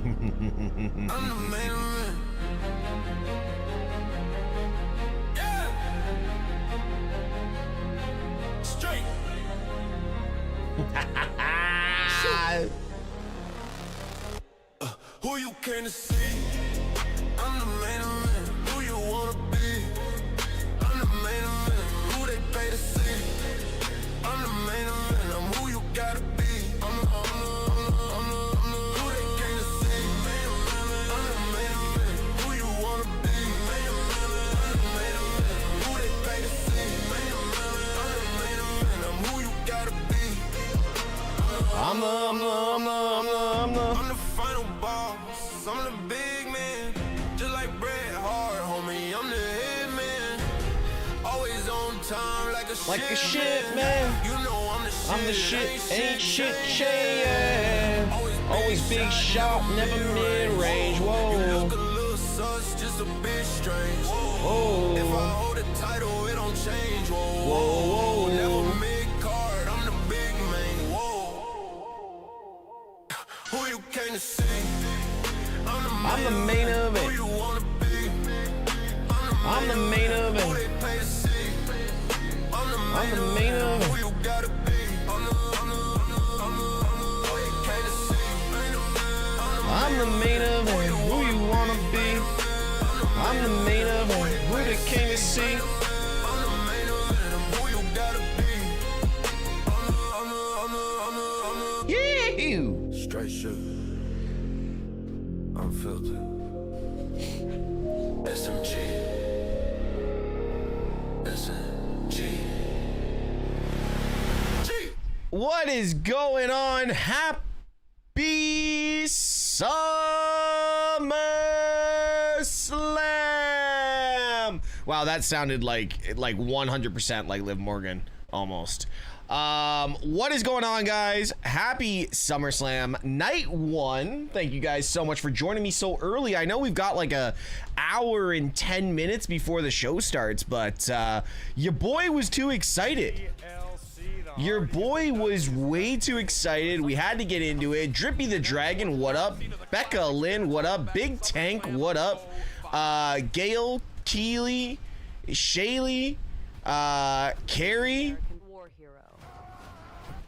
I'm the main event. Yeah. Straight. Who you came to see? I'm the main event. Who you wanna be? I'm the main event. Who they pay to see? I'm the main event. I'm who you gotta be. I'm the who they came to see. I'm the main event. Who you wanna be? I'm the main event. Who they pay to see? I'm the main event. I'm who you gotta be. I'm the final boss. I'm the big man, just like Bret Hart, homie. I'm the head man, always on time like a shit man. You know I'm the shit, ain't shit changing. Always big shot, never mid-range. Whoa. You look a little sus, just a bit strange. Whoa. If I hold the title, it don't change. Whoa, Whoa. Never mid-card, I'm the big man. Whoa. Who you came to see? I'm the main event. Who you wanna be? I'm the main event. Who they pay to see? I'm the main event. Who you gotta be? I'm the main event. Who you wanna be? I'm the main event. Who they came to see? I'm the main event. I'm who you gotta be. Yeah. Straight shit. Unfiltered. SMG. SMG. G. What is going on? Happy Summerslam! Wow, that sounded like 100% like Liv Morgan, almost. What is going on, guys? Happy SummerSlam night 1. Thank you guys so much for joining me so early. I know we've got like a hour and 10 minutes before the show starts, but your boy was too excited. Your boy was way too excited. We had to get into it. Drippy the Dragon, what up? Becca Lynn, what up? Big Tank, what up? Gail, Keely, Shaylee, Carrie,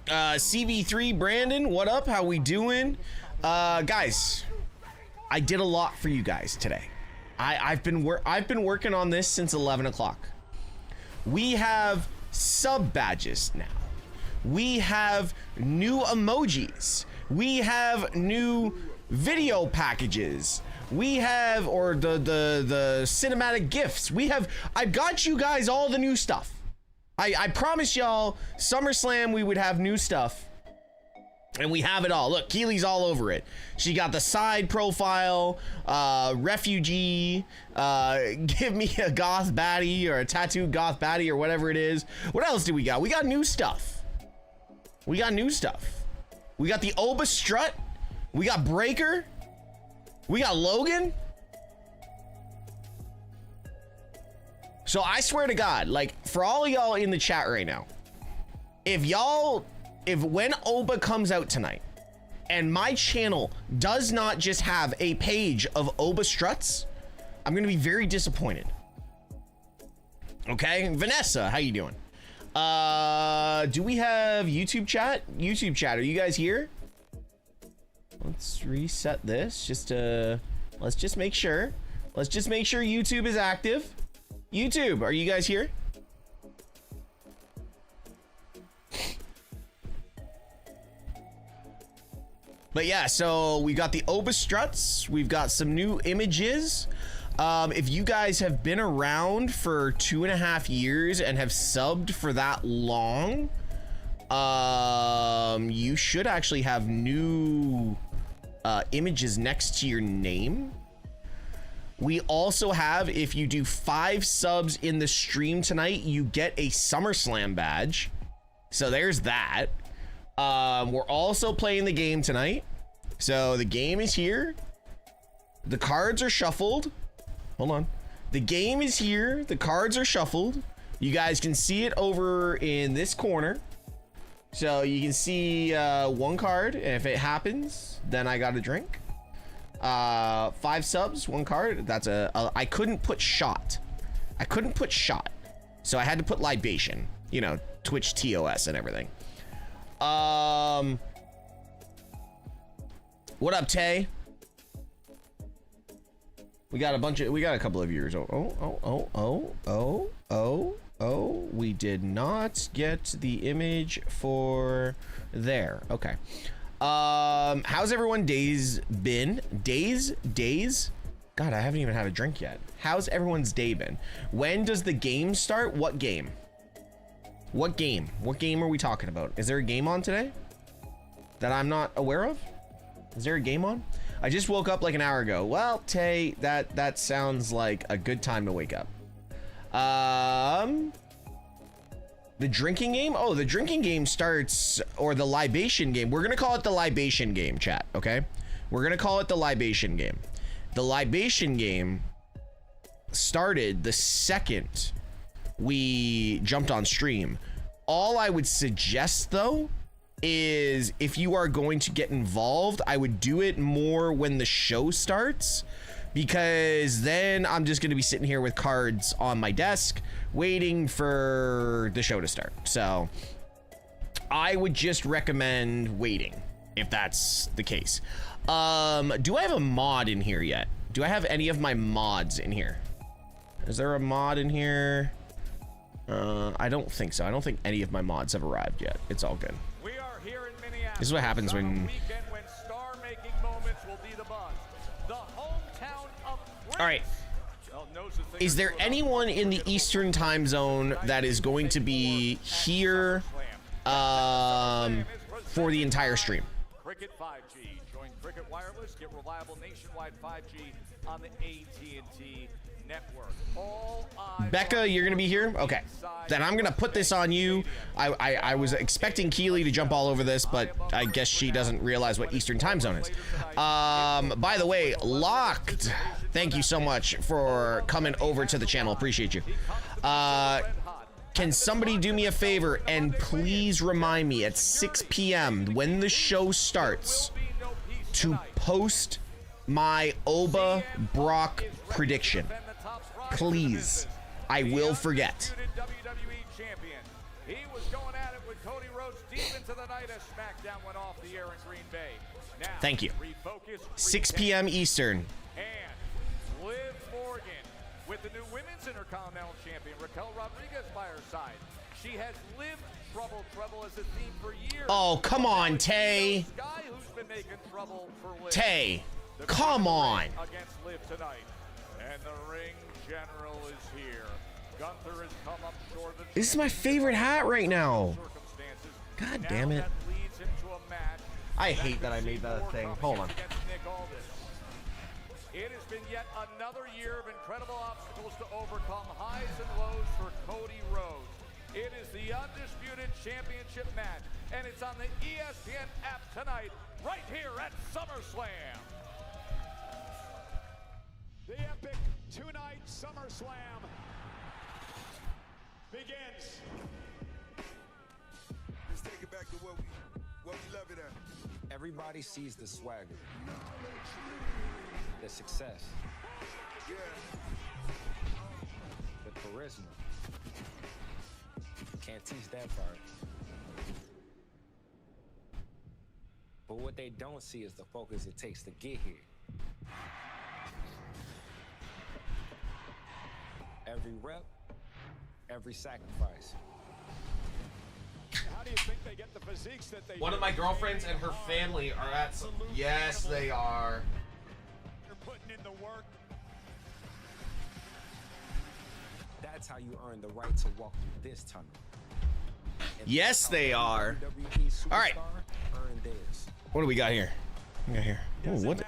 CV3 Brandon, what up? How we doing? Guys, I did a lot for you guys today. I've been working on this since 11 o'clock. We have sub badges now. We have new emojis. We have new video packages. We have, or the cinematic gifts. I've got you guys all the new stuff. I promise y'all, SummerSlam, we would have new stuff. And we have it all. Look, Keely's all over it. She got the side profile, refugee, give me a goth baddie or a tattooed goth baddie or whatever it is. What else do we got? We got new stuff. We got new stuff. We got the Oba strut. We got Breaker. We got Logan. So I swear to God, like, for all of y'all in the chat right now, if when Oba comes out tonight and my channel does not just have a page of Oba struts, I'm gonna be very disappointed. Okay, Vanessa, how you doing? Do we have YouTube chat? YouTube chat, are you guys here? Let's reset this, let's just make sure. Let's just make sure YouTube is active. YouTube, are you guys here? But yeah, so we got the Oba struts. We've got some new images. If you guys have been around for 2.5 years and have subbed for that long, you should actually have new images next to your name. We also have, if you do 5 subs in the stream tonight, you get a SummerSlam badge. So there's that. We're also playing the game tonight. So the game is here. The cards are shuffled. Hold on. The game is here. The cards are shuffled. You guys can see it over in this corner. So you can see one card. And if it happens, then I got a drink. 5 subs, 1 card. That's I couldn't put shot. I couldn't put shot. So I had to put libation. You know, Twitch TOS and everything. What up, Tay? We got a couple of viewers. Oh, we did not get the image for there. Okay. How's everyone days been? Days? God, I haven't even had a drink yet. How's everyone's day been? When does the game start? What game? What game? What game are we talking about? Is there a game on today that I'm not aware of? Is there a game on? I just woke up like an hour ago. Well, Tay, that sounds like a good time to wake up. The drinking game? Oh, the drinking game starts, or the libation game. We're gonna call it the libation game, chat, okay? We're gonna call it the libation game. The libation game started the second we jumped on stream. All I would suggest, though, is if you are going to get involved, I would do it more when the show starts, because then I'm just going to be sitting here with cards on my desk waiting for the show to start. So I would just recommend waiting if that's the case. Do I have a mod in here yet? Do I have any of my mods in here? Is there a mod in here? I don't think so. I don't think any of my mods have arrived yet. It's all good. We are here in Minneapolis. This is what happens when star-making moments will be the buzz. The hometown of Prince. All right. Is there anyone in the Eastern time zone that is going to be here for the entire stream? Cricket 5G. Join Cricket Wireless. Get reliable nationwide 5G on the AT&T network. Becca, you're gonna be here? Okay. Then I'm gonna put this on you. I was expecting Keely to jump all over this, but I guess she doesn't realize what Eastern time zone is. By the way, Locked, thank you so much for coming over to the channel. Appreciate you. Can somebody do me a favor and please remind me at 6 p.m. when the show starts to post my Oba Brock prediction? Please. I will forget. WWE champion. He was going at it with Cody Rhodes deep into the night as SmackDown went off the air in Green Bay. Now, thank you. Refocus, 6 p.m. Eastern. And Liv Morgan with the new Women's Intercontinental Champion Raquel Rodriguez by her side. She has lived trouble as a theme for years. Oh, come on, Tay. Guy who's been making trouble for Liv. Tay, come on. Against Liv tonight. And the ring general is here. Gunther has come up short of this is my favorite hat right now. God damn it. I hate that I made that a thing. Hold on. It has been yet another year of incredible obstacles to overcome, highs and lows for Cody Rhodes. It is the undisputed championship match, and it's on the ESPN app tonight, right here at Summerslam. The epic two-night Summerslam begins. Let's take it back to what we love it at. Everybody sees the swagger, the success, Yeah. the charisma. Can't teach that part. But what they don't see is the focus it takes to get here. Every rep, every sacrifice. How do you think they get the physiques that they One of my girlfriends and her family are at some. Yes, they are. They're putting in the work. That's how you earn the right to walk through this tunnel. And Yes, they are. All right. Earn theirs. What do we got here? We got here. Ooh, what?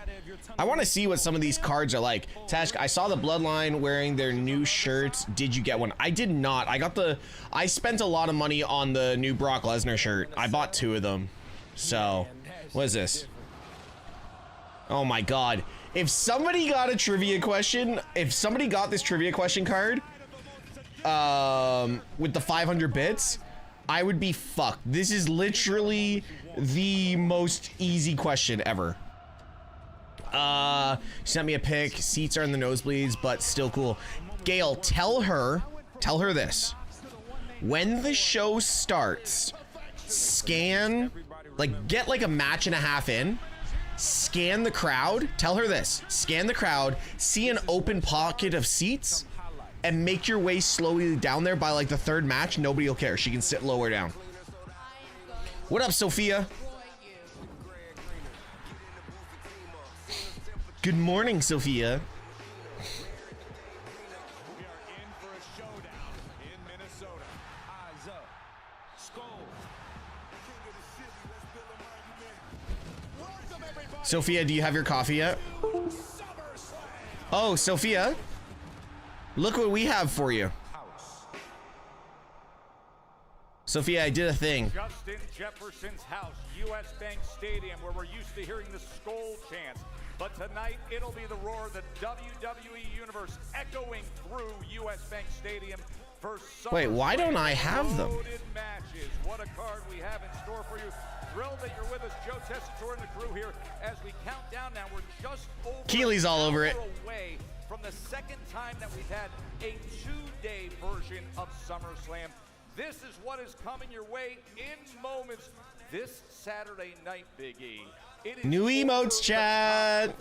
I want to see what some of these cards are like. Teshk, I saw the Bloodline wearing their new shirts. Did you get one? I did not. I spent a lot of money on the new Brock Lesnar shirt. I bought 2 of them. So, what is this? Oh my God. If somebody got a trivia question, if somebody got this trivia question card, with the 500 bits, I would be fucked. This is literally the most easy question ever. She sent me a pic. Seats are in the nosebleeds, but still cool. Gail, tell her this. When the show starts, scan, like, get like a match and a half in, scan the crowd. Tell her this. Scan the crowd, see an open pocket of seats, and make your way slowly down there. By like the third match, nobody will care. She can sit lower down. What up, Sophia? Good morning, Sophia. We are in for a showdown in Minnesota. Eyes up. Skull. Sophia, do you have your coffee yet? Oh, Sophia. Look what we have for you. Sophia, I did a thing. Justin Jefferson's house, US Bank Stadium, where we're used to hearing the Skull chant. But tonight, it'll be the roar of the WWE Universe echoing through US Bank Stadium for Summerslam. Wait, why don't I have them? Loaded matches. What a card we have in store for you. Thrilled that you're with us, Joe Tessitore and the crew here as we count down now. We're just over Keely's all over it. away from the second time that we've had a two-day version of SummerSlam. This is what is coming your way in moments this Saturday night, Big E. It is New emotes, chat.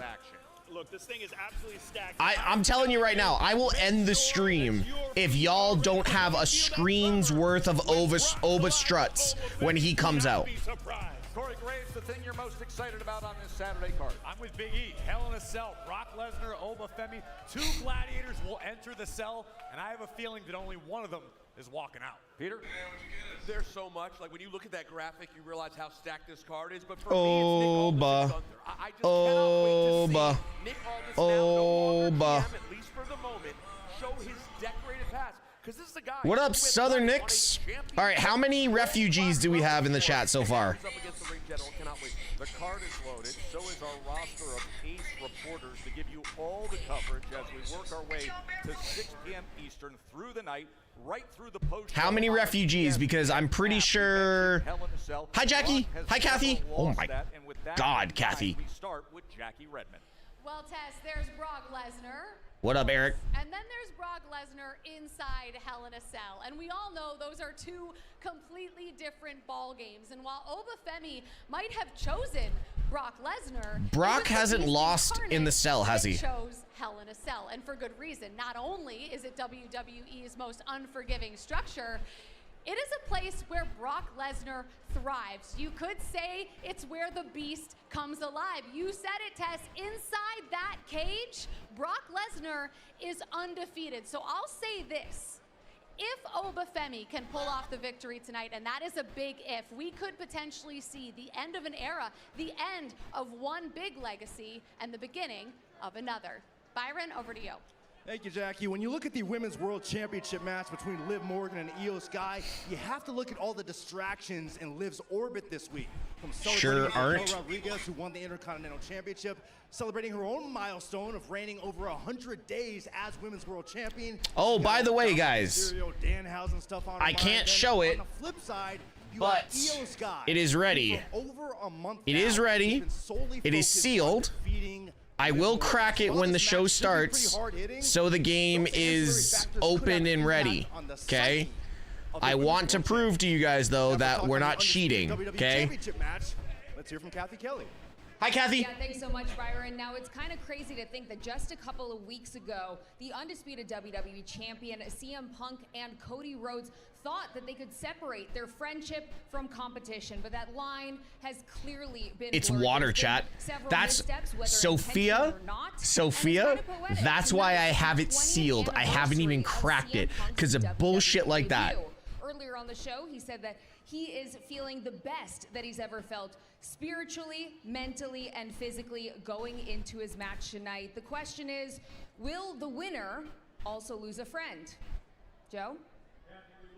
Look, this thing is absolutely stacked. I'm telling you right now, I will end the stream if y'all don't have a screen's worth of Oba struts when he comes out. Corey Graves, the thing you're most excited about on this Saturday card. I'm with Big E. Hell in a Cell. Brock Lesnar, Oba Femi. Two gladiators will enter the cell, and I have a feeling that only one of them is walking out. Peter? There's so much. Like when you look at that graphic, you realize how stacked this card is. But for me, it's Nick Aldis and Gunther. I just cannot wait to see Nick Aldis now no longer GM, at least for the moment, show his decorated past. Because this is a guy. What up, Southern Knicks? All right, how many refugees do we have in the chat so far? The card is loaded, so is our roster of ace reporters to give you all the coverage as we work our way to 6 p.m. Eastern through the night, right through the post. How many refugees? Because I'm pretty sure... Hi, Jackie. Hi, Kathy. Oh, my God, Kathy. We start with Jackie Redmond. Well, Tess, there's Brock Lesnar. What up, Eric? And then there's Brock Lesnar inside Hell in a Cell. And we all know those are two completely different ball games. And while Oba Femi might have chosen Brock Lesnar, Brock hasn't lost in the cell, has he? Chose Hell in a Cell, and for good reason. Not only is it WWE's most unforgiving structure, it is a place where Brock Lesnar thrives. You could say it's where the beast comes alive. You said it, Tess. Inside that cage, Brock Lesnar is undefeated. So I'll say this. If Oba Femi can pull off the victory tonight, and that is a big if, we could potentially see the end of an era, the end of one big legacy, and the beginning of another. Byron, over to you. Thank you, Jackie. When you look at the Women's World Championship match between Liv Morgan and Io Sky, you have to look at all the distractions in Liv's orbit this week. From Sure aren't. Raquel Rodriguez, who won the Intercontinental Championship, celebrating her own milestone of reigning over 100 days as Women's World Champion. Oh, by the way, guys, Stuff on I can't show it, on the flip side, but Io Sky, it is ready. over a month It now, is ready. has been solely It is focused on sealed. defeating I will crack it when the show starts, so the game is open and ready, okay? I want to prove to you guys, though, that we're not cheating, okay? Let's hear from Kathy Kelly. Hi, Kathy. Yeah, thanks so much, Byron. Now, it's kind of crazy to think that just a couple of weeks ago, the undisputed WWE champion, CM Punk and Cody Rhodes thought that they could separate their friendship from competition, but that line has clearly been It's blurred. water, There's been chat. several That's missteps, whether Sophia. intentional or not, and it's Sophia, kind of poetic. that's why I have it 20th sealed. I haven't even anniversary cracked of it CM Punk's because of WWE bullshit like that. debut. Earlier on the show, he said that he is feeling the best that he's ever felt spiritually, mentally, and physically going into his match tonight. The question is, will the winner also lose a friend? Joe?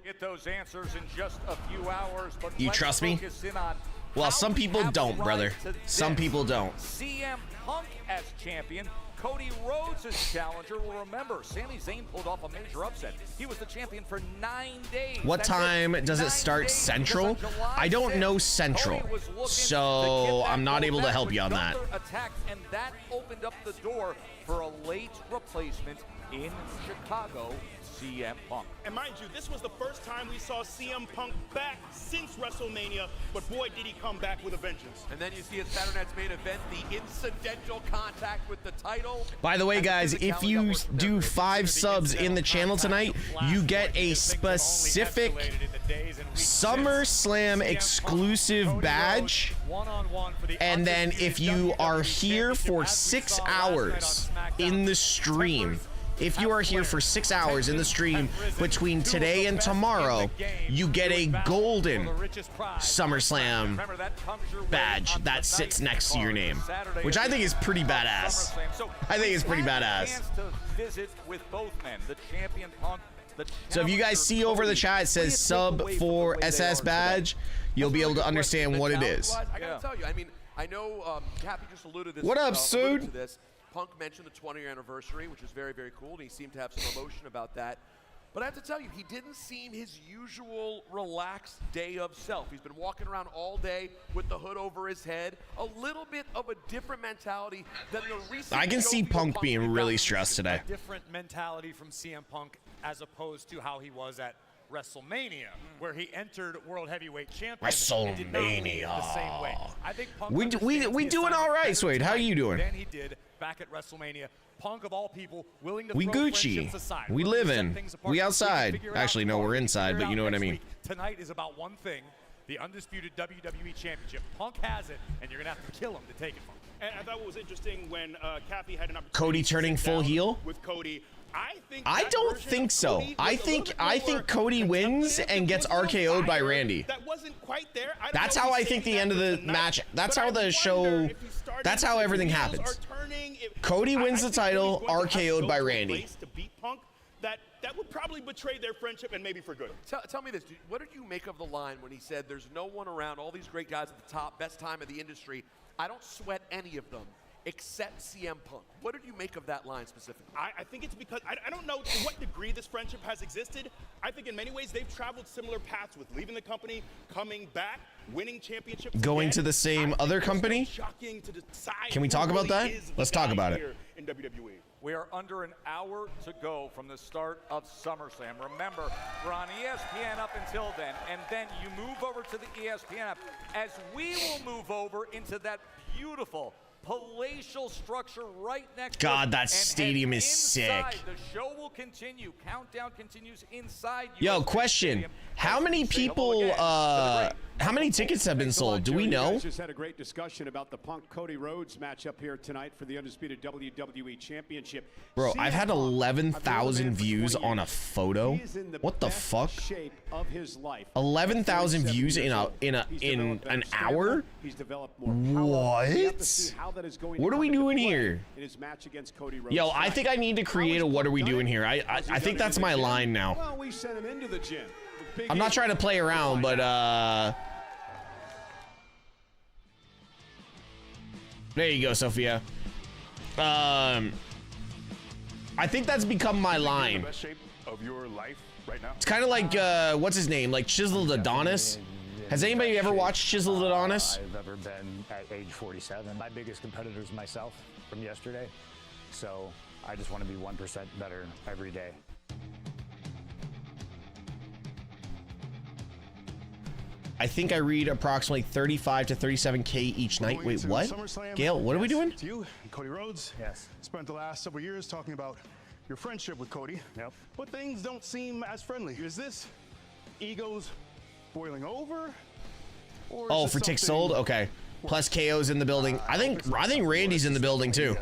Get those answers in just a few hours, but You let's trust me? focus in on Well, some people don't, brother. Some people don't. CM Punk as champion. Cody Rhodes as challenger. Well, remember, Sami Zayn pulled off a major upset. He was the champion for 9 days. What time does it start Central? I don't know Central, so I'm not able to help you on that. Attacked, and that opened up the door for a late replacement in Chicago, CM Punk. And mind you, this was the first time we saw CM Punk back since WrestleMania, but boy, did he come back with a vengeance. And then you see at Saturday Night's main event, the incidental contact with the title. By the way, guys, if you do 5 subs in the channel tonight, you get a specific SummerSlam exclusive badge. And then if you are here for 6 hours in the stream, if you are here for 6 hours in the stream between today and tomorrow, you get a golden SummerSlam badge that sits next to your name, which I think is pretty badass. I think it's pretty badass. So if you guys see over the chat, it says sub for SS badge, you'll be able to understand what it is. I gotta tell you, I mean, I know Cappy just alluded to this. What up, Sood? Punk mentioned the 20-year anniversary, which is very, very cool, and he seemed to have some emotion about that. But I have to tell you, he didn't seem his usual relaxed day of self. He's been walking around all day with the hood over his head, a little bit of a different mentality than the recent. I can see Punk being really stressed today. A different mentality from CM Punk as opposed to how he was at WrestleMania, where he entered World Heavyweight Champion. WrestleMania. The same way. I think Punk we doing all right, Swade. How are you doing? Than he did back at WrestleMania. Punk of all people, willing to we throw Gucci. Aside. We live in. We outside. Actually, no, we're inside, but you know what I mean. Tonight is about one thing: the undisputed WWE Championship. Punk has it, and you're gonna have to kill him to take it from him. And I thought it was interesting when Cappy had an opportunity. Cody turning full heel with Cody. I don't think so. I think Cody wins and gets RKO'd by Randy. That wasn't quite there. That's how I think the end of the match. That's how the show. That's how everything happens. Cody wins the title, RKO'd by Randy. To beat Punk, that would probably betray their friendship and maybe for good. Tell me this, dude. What did you make of the line when he said, "There's no one around, all these great guys at the top, best time of the industry. I don't sweat any of them except CM Punk"? What did you make of that line specifically? I think it's because I don't know to what degree this friendship has existed. I think in many ways they've traveled similar paths with leaving the company, coming back, winning championships, going again. to the same other company. Can we talk about that? Let's talk about it. In WWE. We are under an hour to go from the start of SummerSlam. Remember, we're on ESPN up until then, and then you move over to the ESPN app as we will move over into that beautiful palatial structure right next to God, that stadium is inside. sick. The show will continue. Countdown continues inside. Yo, question. How many people, how many tickets have been sold? Do we know? We just had a great discussion about the Punk-Cody Rhodes matchup here tonight for the undisputed WWE Championship. Bro, I've had 11,000 views on a photo. What the fuck? 11,000 views in an hour? What? What are we doing here? Yo, I think I need to create a what are we doing here? I think that's my line now. Well, we sent him into the gym. I'm not trying to play around, but there you go, Sophia. I think that's become my line. Best shape of your life right now. It's kind of like what's his name, like Chiseled Adonis. Has anybody ever watched Chiseled Adonis? I've ever been at age 47. My biggest competitor is myself from yesterday, so I just want to be 1% better every day. I think I read approximately 35 to 37K each night. Wait, what? Gail, what are we doing? You, Cody Rhodes. Yes. Spent the last several years talking about your friendship with Cody. Yep. But things don't seem as friendly. Is this egos boiling over? Or Oh, for Tick Sold? Okay. Plus KO's in the building. I think Randy's in the building too.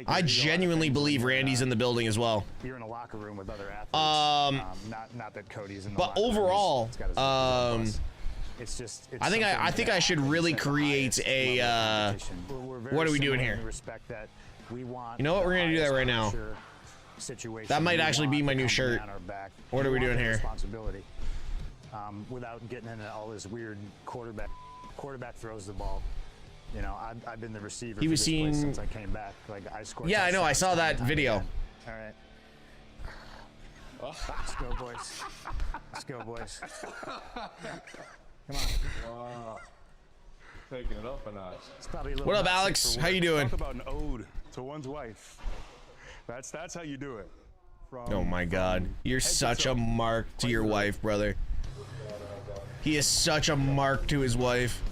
I genuinely believe Randy's in the building as well. You're in a locker room with other athletes. Not that Cody's in the but locker overall, room. It's just. I think I should really create a. What are we doing here? You know what? We're gonna do that right now. That might actually be my new shirt. What are we doing here? Without getting into all this weird quarterback quarterback throws the ball. You know, I've been the receiver He for was this place seeing- since I came back. Like, I scored. Yeah, I know. I touchdowns saw that time and time video. again. All right. Let's go, boys. Let's go, boys. Come on. Wow. Taking it up a notch. It's probably a little What up, not Alex? safe for How work. you doing? Talk about an ode to one's wife. That's how you do it. Oh my God, you're such a mark to your wife, brother. He is such a mark to his wife.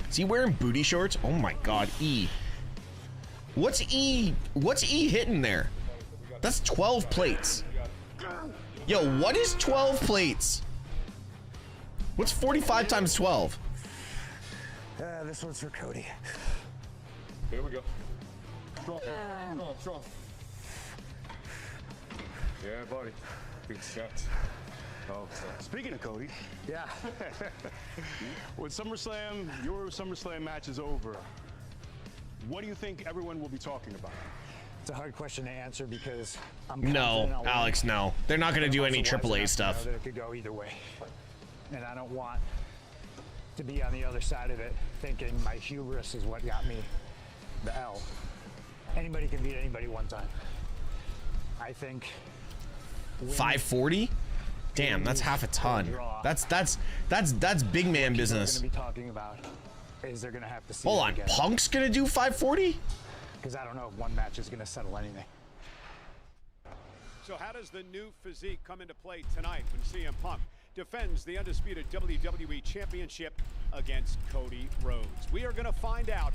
Is he wearing booty shorts? Oh my God, E. What's E hitting there? That's 12 plates. Yo, what is 12 plates? What's 45 times 12? This one's for Cody. Here we go. Strong. Strong. Yeah, buddy. Good shot. Oh, Speaking of Cody, Yeah. when SummerSlam, your SummerSlam match is over, what do you think everyone will be talking about? It's a hard question to answer because I'm No, confident I'll win. Alex, no. They're not gonna But do I'm any also wise AAA enough to stuff. know that it could go either way. And I don't want to be on the other side of it thinking my hubris is what got me the L. Anybody can beat anybody one time. I think 540? Damn, that's half a ton. That's big man business. Going to be talking about is they're going to have to see. Hold on, Punk's gonna do 540? Because I don't know if one match is going to settle anything. So how does the new physique come into play tonight when CM Punk defends the undisputed WWE Championship against Cody Rhodes? We are going to find out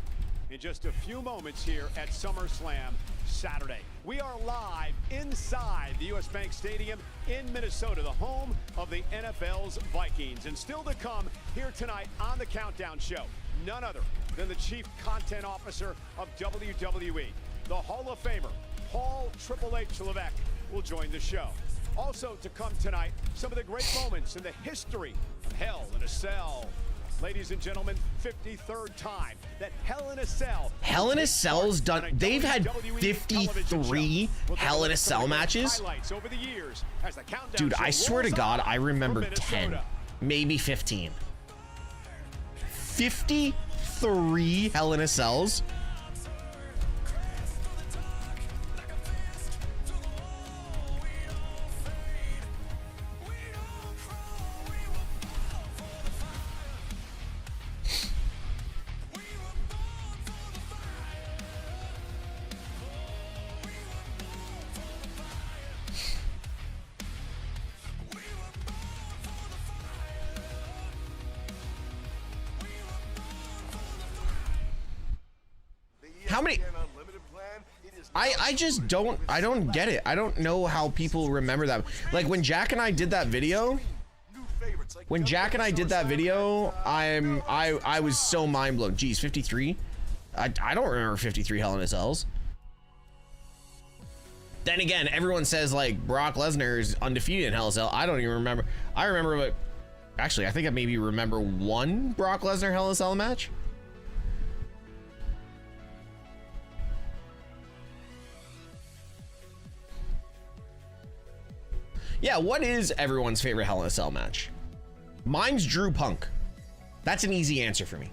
in just a few moments here at SummerSlam Saturday. We are live inside the US Bank Stadium in Minnesota, the home of the NFL's Vikings. And still to come here tonight on the Countdown Show, none other than the Chief Content Officer of WWE, the Hall of Famer, Paul Triple H Levesque, will join the show. Also to come tonight, some of the great moments in the history of Hell in a Cell. Ladies and gentlemen, 53rd time that Hell in a Cell. Hell in a Cell's done. They've had 53 Hell in a Cell matches. Over the years as the countdown Dude, I show swear to rolls God, on I remember from 10, Minnesota. maybe 15. 53 Hell in a Cells? How many? I just don't get it. I don't know how people remember that. Like when Jack and I did that video, I was so mind blown. Geez, 53? I don't remember 53 Hell in a Cells. Then again, everyone says like Brock Lesnar is undefeated in Hell in a Cell. I don't even remember. I remember what, actually, I think I maybe remember one Brock Lesnar Hell in a Cell match. Yeah, what is everyone's favorite Hell in a Cell match? Mine's Drew Punk. That's an easy answer for me.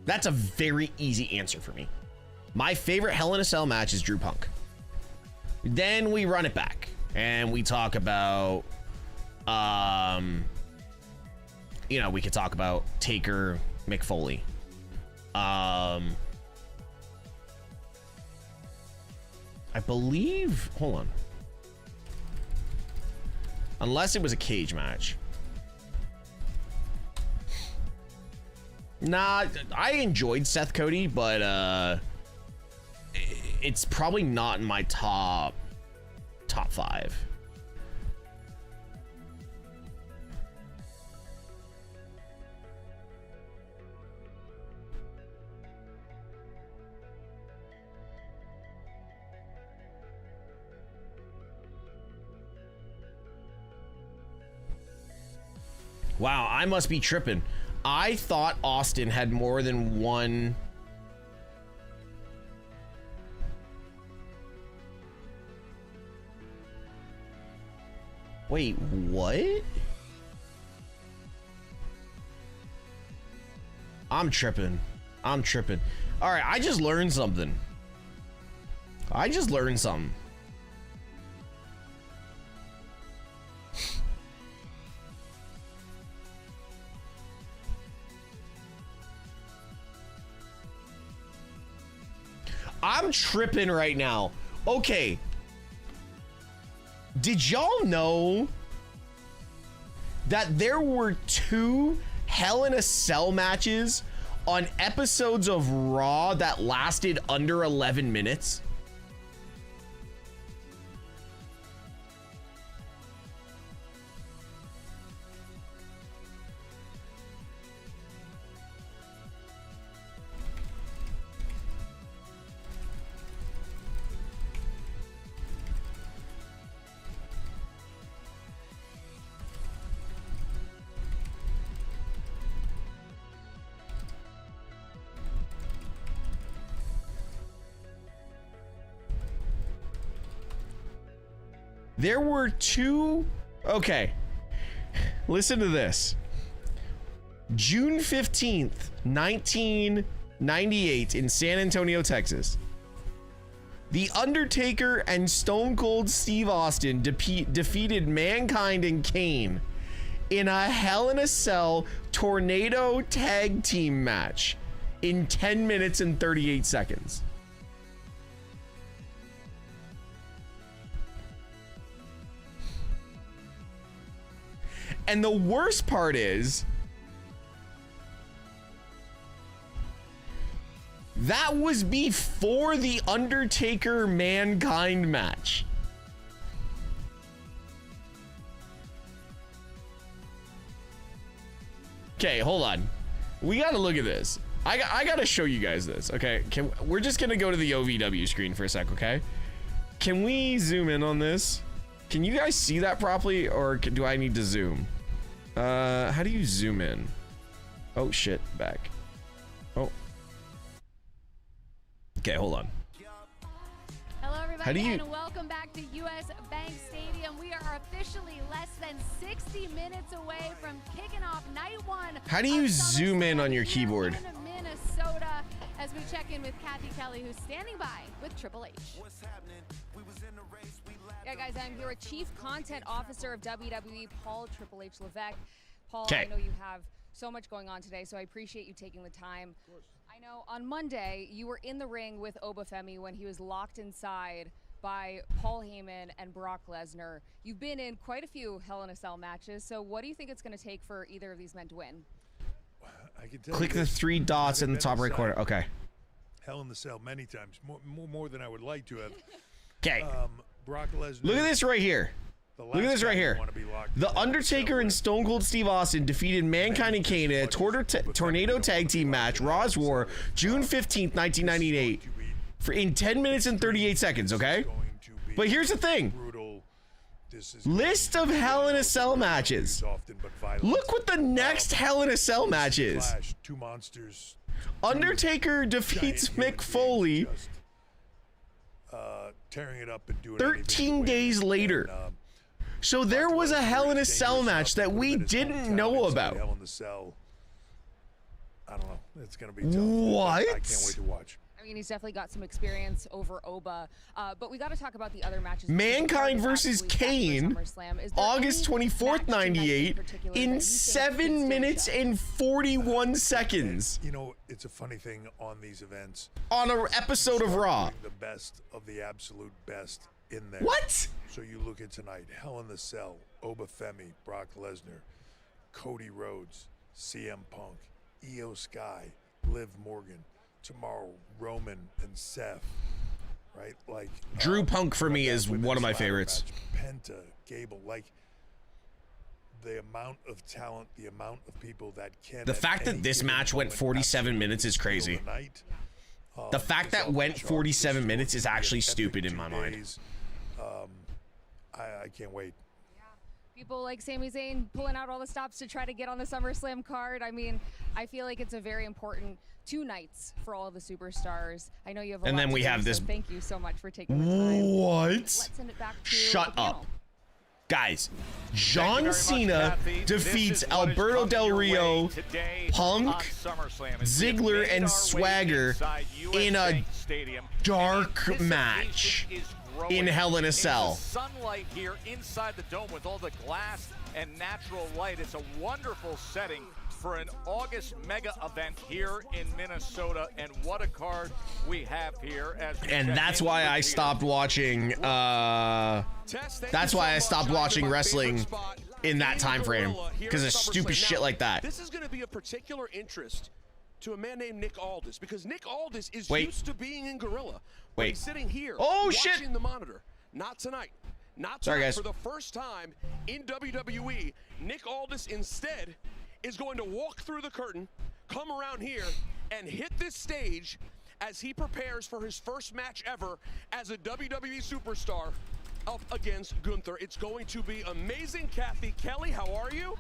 That's a very easy answer for me. My favorite Hell in a Cell match is Drew Punk. Then we run it back and we talk about, you know, we could talk about Taker, Mick Foley. I believe, hold on. Unless it was a cage match. Nah, I enjoyed Seth Cody, but it's probably not in my top 5. Wow, I must be tripping. I thought Austin had more than one. Wait, what? I'm tripping. I'm tripping. All right, I just learned something. I just learned something. I'm tripping right now. Okay. Did y'all know that there were 2 Hell in a Cell matches on episodes of Raw that lasted under 11 minutes? There were 2. Okay. Listen to this. June 15th, 1998 in San Antonio, Texas. The Undertaker and Stone Cold Steve Austin defeated Mankind and Kane in a Hell in a Cell Tornado Tag Team match in 10 minutes and 38 seconds. And the worst part is that was before the Undertaker Mankind match. Okay, hold on. We gotta look at this. I gotta show you guys this, okay? We're just gonna go to the OVW screen for a sec, okay? Can we zoom in on this? Can you guys see that properly, or do I need to zoom? How do you zoom in? Oh shit, back. Oh. Okay, hold on. Hello everybody How do you... and welcome back to US Bank Stadium. We are officially less than 60 minutes away from kicking off night 1. How do you zoom in on your keyboard? In Minnesota, as we check in with Kathy Kelly, who's standing by with Triple H. Yeah, guys, I'm here with Chief Content Officer of WWE, Paul Triple H Levesque. Paul, Kay. I know you have so much going on today, so I appreciate you taking the time. Of course. I know on Monday you were in the ring with Obafemi when he was locked inside by Paul Heyman and Brock Lesnar. You've been in quite a few Hell in a Cell matches, so what do you think it's going to take for either of these men to win? I can tell Click you the 3 dots in the top right corner. Okay. Hell in the Cell many times, more than I would like to have. Okay. Brock Lesnar. Look at this right here. Look at this right here. The Undertaker and Stone Cold Steve Austin defeated Mankind and Kane in a Tornado Tag Team match, Raw's War, June 15th, 1998, in 10 minutes and 38 seconds, okay? But here's the thing. List of Hell in a Cell matches. Look what the next Hell in a Cell match is. Two monsters. Undertaker defeats Mick Foley tearing it up and doing 13 days later. So there was a Hell in a Cell match that we didn't know about. Hell in the Cell. I don't know. It's going to be tough. What? I can't wait to watch. I mean, he's definitely got some experience over Oba, but we got to talk about the other matches. Mankind versus Kane, August 24th, 98, in 7 minutes and 41 seconds. You know, it's a funny thing on these events. On an episode of Raw. The best of the absolute best in there. What? So you look at tonight, Hell in the Cell, Obafemi, Brock Lesnar, Cody Rhodes, CM Punk, Io Sky, Liv Morgan. Tomorrow, Roman and Seth, right? Like Drew Punk for me is one of my favorites. Penta, Gable, like the amount of talent, the amount of people that can. The fact that this match went 47 minets is crazy. The fact that went 47 minutes is actually stupid in my mind. I can't wait. People like Sami Zayn pulling out all the stops to try to get on the SummerSlam card. I mean, I feel like it's a very important 2 nights for all of the superstars. I know you have a and lot then we to have do, this. so thank you so much for taking the time. What? Let's send it back to Shut the up. panel. Guys, John Cena defeats Alberto Del Rio, Punk, Ziggler, and Swagger in a dark match in Hell in a Cell. Sunlight here inside the dome with all the glass and natural light. It's a wonderful setting for an August mega event here in Minnesota, and what a card we have here. And that's why I stopped watching. That's why I stopped watching wrestling in that time frame, because of stupid shit like that. This is going to be of particular interest to a man named Nick Aldis, because Nick Aldis is used to being in Gorilla. But he's sitting here watching the monitor. Not tonight. Not tonight. Sorry, guys. For the first time in WWE, Nick Aldis instead is going to walk through the curtain, come around here, and hit this stage as he prepares for his first match ever as a WWE superstar up against Gunther. It's going to be amazing. Kathy Kelly, how are you?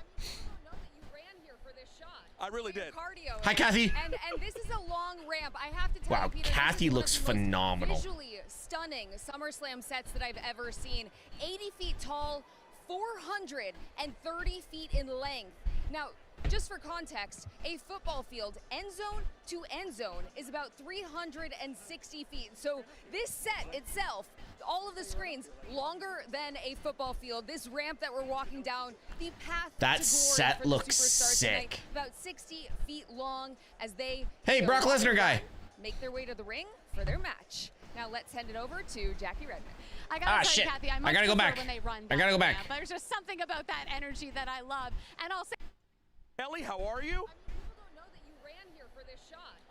I really did. Cardio. Hi, Kathy. And this is a long ramp. I have to tell Wow, you, Peter, Kathy looks this is one of the most phenomenal. Visually stunning SummerSlam sets that I've ever seen. 80 feet tall, 430 feet in length. Now, just for context, a football field, end zone to end zone, is about 360 feet. So this set itself, all of the screens, longer than a football field. This ramp that we're walking down, the path That to glory set for the looks superstars sick. tonight, about 60 feet long as they Hey, Brock Lesnar guy. make their way to the ring for their match. Now let's hand it over to Jackie Redmond. I gotta tell you, shit. Kathy, I much gotta go prefer back. when they run I gotta go down back. the ramp. There's just something about that energy that I love. And I'll say, Kelly, how are you?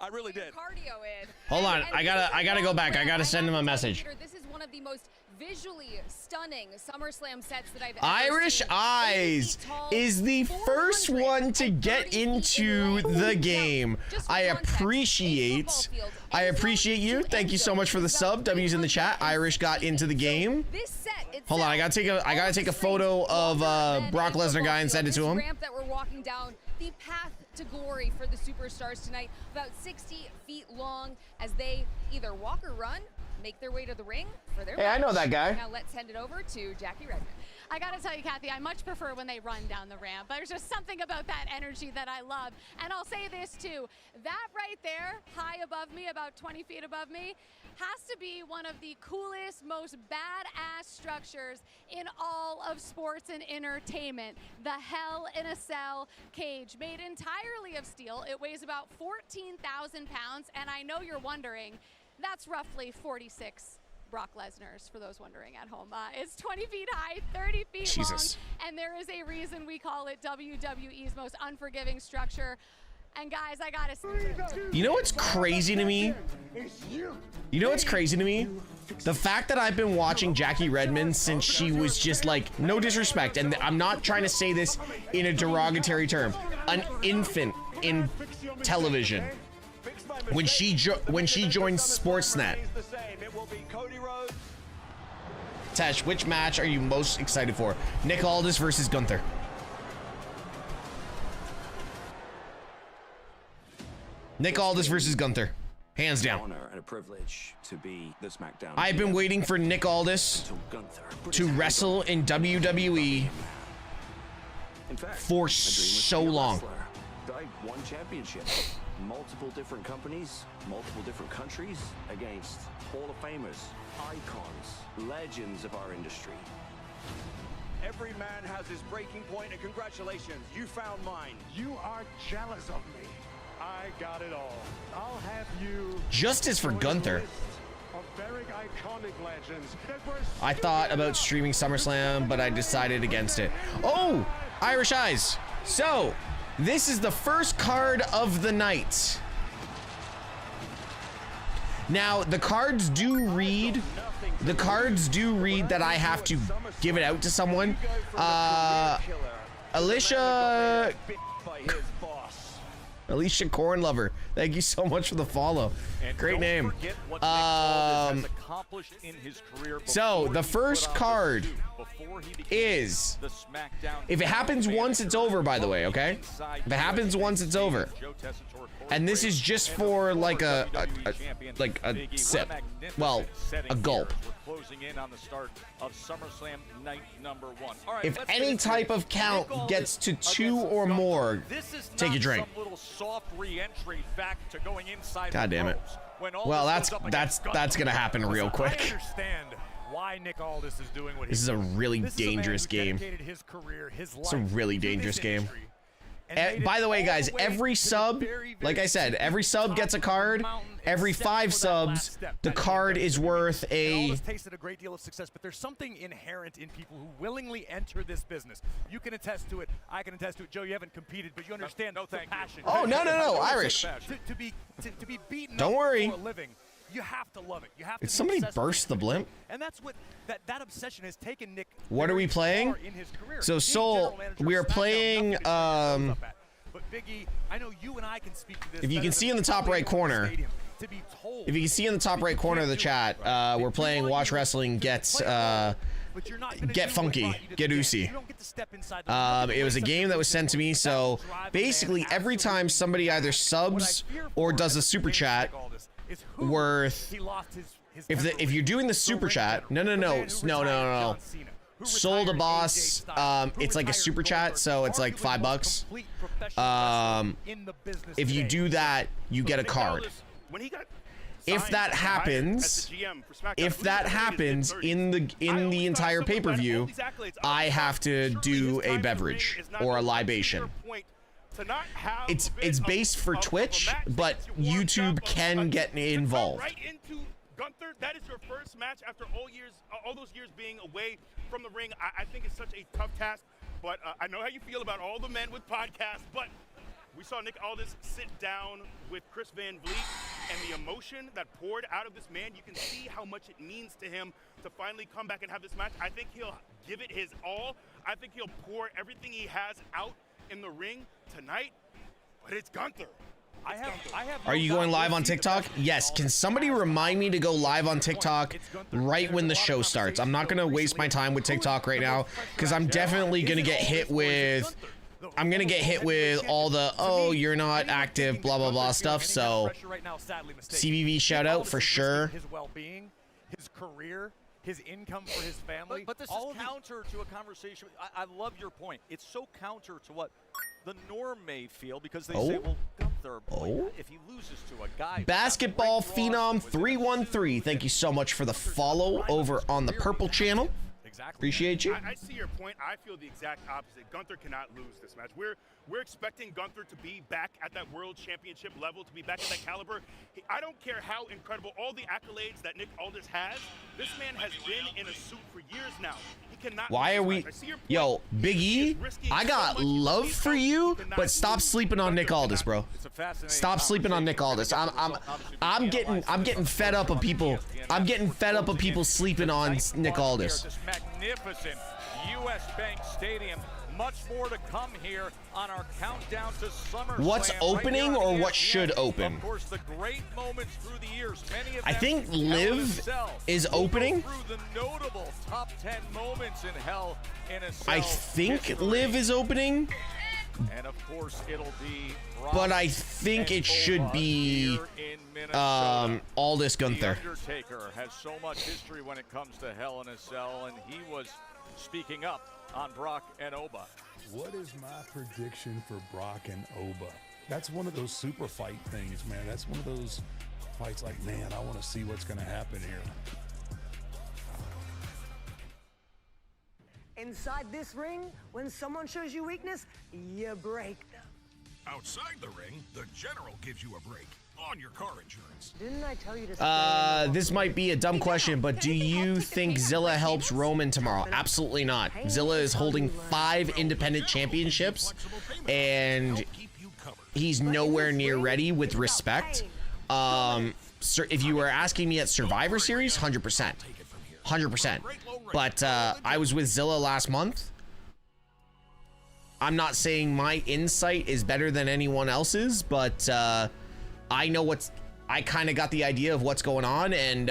I really did. Cardio in. Hold on, And I gotta go back. I gotta send him a message. Peter, this is one of the most visually stunning SummerSlam sets that I've ever Irish seen. Eyes is the first one to get into the game. I appreciate you. Thank you so much for the sub. W's in the chat. Irish got into the game. This set itself, Hold on, I gotta take a photo of Brock Lesnar guy and send it to him. This ramp that we're walking down, the path to glory for the superstars tonight, about 60 feet long as they either walk or run, make their way to the ring for their Hey, I know match. that guy. Now let's hand it over to Jackie Redmond. I gotta tell you, Kathy, I much prefer when they run down the ramp. There's just something about that energy that I love. And I'll say this too, that right there, high above me, about 20 feet above me, has to be one of the coolest, most badass structures in all of sports and entertainment. The Hell in a Cell cage, made entirely of steel. It weighs about 14,000 pounds, and I know you're wondering, that's roughly 46 Brock Lesnar's, for those wondering at home. It's 20 feet high, 30 feet Jesus. long, and there is a reason we call it WWE's most unforgiving structure. And guys, I gotta say, You know what's crazy to me? You know what's crazy to me? The fact that I've been watching Jackie Redmond since she was just like, no disrespect, and I'm not trying to say this in a derogatory term, an infant in television. When she joined Sportsnet. Tesh, which match are you most excited for? Nick Aldis versus Gunther. Nick Aldis versus Gunther. Hands down. Honor and a privilege to be the SmackDown. I've been waiting for Nick Aldis to wrestle in WWE for so long. I won championships, multiple different companies, multiple different countries, against Hall of Famers, icons, legends of our industry. Every man has his breaking point, and congratulations, you found mine. You are jealous of me. I got it all. I'll have you. Justice for Gunther. Of very iconic legends that were I thought about streaming SummerSlam, but I decided against it. Oh, Irish Eyes. So, this is the first card of the night. Now, the cards do read that I have to give it out to someone. Alicia Cornlover, thank you so much for the follow. Great name. accomplished in his career. So the first card is, if it happens once, it's over, by the way, okay? If it happens once, it's over. And this is just for like a sip. Well, a gulp. We're closing in on the start of Summerslam night number 1. All right, If any type of count gets to 2 or more, take a drink. Some little soft re-entry back to going inside. God damn it. Well, that's gonna happen real quick. I understand why Nick Aldis is doing what This is a really dangerous game. His career, his life, It's a really dangerous game. By the way, guys, every sub, like I said, every sub gets a card. Every 5 subs, the card is worth a... Aldis tasted a great deal of success, but there's something inherent in people who willingly enter this business. You can attest to it. I can attest to it. Joe, you haven't competed, but you understand the passion. Oh, no, Irish. To be beaten Don't up worry. for a living, you have to love it. You have to. Did somebody burst the blimp? And that's what that obsession has taken Nick. What are we playing? So Soul, we are playing But Biggie, I know you and I can speak to this. if you can see in the top right corner, if you can see in the top right corner of the chat, we're playing Watch Wrestling Get Funky, Get Oozy. It was a game that was sent to me, so basically every time somebody either subs or does a super chat worth, if you're doing the super chat, no. Sold a boss, it's like a super chat, so it's like $5. If you do that, you get a card. If that happens, in the entire pay-per-view, I have to do a beverage or a libation. It's based for Twitch, but YouTube can get involved. Right into Gunther, that is your first match after all those years being away from the ring. I think it's such a tough task, but I know how you feel about all the men with podcasts, but we saw Nick Aldis sit down with Chris Van Vliet, and the emotion that poured out of this man, you can see how much it means to him to finally come back and have this match. I think he'll give it his all. I think he'll pour everything he has out in the ring tonight, but it's Gunther. Are you going live on TikTok? Yes. Can somebody remind me to go live on TikTok right when the show starts? I'm not going to waste my time with TikTok right now because I'm definitely going to get hit with... I'm going to get hit with all the, oh, you're not active, blah, blah, blah stuff. So, CVV shout out for sure. His well-being, his career, his income for his family. But this is counter to a conversation. I love your point. It's so counter to what the norm may feel because they say, well, Gunther, boy, if he loses to a guy. Basketball Phenom 313. Thank you so much for the follow over on the Purple channel. Appreciate you. I see your point. I feel the exact opposite. Gunther cannot lose this match. We're expecting Gunther to be back at that world championship level, to be back at that caliber. I don't care how incredible all the accolades that Nick Aldis has. This man has been in a suit for years now. He cannot. Why are we? Yo, Big E, I got love for you, but stop sleeping on Nick Aldis, bro. Stop sleeping on Nick Aldis. I'm getting fed up of people. I'm getting fed up of people sleeping on Nick Aldis. Magnificent U.S. Bank Stadium. Much more to come here on our countdown to Summerslam. What's opening or what should open? Of course, the great moments through the years. Many of I think Liv is opening. Through the notable top 10 moments in Hell in a Cell I think Liv is opening. And of course, it'll be but I think it should be Aldis Gunther. The Undertaker has so much history when it comes to Hell in a Cell, and he was speaking up on Brock and Oba. What is my prediction for Brock and Oba? That's one of those super fight things, man. That's one of those fights like, man, I want to see what's going to happen here. Inside this ring, when someone shows you weakness, you break them. Outside the ring, the general gives you a break on your car insurance. Didn't I tell you to this might be a dumb question, but do you think Zilla helps Roman tomorrow? Absolutely not. Zilla is holding 5 independent championships, and he's nowhere near ready with respect. If you were asking me at Survivor Series, 100%. 100%. But I was with Zilla last month. I'm not saying my insight is better than anyone else's, but I know I kind of got the idea of what's going on, and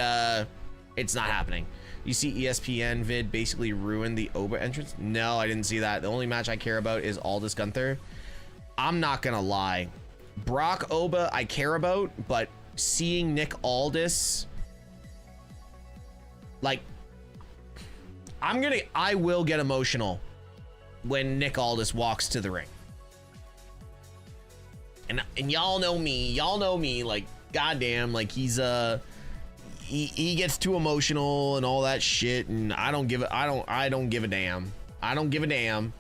It's not happening. You see ESPN vid basically ruined the Oba entrance? No, I didn't see that. The only match I care about is Aldis Gunther. I'm not gonna lie. Brock Oba I care about, but seeing Nick Aldis, like, I will get emotional when Nick Aldis walks to the ring. And y'all know me, like, goddamn, like, he gets too emotional and all that shit, and I don't give a damn. I don't give a damn.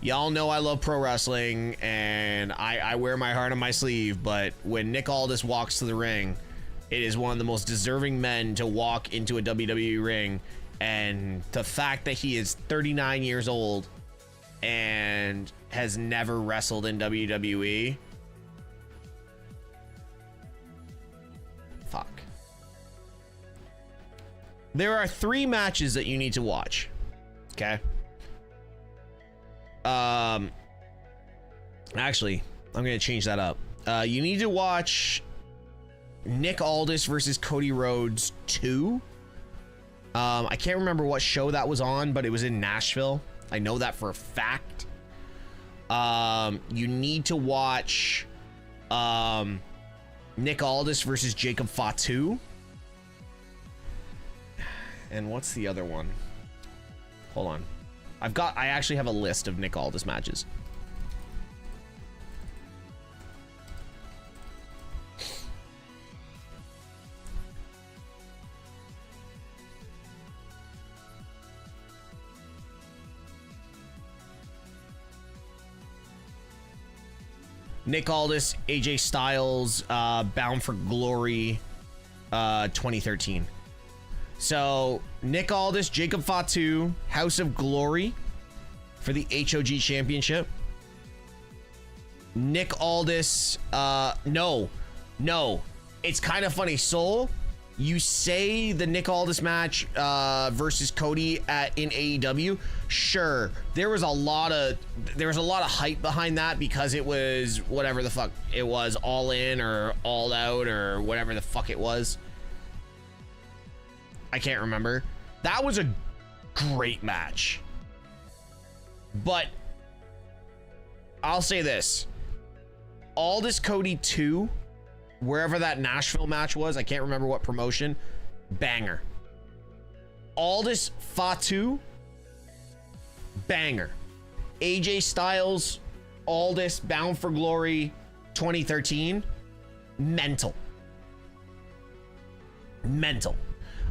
Y'all know I love pro wrestling, and I wear my heart on my sleeve, but when Nick Aldis walks to the ring, it is one of the most deserving men to walk into a WWE ring, and the fact that he is 39 years old and has never wrestled in WWE, fuck. There are 3 matches that you need to watch. Okay. Actually, I'm gonna change that up. You need to watch Nick Aldis versus Cody Rhodes 2. I can't remember what show that was on, but it was in Nashville. I know that for a fact. You need to watch Nick Aldis versus Jacob Fatu. And what's the other one? Hold on. I actually have a list of Nick Aldis matches. Nick Aldis, AJ Styles, Bound for Glory, 2013. So, Nick Aldis, Jacob Fatu, House of Glory for the HOG Championship. Nick Aldis, no. It's kind of funny. Soul, you say the Nick Aldis match versus Cody in AEW. Sure, there was a lot of hype behind that because it was whatever the fuck it was, All In or All Out or whatever the fuck it was. I can't remember. That was a great match. But I'll say this. Aldis Cody 2, wherever that Nashville match was, I can't remember what promotion, banger. Aldis Fatu, banger. AJ Styles, Aldis, Bound for Glory, 2013, mental.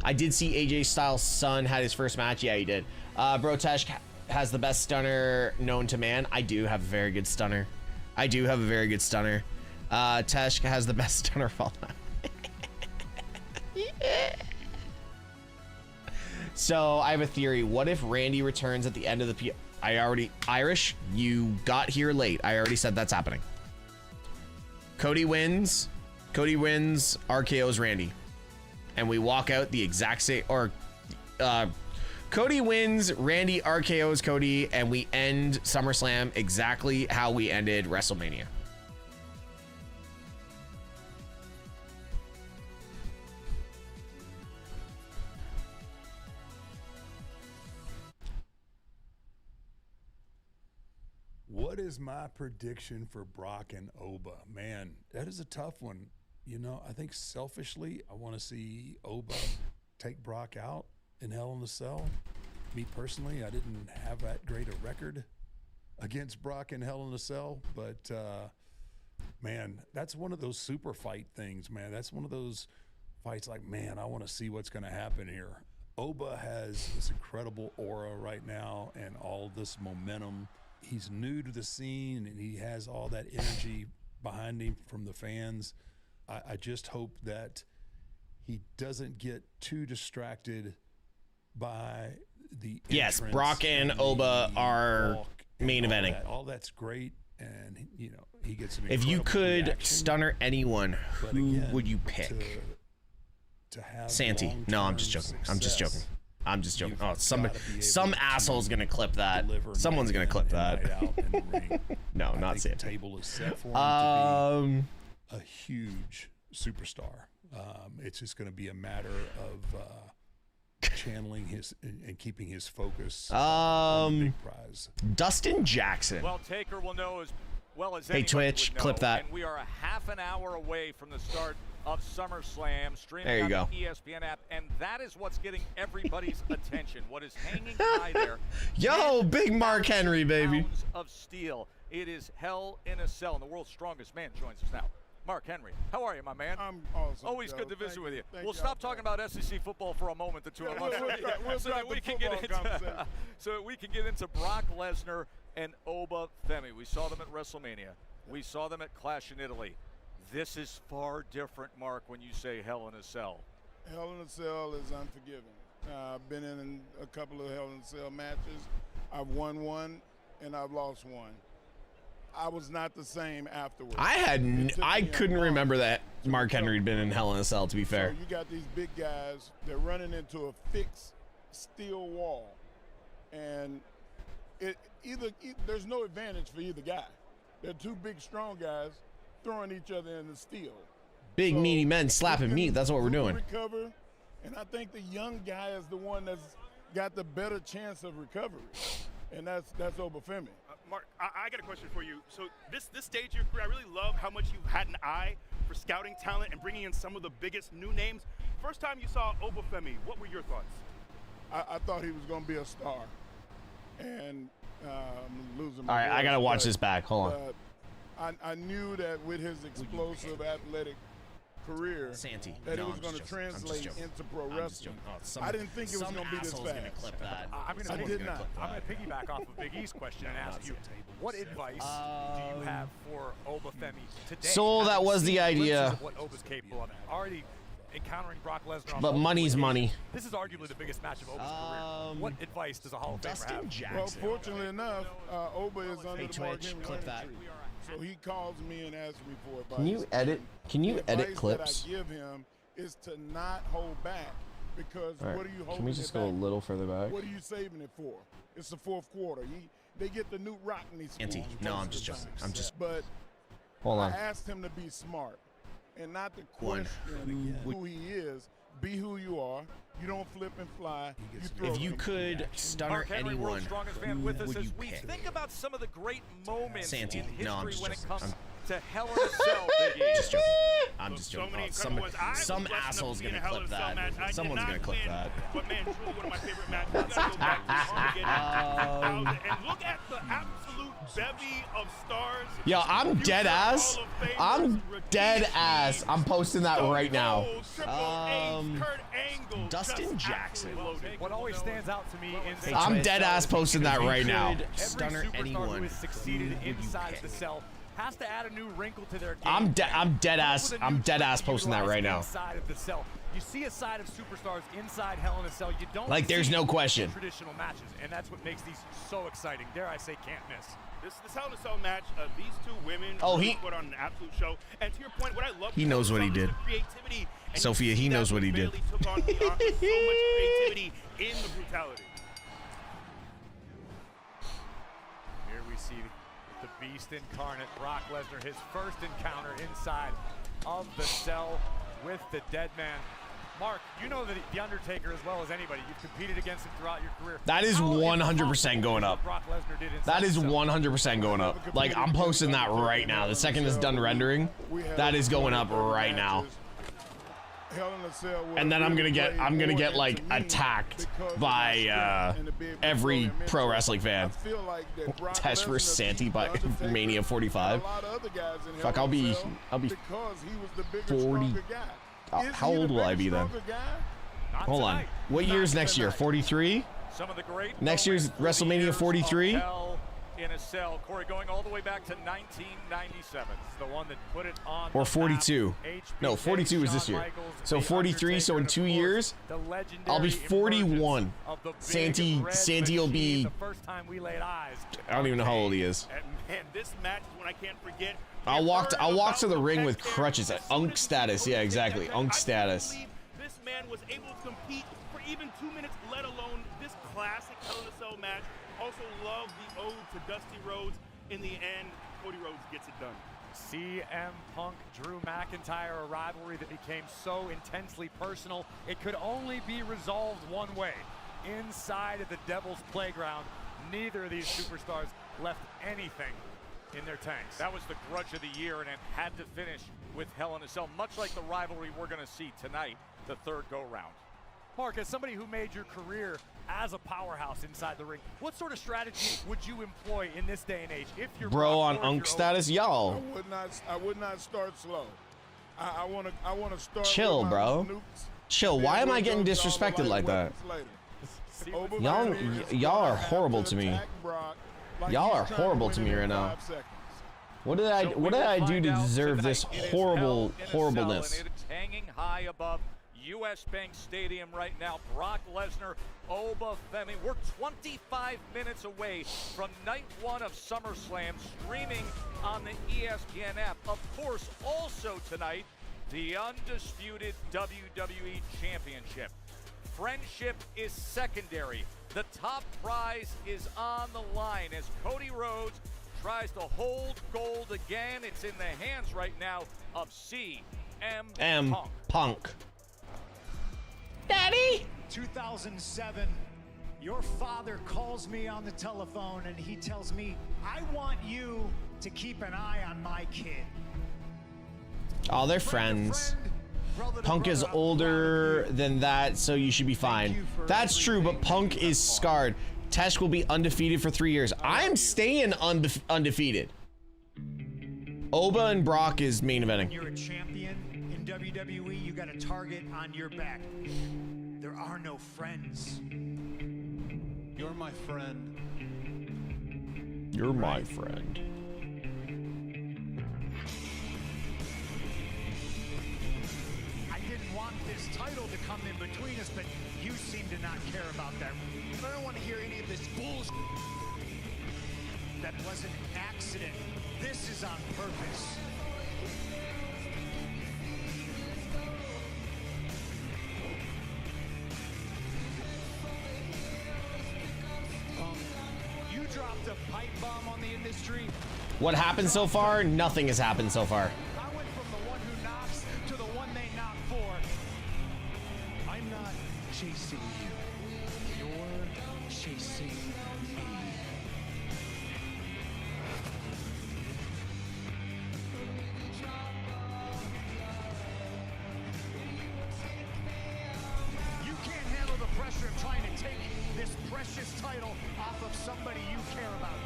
I did see AJ Styles' son had his first match. Yeah, he did. MrTeshk has the best stunner known to man. I do have a very good stunner. Teshk has the best stunner of all time. So I have a theory. What if Randy returns at the end of the Irish, you got here late. I already said that's happening. Cody wins, RKO's Randy. And we walk out the exact same, Cody wins, Randy RKO's Cody, and we end SummerSlam exactly how we ended WrestleMania. What is my prediction for Brock and Oba? Man, that is a tough one. You know, I think selfishly, I want to see Oba take Brock out in Hell in a Cell. Me personally, I didn't have that great a record against Brock in Hell in a Cell, but man, that's one of those super fight things, man. That's one of those fights like, man, I want to see what's going to happen here. Oba has this incredible aura right now and all this momentum. He's new to the scene and he has all that energy behind him from the fans. I just hope that he doesn't get too distracted by the yes, Brock and Oba are main eventing. All that's great, and you know he gets an if you could reaction, stunner anyone, who would you pick? To have Santi. No, I'm just joking. I'm just joking. Oh, some asshole's gonna clip that. Someone's gonna clip that. No, not Santi. The table is set for him to be a huge superstar. It's just going to be a matter of channeling his and keeping his focus on the big prize. Dustin Jackson. Well, Taker will know as well as Hey, anybody Twitch, would know, clip that. And we are a half an hour away from the start of Summerslam, streaming There you on go. the ESPN app, and that is what's getting everybody's attention. What is hanging high there? Yo, big Mark Henry, baby. Pounds of steel. It is Hell in a Cell, and the world's strongest man joins us now. Mark Henry, how are you, my man? I'm awesome. Always Joe. good to visit Thank with you. you. Thank We'll you. stop talking about SEC football for a moment, the two of us, so that we can get into Brock Lesnar and Oba Femi. We saw them at WrestleMania. We saw them at Clash in Italy. This is far different, Mark, when you say Hell in a Cell. Hell in a Cell is unforgiving. I've been in a couple of Hell in a Cell matches. I've won one and I've lost one. I was not the same afterwards. I couldn't remember that Mark Henry had been in Hell in a Cell, to be fair. So you got these big guys, they're running into a fixed steel wall. And there's no advantage for either guy. They're two big, strong guys throwing each other in the steel. Big, meaty men slapping meat. That's what we're doing. Recover, and I think the young guy is the one that's got the better chance of recovery, and that's Obafemi. Mark, I got a question for you. So this stage of your career, I really love how much you've had an eye for scouting talent and bringing in some of the biggest new names. First time you saw Obafemi, what were your thoughts? I thought he was going to be a star, and I'm losing my All right, I voice, got to watch but, this back. Hold on. I knew that with his explosive athletic career Santi. that No, it was I'm going to just joking. I'm just translate joking. into pro I'm just wrestling. joking. I didn't think it was going to be this Some fast. asshole's gonna clip that. I'm I did not. going to piggyback off of Big E's question and ask you, what advice do you have for Obafemi today? So that was the idea. Of what Oba's capable of. Already encountering Brock Lesnar. But money's money. This is arguably the biggest match of Oba's career. What advice does a Hall of Famer have? Jackson. Well, fortunately enough, Oba is under the Mark Twitch, Henry clip that. tree. So he calls me and asks me for advice. Can you edit advice clips? that I give him is to not hold back, because All right. what are you holding Can we just it go a back little for? further back? What are you saving it for? It's the fourth quarter. They get the Newt Rockney Anti. spoons No, most I'm of just the joking. time. I'm just. But Hold on. I asked him to be smart and not to One. question who he is. Be who you are. You don't flip and fly. You throw If you them. could stunner Mark Henry, anyone, world's strongest fan, who with us would as you we pick? think about some of the great moments Santi. in history No, I'm just when it joking. comes I'm- to Hell in a Cell, Big E. Just joking. I'm just So joking. many Oh, incredible ones. I was some blessed enough asshole's to be in gonna a Hell in clip a Cell that. match. I did Someone's not gonna clip win, that. But man, truly one of my favorite matches. We gotta go back to Armageddon 2000, and look at the absolute bevy of stars. Yo, I'm dead ass. I'm dead ass. I'm posting that right now. Dustin Jackson. What always stands out to me in I'm dead ass posting that right now. every Stunner superstar anyone. who has succeeded Who would you inside pick? the cell has to add a new wrinkle to their game. I'm dead ass. I'm dead ass posting that right now. Inside of the cell, you see a side of superstars inside Hell in a Cell. You don't Like, there's see no in question. traditional matches, and that's what makes these so exciting. Dare I say, can't miss. This Hell in a Cell match, these two women Oh, really he- put on an absolute show. And to your point, what I love He knows what he did. creativity. And Sophia, you see he that knows what with he did. Bayley took on Bianca, so much creativity in the brutality. Here we see the Beast incarnate, Brock Lesnar, his first encounter inside of the cell with the dead man. Mark, you know The Undertaker as well as anybody. You've competed against him throughout your career. That is 100% going up. Brock Lesnar did inside That is the cell. 100% going up. Like, I'm posting that right now. The second it's done rendering, that is going up right now. Hell in a Cell was And then I'm gonna get really like important to me attacked because of by my strength and the big every Victorian pro mentor. wrestling fan. I feel like that Brock Test for Lesnar Santi beat by The Undertaker Mania and 45. a lot of other guys in Fuck, Hell I'll in a be Cell because he was the bigger, 40. stronger guy. Is How he the old will I bigger, be then? stronger guy? Hold on. What year's next year? 43? Some of the great Next year's moments through the WrestleMania years of 43? Hell in a Cell. Corey, going all the way back to 1997. It's the one that put it on Or the 42. map. No, 42 is this year. So 43, so in 2 years, I'll be 41. Santi will be, The first time we laid eyes. I don't even know how old he is. And man, this match is one I can't forget. I'll walk to the ring with crutches. Unk status. Yeah, exactly. Unk status. This man was able to compete for even 2 minutes, let alone this classic Hell in a Cell match. Also love the ode to Dusty Rhodes. In the end, Cody Rhodes gets it done. CM Punk, Drew McIntyre, a rivalry that became so intensely personal, it could only be resolved one way. Inside of the Devil's Playground, neither of these superstars left anything in their tanks. That was the grudge of the year, and it had to finish with Hell in a Cell, much like the rivalry we're going to see tonight, the third go-round. Mark, as somebody who made your career as a powerhouse inside the ring, what sort of strategy would you employ in this day and age if you're bro on Unk status, y'all? I would not start slow. I want to start. Chill, bro. Chill. Why am I getting disrespected like that? Y'all are horrible to me. Y'all are horrible to me right now. What did I do to deserve this horribleness? It's hanging high above US Bank Stadium right now. Brock Lesnar, Oba Femi. We're 25 minutes away from night one of SummerSlam, streaming on the ESPN app. Of course, also tonight, the undisputed WWE Championship. Friendship is secondary. The top prize is on the line as Cody Rhodes tries to hold gold again. It's in the hands right now of CM Punk. Daddy! 2007, your father calls me on the telephone and he tells me, I want you to keep an eye on my kid. Oh, they're friends. Punk is older than that, so you should be fine. That's true, but Punk is scarred. Teshk will be undefeated for 3 years. I'm staying undefeated. Oba and Brock is main eventing. When you're a champion in WWE, you got a target on your back. There are no friends. You're my friend. You're my friend. I didn't want this title to come in between us, but you seem to not care about that. I don't want to hear any of this bullshit. That was an accident. This is on purpose. You dropped a pipe bomb on the industry. What happened so far? Nothing has happened so far. I went from the one who knocks to the one they knock for. I'm not chasing you. You're chasing me. You can't handle the pressure of trying to take this precious title off of somebody you care about.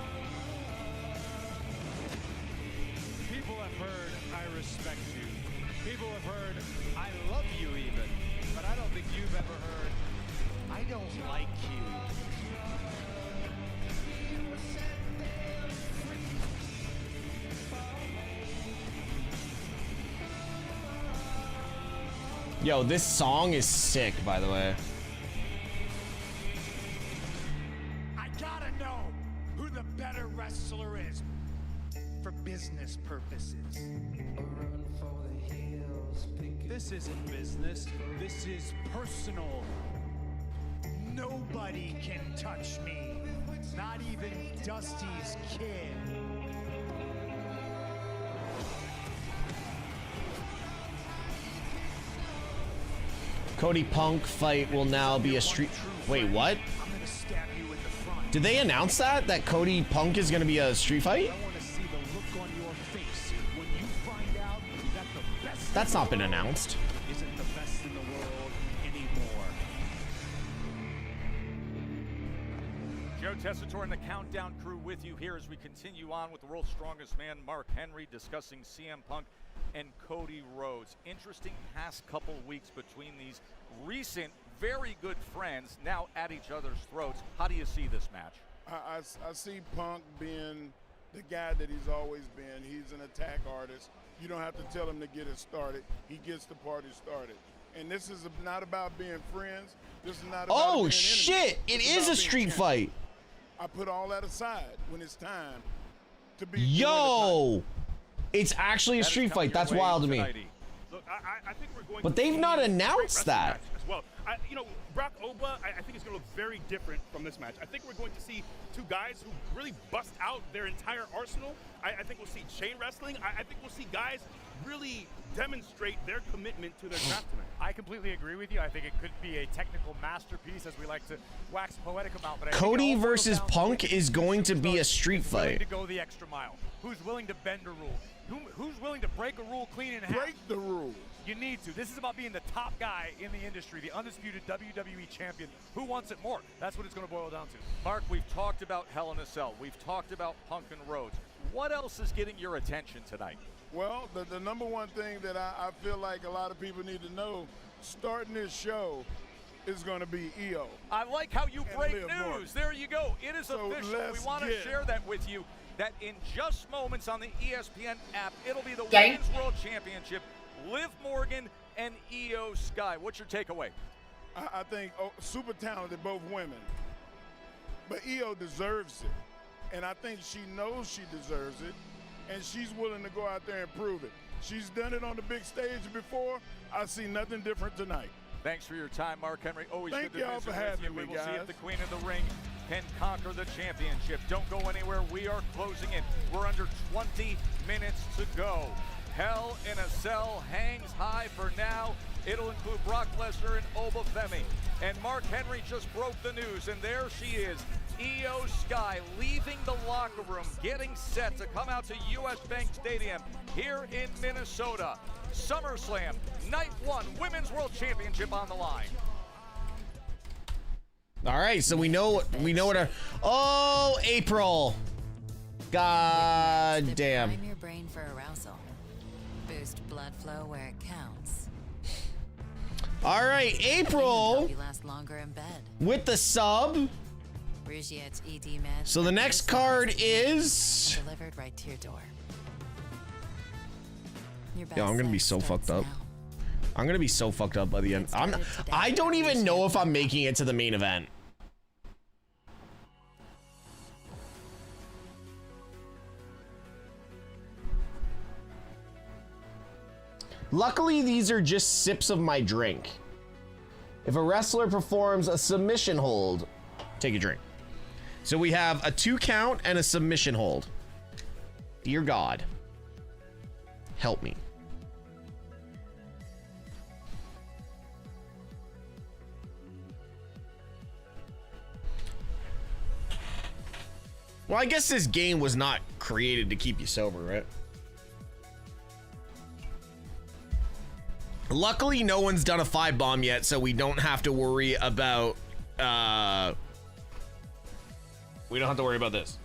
People have heard I respect you. People have heard I love you even. But I don't think you've ever heard I don't like you. Yo, this song is sick, by the way. I gotta know who the better wrestler is for business purposes. This isn't business. This is personal. Nobody can touch me. Not even Dusty's kid. Cody Punk fight will now be a street. Wait, what? I'm gonna stab you in the front. Did they announce that Cody Punk is gonna be a street fight? I want to see the look on your face when you find out that the best. That's not been announced. Isn't the best in the world anymore. Joe Tessitore and the Countdown crew with you here as we continue on with the world's strongest man, Mark Henry, discussing CM Punk and Cody Rhodes. Interesting past couple weeks between these recent, very good friends now at each other's throats. How do you see this match? I see Punk being the guy that he's always been. He's an attack artist. You don't have to tell him to get it started. He gets the party started. And this is not about being friends. This is not about being enemies. Shit! It is a street fight. I put all that aside when it's time to be. Yo! It's actually a street fight. That's wild to me. Look, I think we're going But to they've see not a announced great that. wrestling match, well. Brock Oba, I think it's going to look very different from this match. I think we're going to see two guys who really bust out their entire arsenal. I think we'll see chain wrestling. I think we'll see guys really demonstrate their commitment to their craft tonight. I completely agree with you. I think it could be a technical masterpiece, as we like to wax poetic about. But Cody versus Punk is going to be a street fight. To go the extra mile. Who's willing to bend a rule? Who's willing to break a rule clean in half? Break the rule. You need to. This is about being the top guy in the industry, the undisputed WWE champion. Who wants it more? That's what it's going to boil down to. Mark, we've talked about Hell in a Cell. We've talked about Punk and Rhodes. What else is getting your attention tonight? Well, the number one thing that I feel like a lot of people need to know, starting this show, is going to be EO. I like how you break news. There you go. It is official. We want to share that with you, that in just moments on the ESPN app, it'll be the Women's World Championship, Liv Morgan and EO Sky. What's your takeaway? I think super talented, both women. But EO deserves it. And I think she knows she deserves it. And she's willing to go out there and prove it. She's done it on the big stage before. I see nothing different tonight. Thanks for your time, Mark Henry. Always Thank good to y'all visit for with having you. me, We will guys. see if the Queen of the Ring can conquer the championship. Don't go anywhere. We are closing in. We're under 20 minutes to go. Hell in a Cell hangs high for now. It'll include Brock Lesnar and Oba Femi. And Mark Henry just broke the news, and there she is, EO Sky, leaving the locker room, getting set to come out to US Bank Stadium here in Minnesota. SummerSlam, Night 1, Women's World Championship on the line. All right, so we know what our... Oh, April. God damn. Prime your brain for arousal. Boost blood flow where it counts. All right, April You last longer in bed. with the sub. Brigiette's ED meds. So the next card is... Delivered right to your door. Your Yo, I'm gonna be so fucked up. I'm gonna be so fucked up by the end. I don't even know if I'm making it to the main event. Luckily, these are just sips of my drink. If a wrestler performs a submission hold, take a drink. So we have a 2 count and a submission hold. Dear God, help me. Well, I guess this game was not created to keep you sober, right? Luckily, no one's done a 5-bomb yet, so we don't have to worry about, we don't have to worry about this.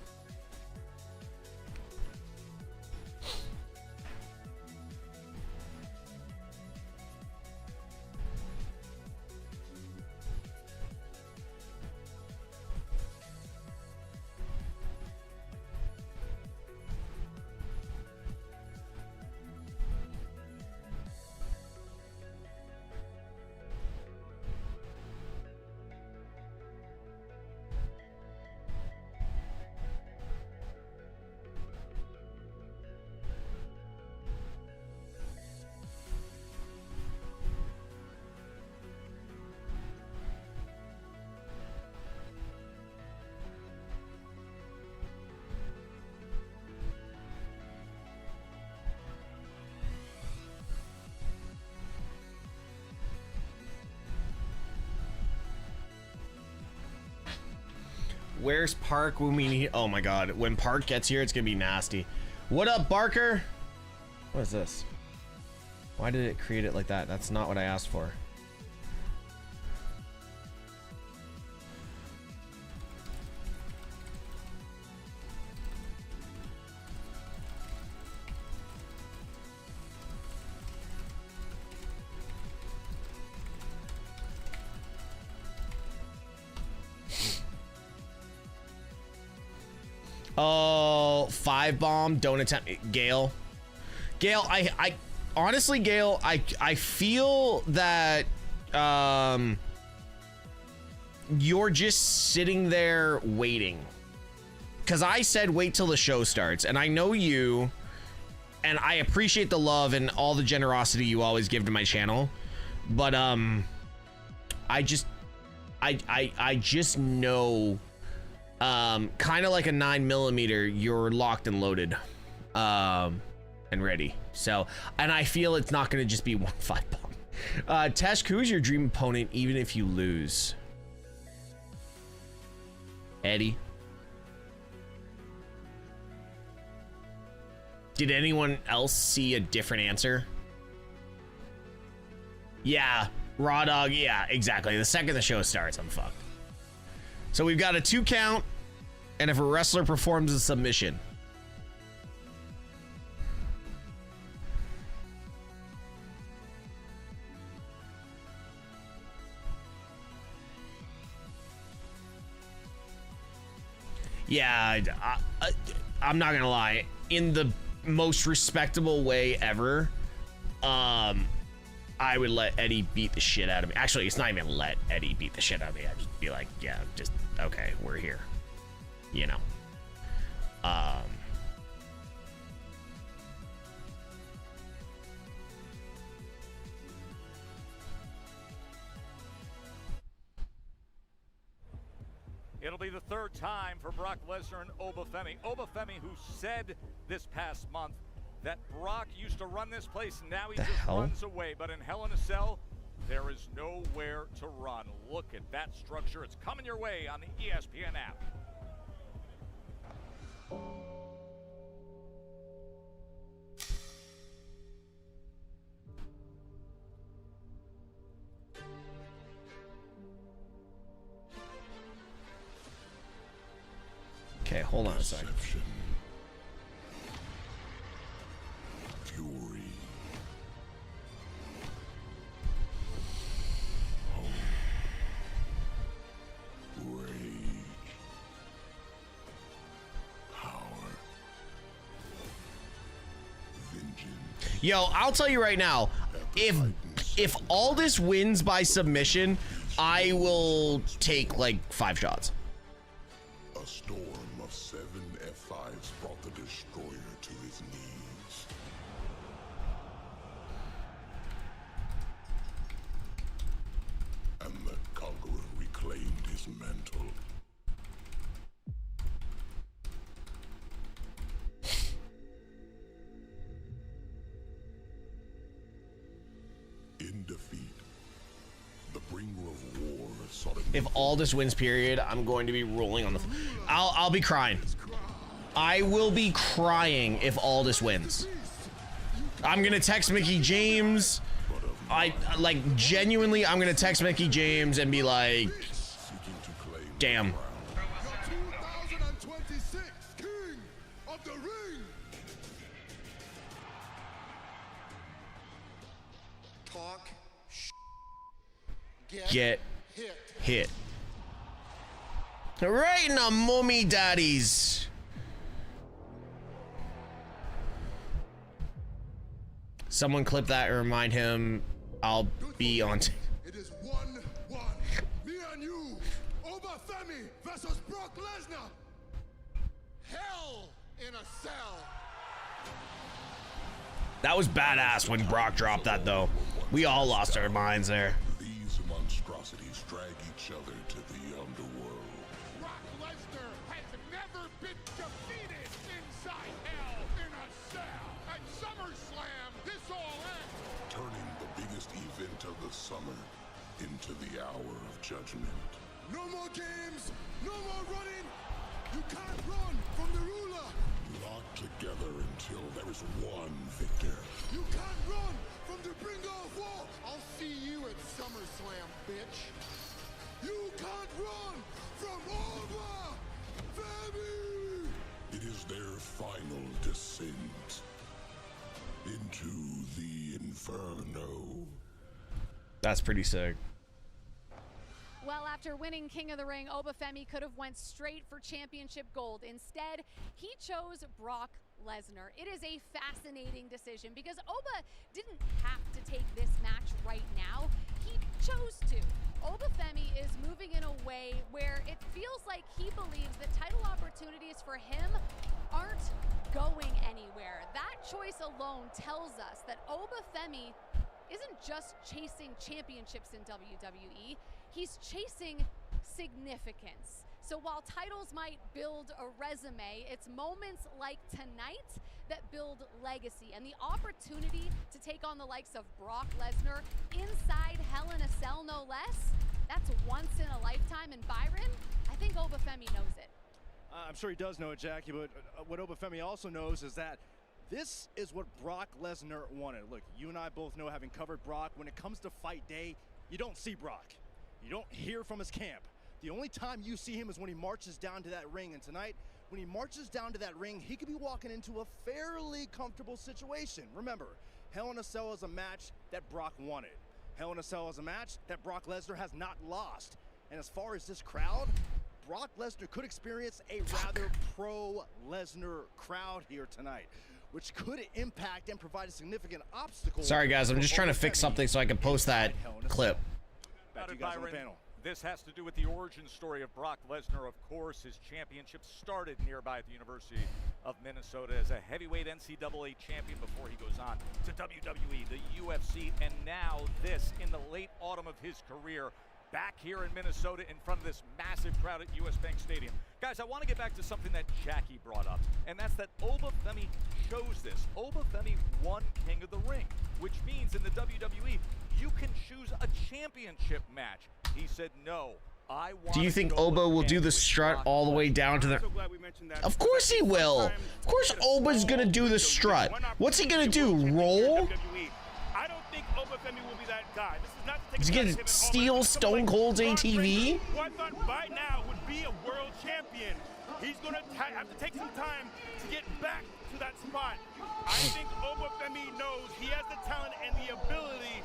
Where's Park when we need... Oh my God. When Park gets here, it's gonna be nasty. What up, Barker? What is this? Why did it create it like that? That's not what I asked for. Oh, 5-bomb, don't attempt. Gail, I honestly, Gail, I feel that you're just sitting there waiting, because I said wait till the show starts, and I know you, and I appreciate the love and all the generosity you always give to my channel, but I just know, kind of like a 9mm, you're locked and loaded, and ready. So, and I feel it's not going to just be 1 5-bomb. Teshk, who is your dream opponent, even if you lose? Eddie. Did anyone else see a different answer? Yeah, Raw Dog. Yeah, exactly. The second the show starts, I'm fucked. So we've got a 2 count, and if a wrestler performs a submission. Yeah, I'm not gonna lie. In the most respectable way ever, I would let Eddie beat the shit out of me. Actually, it's not even let Eddie beat the shit out of me. I'd just be like, yeah, just, okay, we're here. You know. It'll be the third time for Brock Lesnar and Obafemi. Obafemi, who said this past month that Brock used to run this place, and now he just runs away. But in Hell in a Cell, there is nowhere to run. Look at that structure. It's coming your way on the ESPN app. Okay, hold on a second. Fury. Hope. Rage. Power. Vengeance. Yo, I'll tell you right now, if Aldis wins by submission, I will take like 5 shots. A storm of 7 F5s brought the destroyer to his knees. And the conqueror reclaimed his mantle. In defeat, the bringer of war sought a If Aldis wins, period, I'm going to be rolling on the. I'll be crying. I will be crying if Aldis wins. I'm gonna text Mickey James. Genuinely, I'm gonna text Mickey James and be like, damn. 2026 King of the Ring. Talk. Get hit. Right in the mummy daddies. Someone clip that and remind him I'll be on. It is 1-1. Me and you. Obafemi versus Brock Lesnar. Hell in a Cell. That was badass when Brock dropped that, though. We all lost our minds there. These monstrosities drag each other to the underworld. Brock Lesnar has never been defeated inside Hell in a Cell. At Summerslam, this all ends. Turning the biggest event of the summer into the hour of judgment. No more games, no more running. You can't run from the ruler. Lock together until there is one victor. You can't run from the bringer of war. I'll see you at Summerslam, bitch. You can't run from Obafemi. It is their final descent into the inferno. That's pretty sick. Well, after winning King of the Ring, Obafemi could have went straight for championship gold. Instead, he chose Brock Lesnar. It is a fascinating decision because Oba didn't have to take this match right now. He chose to. Obafemi is moving in a way where it feels like he believes that title opportunities for him aren't going anywhere. That choice alone tells us that Obafemi isn't just chasing championships in WWE, he's chasing significance. So while titles might build a resume, it's moments like tonight that build legacy, and the opportunity to take on the likes of Brock Lesnar inside Hell in a Cell, no less, that's once in a lifetime. And Byron, I think Obafemi knows it. I'm sure he does know it, Jackie, but what Obafemi also knows is that this is what Brock Lesnar wanted. Look, you and I both know, having covered Brock, when it comes to fight day, you don't see Brock. You don't hear from his camp. The only time you see him is when he marches down to that ring, and tonight, when he marches down to that ring, he could be walking into a fairly comfortable situation. Remember, Hell in a Cell is a match that Brock wanted. Hell in a Cell is a match that Brock Lesnar has not lost. And as far as this crowd, Brock Lesnar could experience a rather pro-Lesnar crowd here tonight, which could impact and provide a significant obstacle. Sorry guys, I'm just trying to fix something so I can post that clip. Back to you guys on the panel. This has to do with the origin story of Brock Lesnar. Of course, his championship started nearby at the University of Minnesota as a heavyweight NCAA champion before he goes on to WWE, the UFC, and now this in the late autumn of his career, back here in Minnesota in front of this massive crowd at US Bank Stadium. Guys, I want to get back to something that Jackie brought up, and that's that Obafemi chose this. Obafemi won King of the Ring, which means in the WWE, you can choose a championship match. He said, no, I want. Do you think Oba will do the strut all the way down to the... Of course he will. Of course Oba's going to do the strut. What's he going to do, roll? I don't think Obafemi will be that guy. This is not to take He's going to steal Stone Cold's ATV? Who I thought by now would be a world champion. He's going to have to take some time to get back to that spot. I think Obafemi knows he has the talent and the ability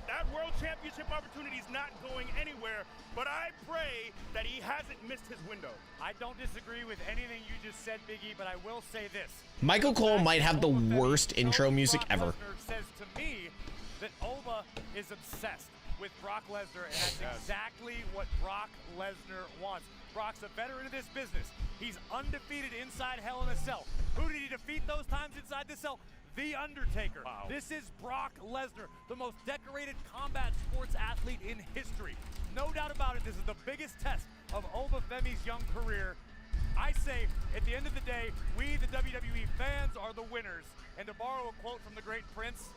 that world championship opportunity is not going anywhere, but I pray that he hasn't missed his window. I don't disagree with anything you just said, Biggie, but I will say this. Michael Cole might have the worst intro music ever. Says to me that Oba is obsessed with Brock Lesnar, and that's exactly what Brock Lesnar wants. Brock's a veteran of this business. He's undefeated inside Hell in a Cell. Who did he defeat those times inside the cell? The Undertaker. Wow. This is Brock Lesnar, the most decorated combat sports athlete in history. No doubt about it, this is the biggest test of Obafemi's young career. I say, at the end of the day, we, the WWE fans, are the winners. And to borrow a quote from the great Prince,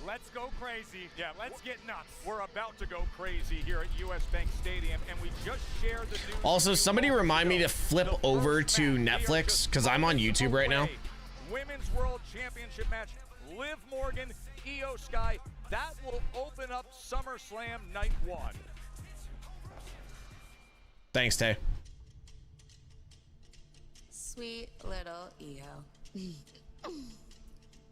let's go crazy. Yeah, let's get nuts. We're about to go crazy here at US Bank Stadium, and we just shared the news. Also, somebody remind me to flip over to Netflix, because I'm on YouTube right now. Women's World Championship match, Liv Morgan, Io Sky. That will open up SummerSlam Night 1. Thanks, Tay. Sweet little Io.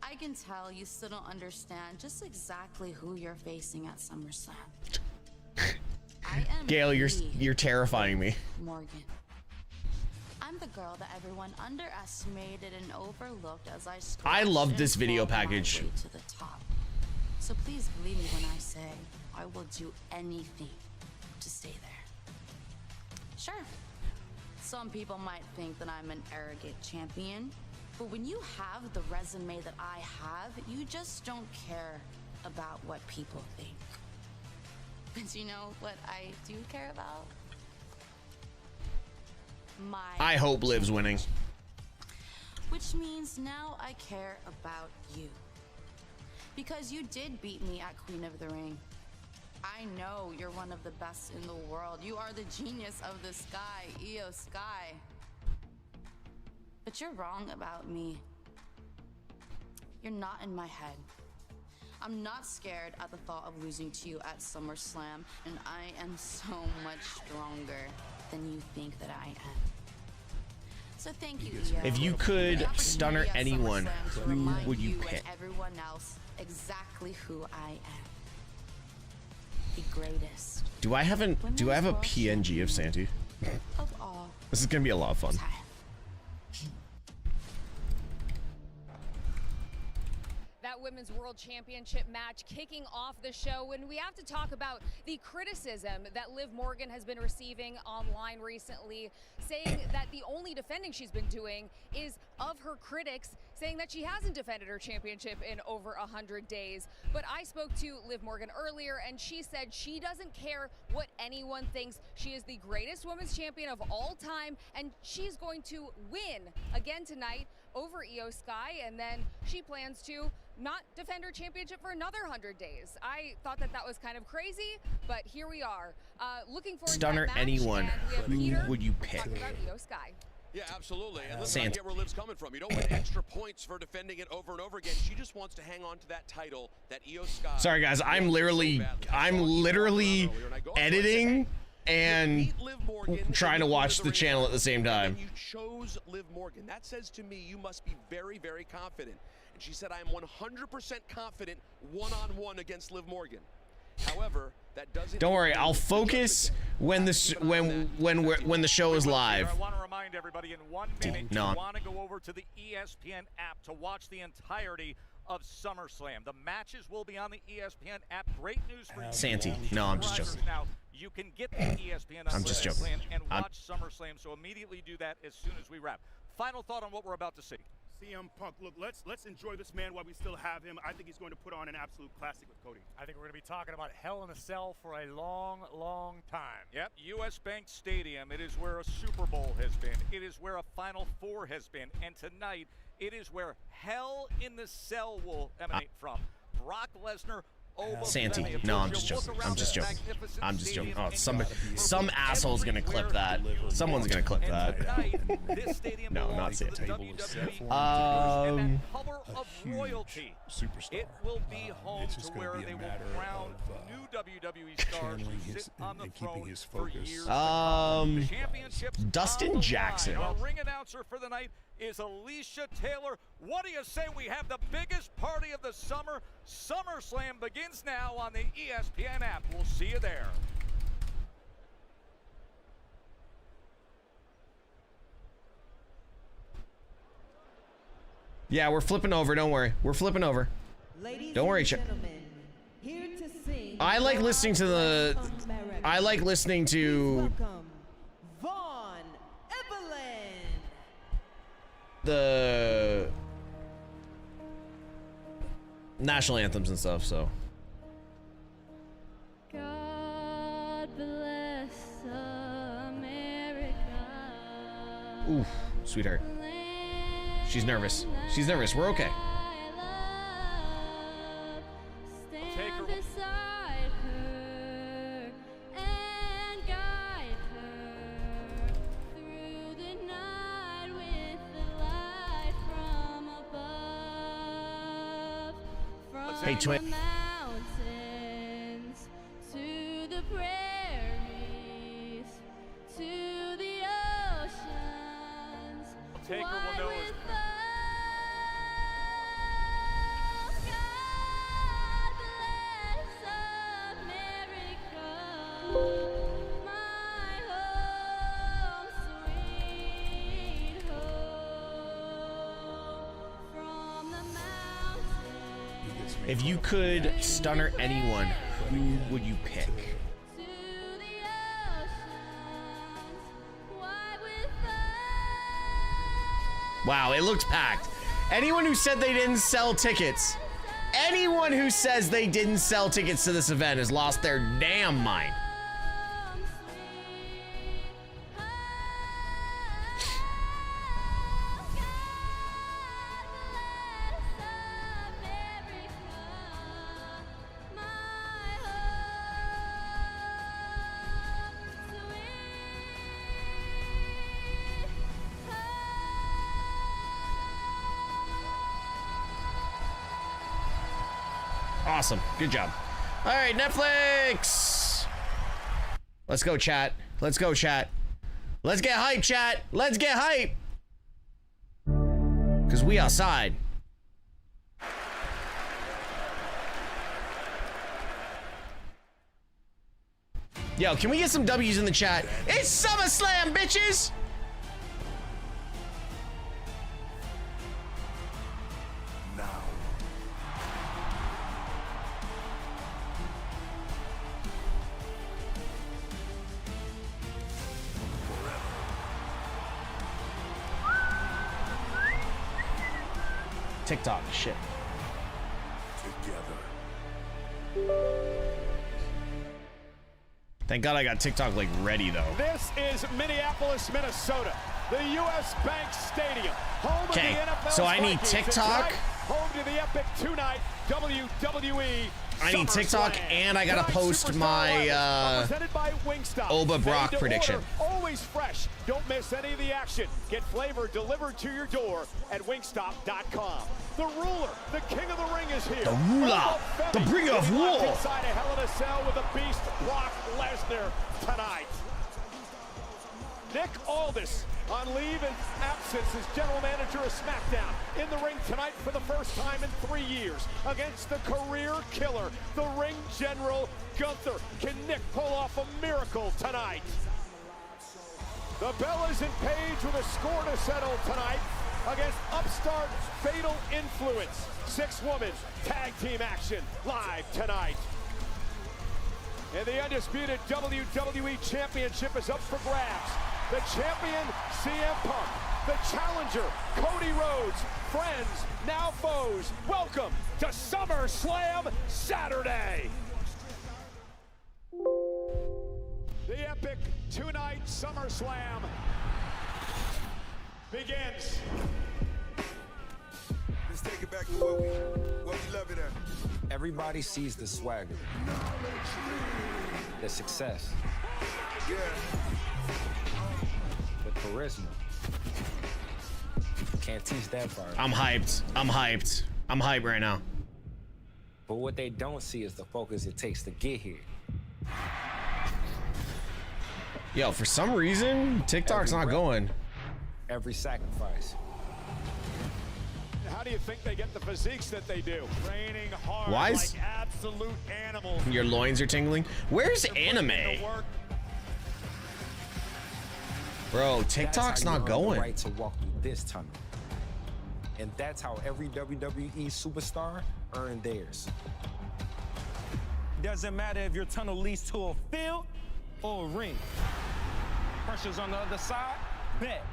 I can tell you still don't understand just exactly who you're facing at SummerSlam. I am Gail, you're terrifying me. Morgan. I'm the girl that everyone underestimated and overlooked as I love this video package. To the top. So please believe me when I say I will do anything to stay there. Sure. Some people might think that I'm an arrogant champion, but when you have the resume that I have, you just don't care about what people think. But you know what I do care about? I hope Liv's winning. Which means now I care about you. Because you did beat me at Queen of the Ring. I know you're one of the best in the world. You are the genius of the sky, Io Sky. But you're wrong about me. You're not in my head. I'm not scared at the thought of losing to you at SummerSlam, and I am so much stronger than you think that I am. So thank you, Io. If you could stunner anyone, who would you pick? Everyone else exactly who I am. The greatest. Do I have a PNG of Santi? Of all. This is gonna be a lot of fun. That women's Women's World Championship match kicking off the show, and we have to talk about the criticism that Liv Morgan has been receiving online recently, saying that the only defending she's been doing is of her critics, saying that she hasn't defended her championship in over 100 days. But I spoke to Liv Morgan earlier, and she said she doesn't care what anyone thinks. She is the greatest women's champion of all time, and she's going to win again tonight over Io Sky, and then she plans to not defend her championship for another 100 days. I thought that was kind of crazy, but here we are. Looking forward Stunner to that match, anyone. and we have Who would you pick? talking about Io Sky. Yeah, absolutely. And listen, I get where Liv's coming from. You don't win extra points for defending it over and over again. She just wants to hang on to that title, that Io Sky. Sorry guys, I'm literally editing and trying to watch the channel at the same time. You chose Liv Morgan. That says to me you must be very, very confident. And she said, I am 100% confident one-on-one against Liv Morgan. However, that doesn't. Don't worry, I'll focus when the show is live. I want to remind everybody in 1 minute you want to go over to the ESPN app to watch the entirety of SummerSlam. The matches will be on the ESPN app. Great news for you. Santy. No, I'm just joking. Now, you can get the ESPN on I'm just joking. and watch SummerSlam, so immediately do that as soon as we wrap. Final thought on what we're about to see. CM Punk, look, let's enjoy this man while we still have him. I think he's going to put on an absolute classic with Cody. I think we're going to be talking about Hell in a Cell for a long, long time. Yep, U.S. Bank Stadium. It is where a Super Bowl has been. It is where a Final Four has been. And tonight, it is where Hell in the Cell will emanate from. Brock Lesnar. Santy. No, I'm just joking. I'm just joking. I'm just joking. Oh, some asshole's gonna clip that. Someone's gonna clip that. No, not Santy. It will be home to where they will crown new WWE stars who sit on the throne for years. Dustin Jackson. Our ring announcer for the night is Alicia Taylor. What do you say we have the biggest party of the summer? SummerSlam begins now on the ESPN app. We'll see you there. Yeah, we're flipping over. Don't worry. We're flipping over. Don't worry, Here to sing. I like listening to the. I like listening to the national anthems and stuff, so. God bless America. Oof, sweetheart. She's nervous. She's nervous. We're okay. Stand beside her and guide her through the night with the light from above. From Hey, twin. the mountains to the prairies to the oceans. Taker will know his If you could stunner anyone, who would you pick? Wow, it looks packed. Anyone who said they didn't sell tickets, anyone who says they didn't sell tickets to this event has lost their damn mind. Awesome. Good job. All right, Netflix. Let's go, chat. Let's go, chat. Let's get hype, chat. Let's get hype. Because we outside. Yo, can we get some W's in the chat? It's SummerSlam, bitches! TikTok. Shit. Together. Thank God I got TikTok like ready though. This is Minneapolis, Minnesota, the U.S. Bank Stadium, home of the NFL. So I need Vikings, TikTok. tonight, home to the epic two-night WWE. I need TikTok and I gotta post my Oba Brock prediction. Always fresh. Don't miss any of the action. Get flavor delivered to your door at wingstop.com. The ruler, the king of the ring is here. The ruler, the bringer of war. Inside a Hell in a Cell with the beast Brock Lesnar tonight. Nick Aldis on leave and absence as general manager of SmackDown. In the ring tonight for the first time in 3 years against the career killer, the ring general Gunther. Can Nick pull off a miracle tonight? The Bellas and Paige with a score to settle tonight against upstart Fatal Influence. 6-woman tag team action live tonight. And the undisputed WWE Championship is up for grabs. The champion, CM Punk. The challenger, Cody Rhodes. Friends, now foes. Welcome to SummerSlam Saturday. The epic two-night SummerSlam begins. Let's take it back to what we love it at. Everybody sees the swagger, the success, Yeah. the charisma. Can't teach that part. I'm hyped. I'm hyped. I'm hyped right now. But what they don't see is the focus it takes to get here. Yo, for some reason, TikTok's not going. Every sacrifice. How do you think they get the physiques that they do? Training hard Why like is- absolute animals. Your loins are tingling. Where's anime? Bro, TikTok's That's how you not earn the going. right to walk through this tunnel. And that's how every WWE superstar earned theirs. Doesn't matter if your tunnel leads to a field or a ring. Pressure's on the other side, bet.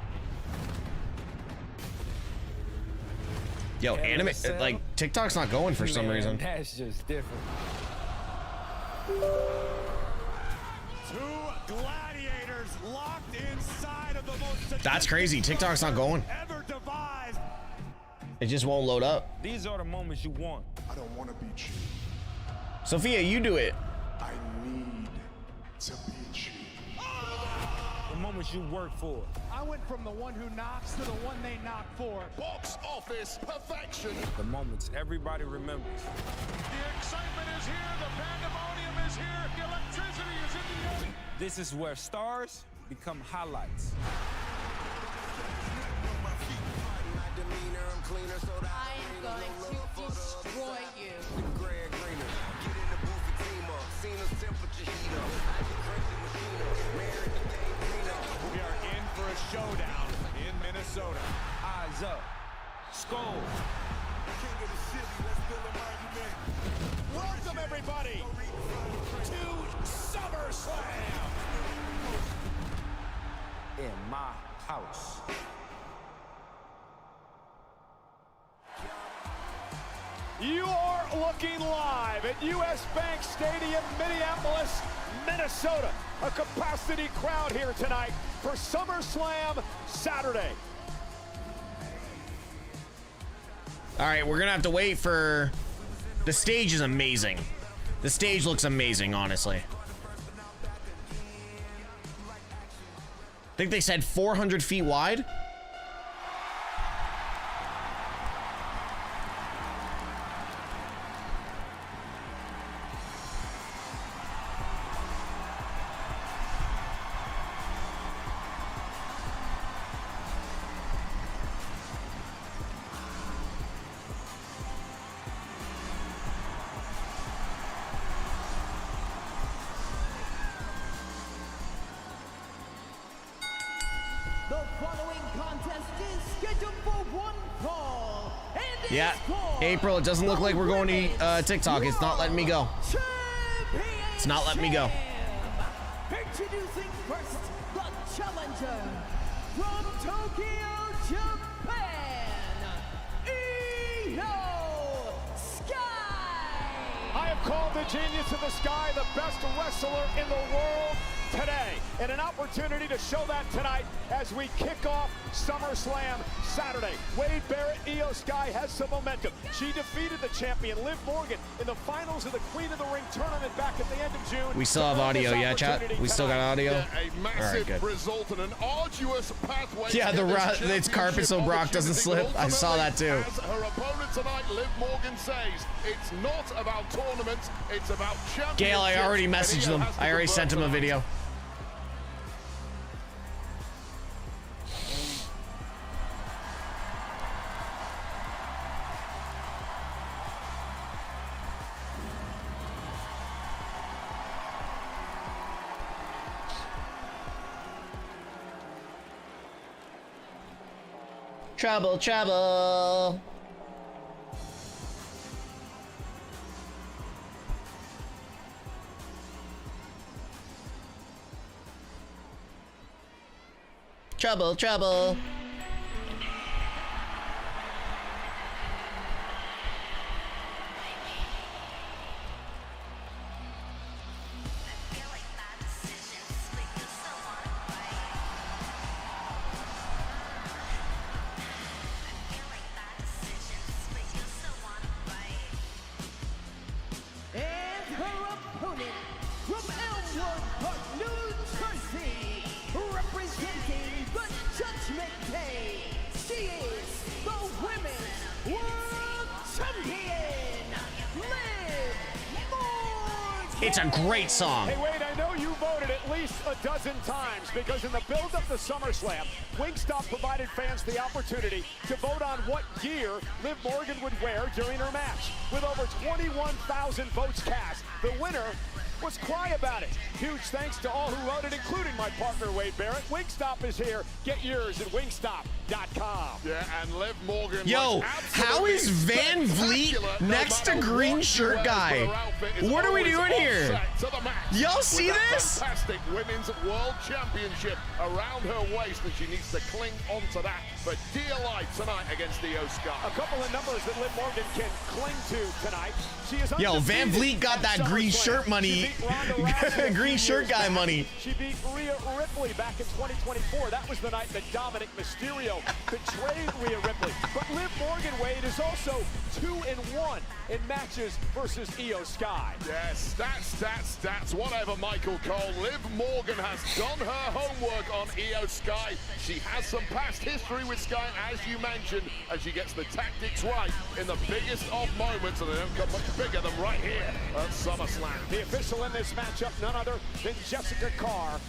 Yo, Hell in anime, a Cell? like TikTok's not going for some Man, reason. That's just different. Two gladiators locked inside of the most That's crazy. TikTok's not going. ever devised. It just won't load up. These are the moments you want. I don't want to beat you. Sophia, you do it. I need to beat you. The moments you work for. I went from the one who knocks to the one they knock for. Box office perfection. The moments everybody remembers. The excitement is here, the pandemonium is here, the electricity is in the air. This is where stars become highlights. I'm going to destroy you. We are in for a showdown in Minnesota. Eyes up. Skull. Welcome everybody to SummerSlam. In my house. You are looking live at U.S. Bank Stadium, Minneapolis, Minnesota. A capacity crowd here tonight for SummerSlam Saturday. All right, we're gonna have to wait for. The stage is amazing. The stage looks amazing, honestly. I think they said 400 feet wide. The following contest is scheduled for one fall. And Yeah, April, it doesn't look like we're going to TikTok. It's not letting me go. It's not letting me go. Introducing first, the challenger from Tokyo, Japan, have called the Genius of the Sky the best wrestler in the world today. And an opportunity to show that tonight as we kick off SummerSlam Saturday. Wade Barrett, Io Sky has some momentum. She defeated the champion, Liv Morgan, in the finals of the Queen of the Ring tournament back at the end of June. We still have audio, yeah, chat? We still got audio? Yeah, a massive good. result and an arduous pathway. Yeah, it's carpet so Brock doesn't slip. I saw that too. As her opponent tonight, Liv Morgan, says, it's not about tournaments, it's about championships. Gail, I already messaged them. I already sent him a video. Trouble, trouble. Trouble, trouble. And her opponent from Elmwood Park, New Jersey, representing the Judgment Day, she is the Women's World Champion, Liv Morgan. It's a great song. Hey, Wade, I know you voted at least a dozen times because in the build-up to SummerSlam, Wingstop provided fans the opportunity to vote on what gear Liv Morgan would wear during her match. With over 21,000 votes cast, the winner was Cry About It. Huge thanks to all who voted, including my partner, Wade Barrett. Wingstop is here. Get yours at wingstop.com. Yeah, and Liv Morgan. Yo, how is Van Vliet next to green shirt guy? What are we doing here? Y'all see this? Fantastic Women's World Championship around her waist, and she needs to cling onto that for dear life tonight against Io Sky. A couple of numbers that Liv Morgan can cling to tonight. She is Yo, Van Vliet got that green shirt money. Green shirt guy money. She beat Rhea Ripley back in 2024. That was the night that Dominic Mysterio betrayed Rhea Ripley. But Liv Morgan, Wade, is also 2-1 in matches versus Io Sky. Yes, stats, whatever, Michael Cole. Liv Morgan has done her homework on Io Sky. She has some past history with Sky, as you mentioned, and she gets the tactics right in the biggest of moments, and they don't come much bigger than right here at SummerSlam. The official in this matchup, none other than Jessica Carr,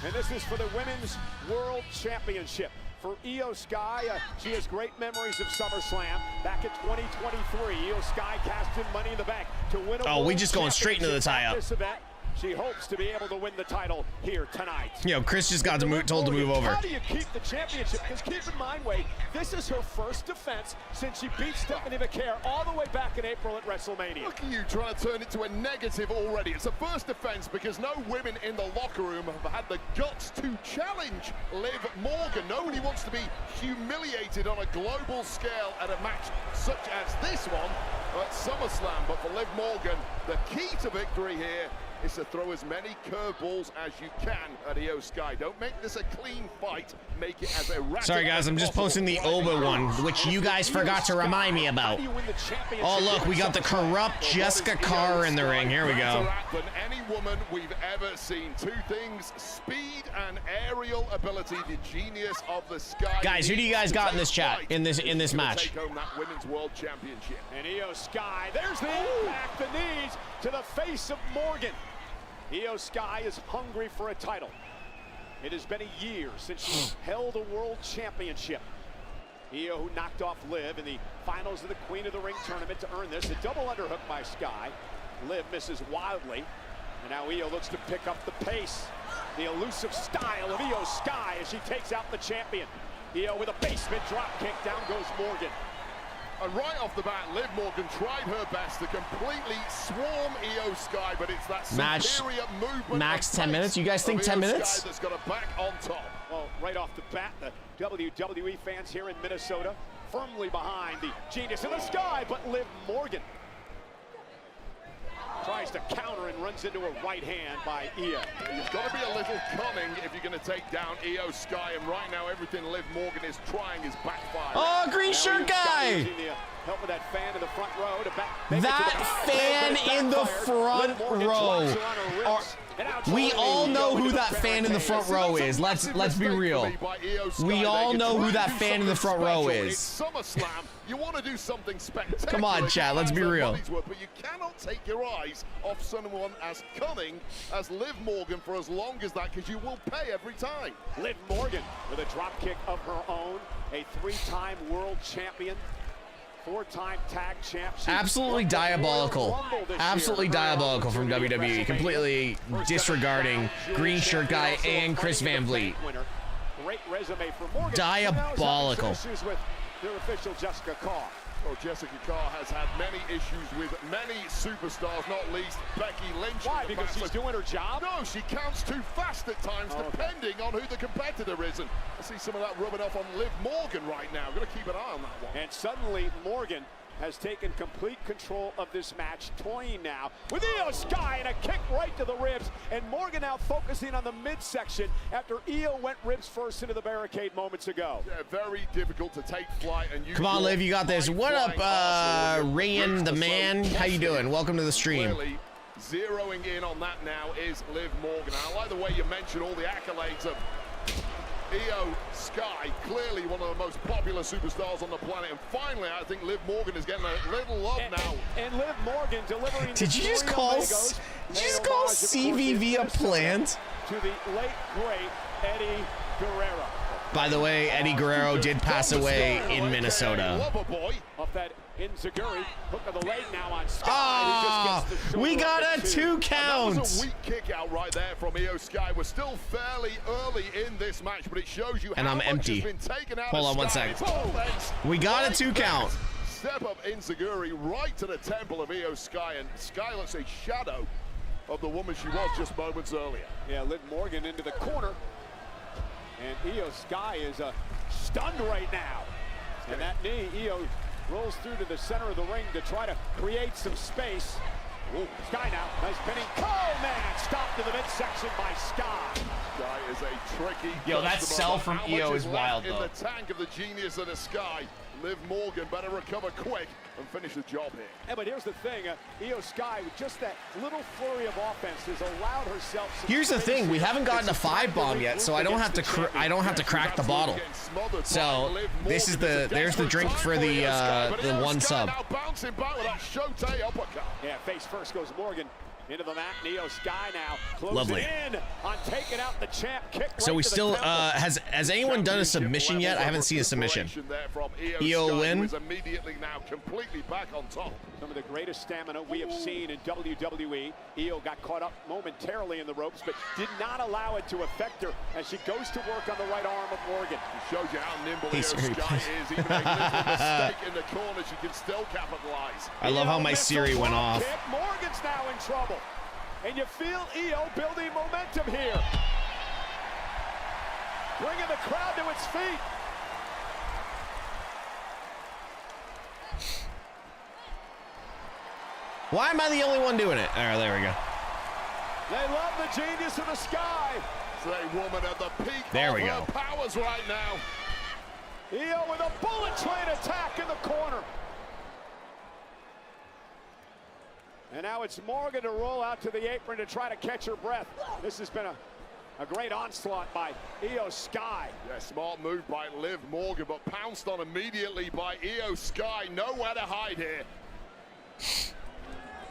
and this is for the Women's World Championship. For Io Sky, she has great memories of SummerSlam. Back in 2023, Io Sky cashed in Money in the Bank to win a we just going straight into the tie-up. This event. She hopes to be able to win the title here tonight. Yo, Chris just got told to move over. How do you keep the championship? Because keep in mind, Wade, this is her first defense since she beat Stephanie McCare all the way back in April at WrestleMania. Look at you trying to turn it to a negative already. It's a first defense because no women in the locker room have had the guts to challenge Liv Morgan. Nobody wants to be humiliated on a global scale at a match such as this one at SummerSlam. But for Liv Morgan, the key to victory here is to throw as many curveballs as you can at Io Sky. Don't make this a clean fight. Make it as erratic. Sorry, guys, I'm just posting the Oba one, which you guys forgot to remind me about. Oh, look, we got the corrupt Jessica Carr in the ring. Here we go. Than any woman we've ever seen. Two things: speed and aerial ability. The genius of the Sky. Guys, who do you guys got in this chat in this match? Take home that Women's World Championship. And Io Sky, there's the impact, the knees to the face of Morgan. Io Sky is hungry for a title. It has been a year since she held a world championship. Io, who knocked off Liv in the finals of the Queen of the Ring tournament to earn this. A double underhook by Sky. Liv misses wildly. And now Io looks to pick up the pace. The elusive style of Io Sky as she takes out the champion. Io with a basement drop kick. Down goes Morgan. And right off the bat, Liv Morgan tried her best to completely swarm Io Sky, but it's that superior movement. Max 10 minutes. You guys think 10 minutes? That's got a back on top. Well, right off the bat, the WWE fans here in Minnesota firmly behind the genius in the Sky, but Liv Morgan. Tries to counter and runs into a right hand by Io. You've got to be a little cunning if you're going to take down Io Sky, and right now everything Liv Morgan is trying is backfiring. Oh, green shirt guy! Help with that fan in the front row to back. That fan in the front row. We all know who that fan in the front row is. Let's be real. We all know who that fan in the front row is. Summerslam, you want to do something spectacular. Come on, chat, let's be real. But you cannot take your eyes off someone as cunning as Liv Morgan for as long as that, because you will pay every time. Liv Morgan with a drop kick of her own, a 3-time world champion. 4-time tag champ. Absolutely diabolical. Absolutely diabolical from WWE. Completely disregarding green shirt guy and Chris Van Vliet. Great resume for Morgan. Diabolical. Issues with their official Jessica Carr. Well, Jessica Carr has had many issues with many superstars, not least Becky Lynch. Why? Because she's doing her job? No, she counts too fast at times, depending on who the competitor is. And I see some of that rubbing off on Liv Morgan right now. Got to keep an eye on that one. And suddenly, Morgan has taken complete control of this match, toying now with Io Sky and a kick right to the ribs, and Morgan now focusing on the midsection after Io went ribs first into the barricade moments ago. Yeah, very difficult to take flight and use. Come on, Liv, you got this. What up, Rayan the man? How you doing? Welcome to the stream. Clearly, zeroing in on that now is Liv Morgan. I like the way you mentioned all the accolades of Io Sky, clearly one of the most popular superstars on the planet, and finally I think Liv Morgan is getting a little love now. And Liv Morgan delivering. Did you just call CVV a plant? To the late great Eddie Guerrero. By the way, Eddie Guerrero did pass away in Minnesota. Off that Inzaguri, hook of the leg now on Sky. Ah, we got a 2 count. That was a weak kick out right there from Io Sky. We're still fairly early in this match, but it shows you and how I'm much empty. has been taken out Hold of on one Sky. second. We got a 2 count. Step up Inzaguri right to the temple of Io Sky, and Sky looks a shadow of the woman she was just moments earlier. Yeah, Liv Morgan into the corner. And Io Sky is stunned right now. And that knee, Io rolls through to the center of the ring to try to create some space. Ooh, Sky now, nice pinning. Oh, man, stopped to the midsection by Sky. Sky is a tricky Yo, that customer, sell but from how Io much is left wild, in though. the tank of the genius of the Sky. Liv Morgan better recover quick and finish the job here. Yeah, but here's the thing, Io Sky, with just that little flurry of offense, has allowed herself some. Here's the thing: we haven't gotten a 5 bomb yet, so I don't have to crack the bottle. So this is there's the drink for the 1 sub. Now bouncing back with that Shote uppercut. Yeah, face first goes Morgan. Into the mat, Io Sky now closing Lovely. in on taking out the champ. Kick So right we to the still temple. has anyone done a submission yet? I haven't seen a submission. Io win. Is immediately now completely back on top. Some of the greatest stamina we have seen in WWE. Io got caught up momentarily in the ropes, but did not allow it to affect her as she goes to work on the right arm of Morgan. It shows you how nimble Io Hey, Sky is. Even a little mistake in the corner, she can still capitalize. I love how my Siri went off. Kick. Morgan's now in trouble. And you feel Io building momentum here. Bringing the crowd to its feet. Why am I the only one doing it? All right, there we go. They love the genius of the Sky. It's a woman at the peak There of we her go. powers right now. Io with a bullet train attack in the corner. And now it's Morgan to roll out to the apron to try to catch her breath. This has been a great onslaught by Io Sky. Yeah, smart move by Liv Morgan, but pounced on immediately by Io Sky. Nowhere to hide here.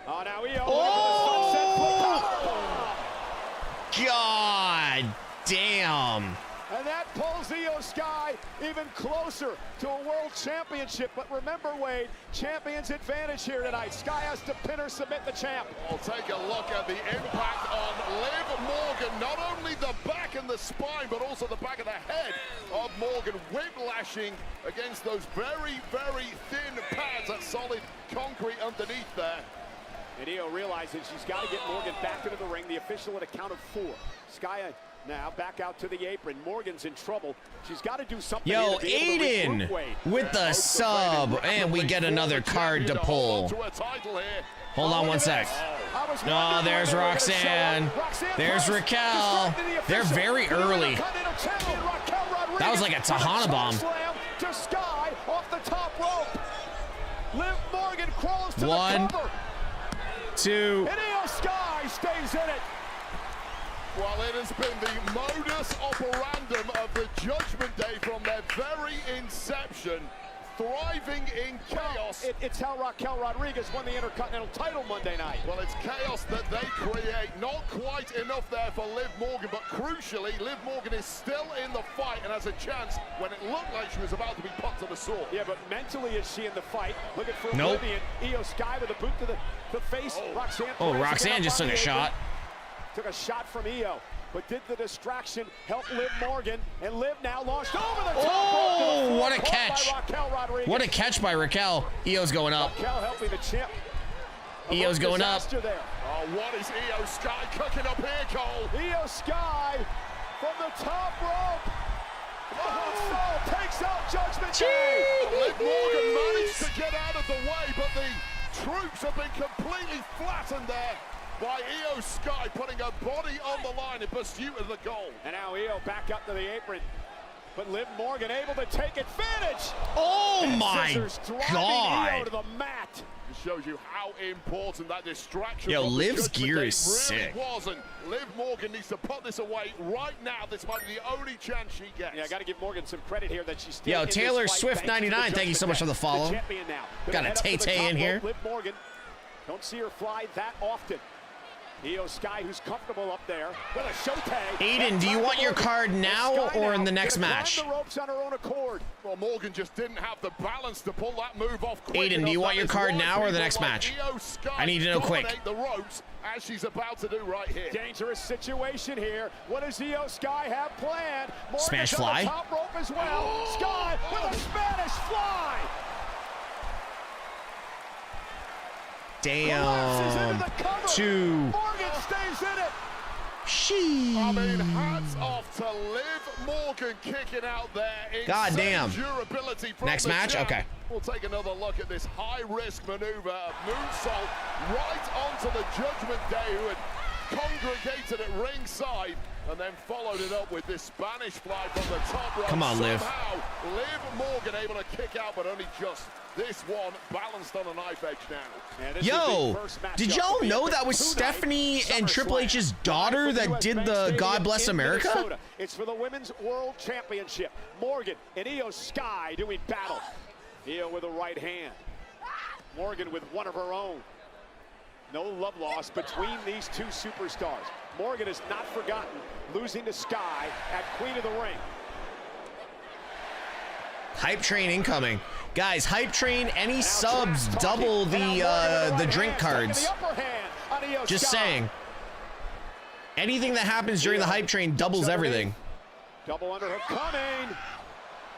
Oh, now Io. Oh! God damn. And that pulls Io Sky even closer to a world championship. But remember, Wade, champion's advantage here tonight. Sky has to pin or submit the champ. I'll take a look at the impact on Liv Morgan. Not only the back and the spine, but also the back of the head of Morgan, whiplashing against those very, very thin pads. That solid concrete underneath there. And Io realizes she's got to get Morgan back into the ring. The official at a count of 4. Sky now back out to the apron. Morgan's in trouble. She's got to do something. Yo, here to be able to Aiden regroup Wade. with the sub, and we get another card to pull. Hold on one sec. Oh, there's Roxanne. There's Raquel. They're very early. That was like a Tahana bomb. To Sky off the top rope. Liv Morgan crawls to One, the cover. two. And Io Sky stays in it. Well, it has been the modus operandum of the Judgment Day from their very inception. Thriving in chaos. It's how Raquel Rodriguez won the Intercontinental title Monday night. Well, it's chaos that they create. Not quite enough there for Liv Morgan, but crucially, Liv Morgan is still in the fight and has a chance when it looked like she was about to be put to the sword. Yeah, but mentally is she in the fight? Looking for Nope. Oblivion. Io Sky with a boot to the face. Roxanne. Oh, Roxanne just took a shot. Took a shot from Io. But did the distraction help Liv Morgan? And Liv now launched over the top. Oh, what a catch. What a catch by Raquel. Io's going up. Raquel helping the champ. Io's going up. There. Oh, what is Io Sky cooking up here, Cole? Io Sky from the top rope. Oh, takes out Judgment Day. Liv Morgan managed to get out of the way, but the troops have been completely flattened there by Io Sky, putting her body on the line in pursuit of the goal. And now Io back up to the apron, but Liv Morgan able to take advantage. Oh and my God. Io to the mat. It shows you how important that distraction. Yo, from the Liv's Judgment gear Day is really sick. was, and Liv Morgan needs to put this away right now. This might be the only chance she gets. Yeah, I got to give Morgan some credit here that she's still Yo, in Taylor this fight, Swift 99, thank you so much for the follow. Got a Tay-Tay in here. Liv Morgan, don't see her fly that often. Io Sky, who's comfortable up there with a shote. Aiden, do you want your card now or in the next match? The ropes on her own accord. Well, Morgan just didn't have the balance to pull that move off quick Aiden, do you want your card now or the next match? I need to know quick. The ropes as she's about to do right here. Dangerous situation here. What does Io Sky have planned? Morgan's Smash on fly. the top rope as well. Sky with a Spanish fly. Damn. Two. Morgan stays in it. I mean, hats off to Liv Morgan kicking out there. God damn. Durability from Next the match? champ. Okay. We'll take another look at this high-risk maneuver. Moonsault right onto the Judgment Day, who had congregated at ringside, and then followed it up with this Spanish fly from the top rope. Come on, Liv. Somehow, Liv Morgan able to kick out, but only just. This one balanced on a knife edge now. Yo, did y'all know that was Stephanie and Triple H's daughter that did the God Bless America? It's for the Women's World Championship. Morgan and Io Sky doing battle. Io with a right hand. Morgan with one of her own. No love lost between these two superstars. Morgan has not forgotten losing to Sky at Queen of the Ring. Hype train incoming. Guys, Hype Train, any subs double the drink cards. Just saying. Anything that happens during the Hype Train doubles everything. Double underhook coming.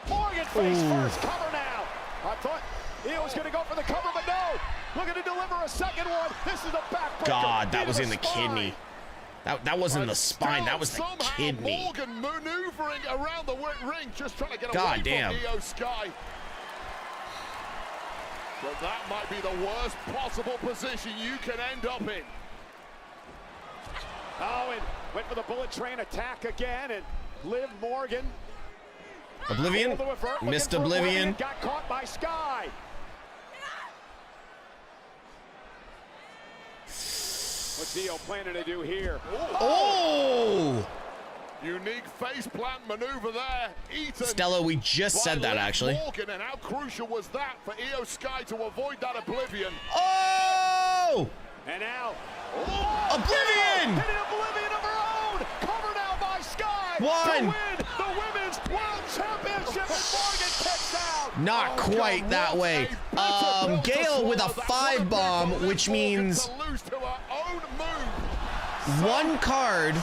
Morgan face first, cover now. I thought Io was going to go for the cover, but no. Looking to deliver a second one. This is a backbreaker. God, that was in the kidney. That wasn't the spine, that was the kidney. Morgan maneuvering around the ring, just trying to get God away damn. from Io Sky. But that might be the worst possible position you can end up in. Oh, and went for the bullet train attack again, and Liv Morgan. Oblivion? Missed Oblivion. Got caught by Sky. What's Io planning to do here? Oh! Unique face plant maneuver there. Eaten Stella, we just said that, actually. Morgan, and how crucial was that for Io Sky to avoid that Oblivion? Oh! And now, Oblivion! Hit an Oblivion of her own. Cover now by Sky. One. To win the Women's World Championship, and Morgan kicks out. Not quite that way. Gale with a 5-bomb, which means one card.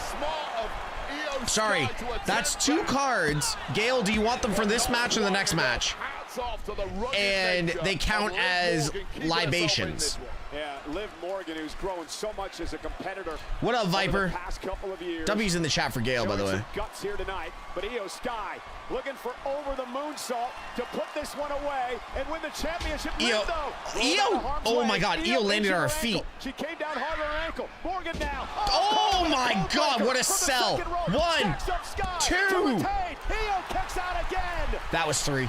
Sorry, that's 2 cards. Gale, do you want them for this match or the next match? And they count as libations. Yeah, Liv Morgan, who's grown so much as a competitor. What up, Viper? Over the past couple of years. W's in the chat for Gale, by the way. Some guts here tonight, but Io Sky looking for over the moonsault to put this one away and win the championship. Io, oh my God, Io landed on her feet. She came down hard on her ankle. Morgan now. Oh my God, what a sell. 1, 2. Io kicks out again. That was 3.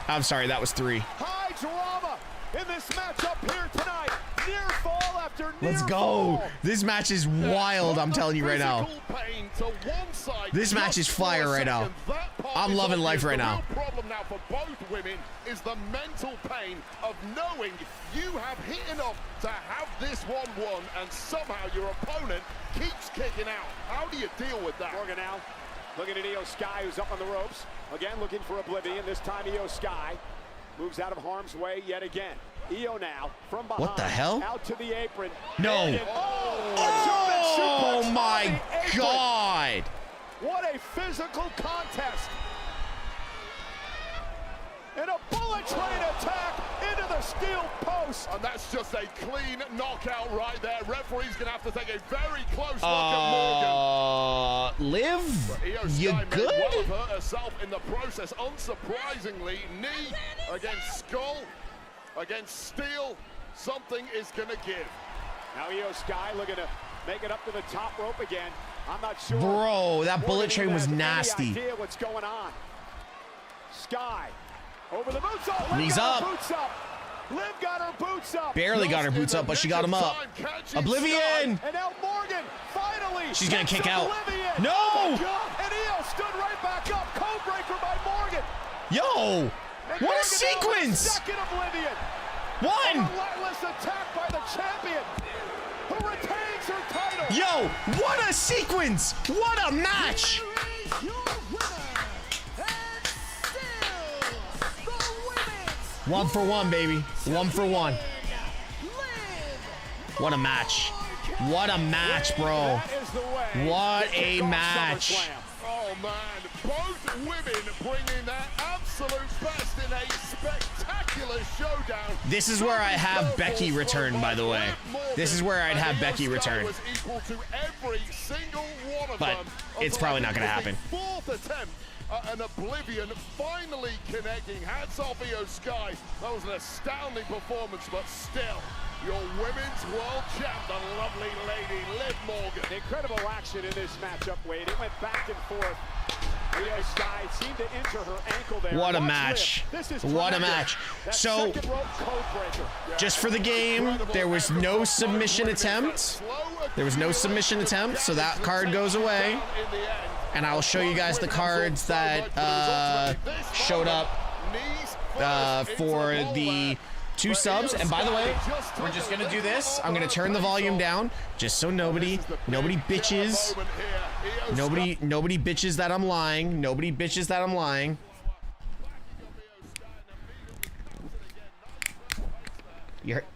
I'm sorry, that was 3. High drama in this matchup here tonight. Near fall after near Let's go. fall. This match is wild, I'm telling you right now. This match is fire right now. I'm loving life right now. The problem now for both women is the mental pain of knowing you have hit enough to have this one won and somehow your opponent keeps kicking out. How do you deal with that? Morgan now looking at Io Sky, who's up on the ropes. Again, looking for Oblivion. This time Io Sky moves out of harm's way yet again. Io now from behind. What the hell? Out to the apron. No. Oh my God. What a physical contest. And a bullet train attack into the steel post. And that's just a clean knockout right there. Referee's going to have to take a very close look at Morgan. Liv, you good? Well of her herself in the process. Unsurprisingly, knee against skull, against steel. Something is going to give. Now Io Sky looking to make it up to the top rope again. I'm not sure. Bro, that bullet train was nasty. Any idea what's going on. Sky over the boots up. Knees up. Boots up. Liv got her boots up. Barely got her boots up, but she got them up. Oblivion. And now Morgan finally. She's gonna kick out. Oblivion. No. Oh and Io stood right back up. Code breaker by Morgan. Yo, And what Morgan a sequence. Second Oblivion. 1. A relentless attack by the champion, who retains her title. Yo, what a sequence. What a match. 1 for 1, baby. 1 for 1. What a match. What a match, bro. What a match. Oh man, both women bringing their absolute best in a spectacular showdown. This is where I have Becky return, by the way. This is where I'd have Becky return. Was equal to every single one of But them. it's probably not going to happen. Fourth attempt at an Oblivion, finally connecting. Hats off Io Sky. That was an astounding performance, but still, your women's world champ, the lovely lady Liv Morgan. Incredible action in this matchup, Wade. It went back and forth. Io Sky seemed to injure her ankle there. What a Watch match. Liv. This is What a tremendous. match. That So, second rope code breaker. just for the game, there was no submission attempt. There was no submission attempt, so that card goes away. And I'll show you guys the cards that showed up for the 2 subs. And by the way, we're just gonna do this. I'm gonna turn the volume down just so nobody bitches. Nobody bitches that I'm lying. Nobody bitches that I'm lying.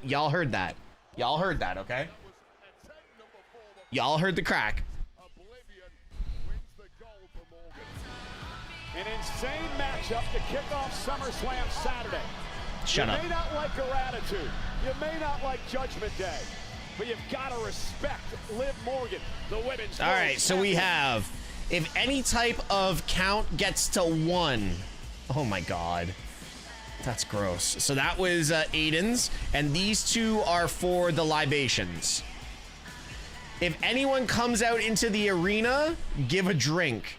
Y'all heard that. Y'all heard that, okay? Y'all heard the crack. An insane matchup to kick off SummerSlam Saturday. Shut up. You may not like her attitude. You may not like Judgment Day. But you've got to respect Liv Morgan, the women's. All right, so we have, if any type of count gets to 1. Oh my God. That's gross. So that was Aiden's, and these 2 are for the libations. If anyone comes out into the arena, give a drink.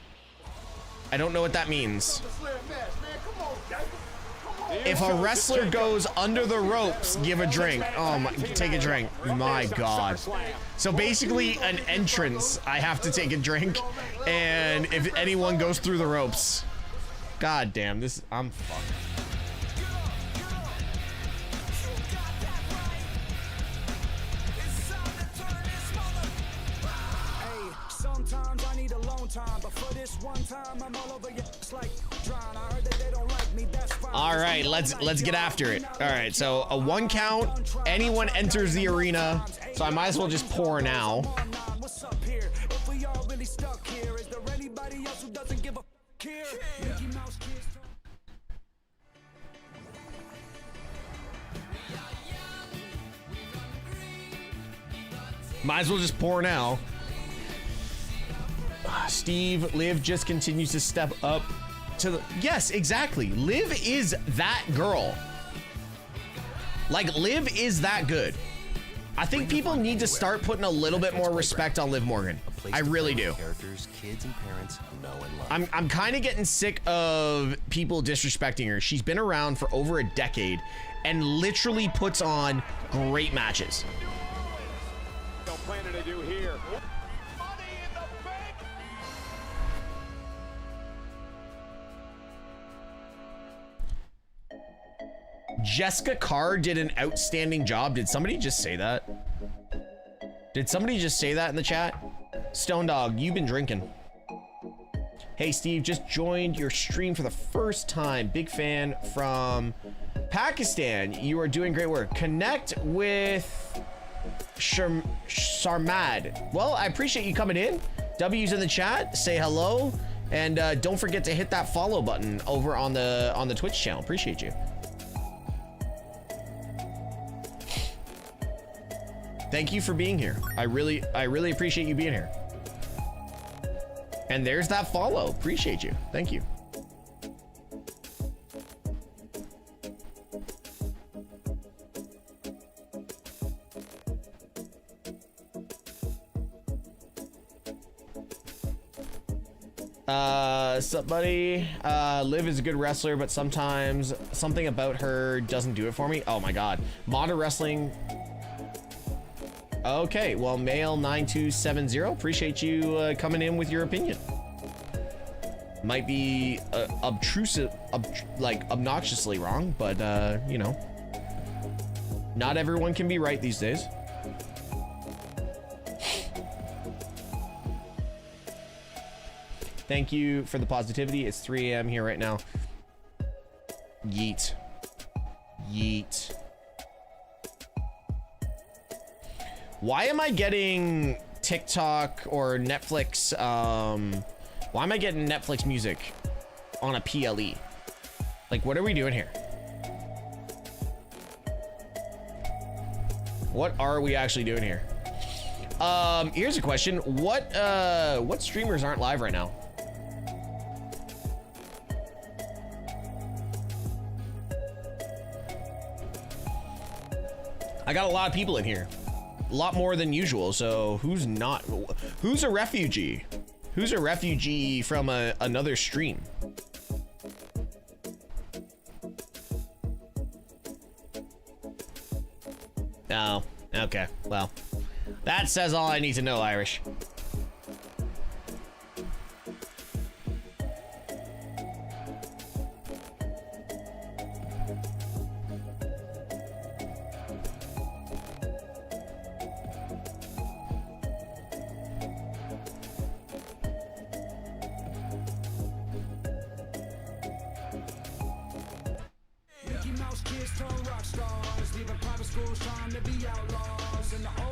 I don't know what that means. If a wrestler goes under the ropes, give a drink. Oh my, take a drink. My God. So basically an entrance, I have to take a drink. And if anyone goes through the ropes. God damn, this, I'm fucked. Sometimes I need alone time, but for this one time I'm all over you. It's like drown. I heard that they don't like me. That's fine. All right, let's get after it. All right, so a 1 count. Anyone enters the arena, so I might as well just pour now. What's up here? If we all really stuck here, is there anybody else who doesn't give a care? Mickey Mouse kids. Might as well just pour now. Steve, Liv just continues to step up to the... Yes, exactly. Liv is that girl. Like, Liv is that good. I think people need to start putting a little bit more respect on Liv Morgan. I really do. Characters kids and parents know and love. I'm kind of getting sick of people disrespecting her. She's been around for over a decade and literally puts on great matches. No planning to do here. Jessica Carr did an outstanding job. Did somebody just say that? Did somebody just say that in the chat? Stone Dog, you've been drinking. Hey Steve, just joined your stream for the first time. Big fan from Pakistan. You are doing great work. Connect with Sarmad. Well, I appreciate you coming in. W's in the chat. Say hello. And don't forget to hit that follow button over on the Twitch channel. Appreciate you. Thank you for being here. I really appreciate you being here. And there's that follow. Appreciate you. Thank you. Sup, buddy? Liv is a good wrestler, but sometimes something about her doesn't do it for me. Oh my god. Modern wrestling. Okay, well, Male9270, appreciate you coming in with your opinion. Might be obnoxiously wrong, but you know, not everyone can be right these days. Thank you for the positivity. It's 3 a.m. here right now. Yeet. Yeet. Why am I getting TikTok or Netflix? Why am I getting Netflix music on a PLE? Like, what are we doing here? What are we actually doing here? Here's a question. What streamers aren't live right now? I got a lot of people in here. A lot more than usual, so who's a refugee? Who's a refugee from another stream? Oh, okay, well, that says all I need to know, Irish.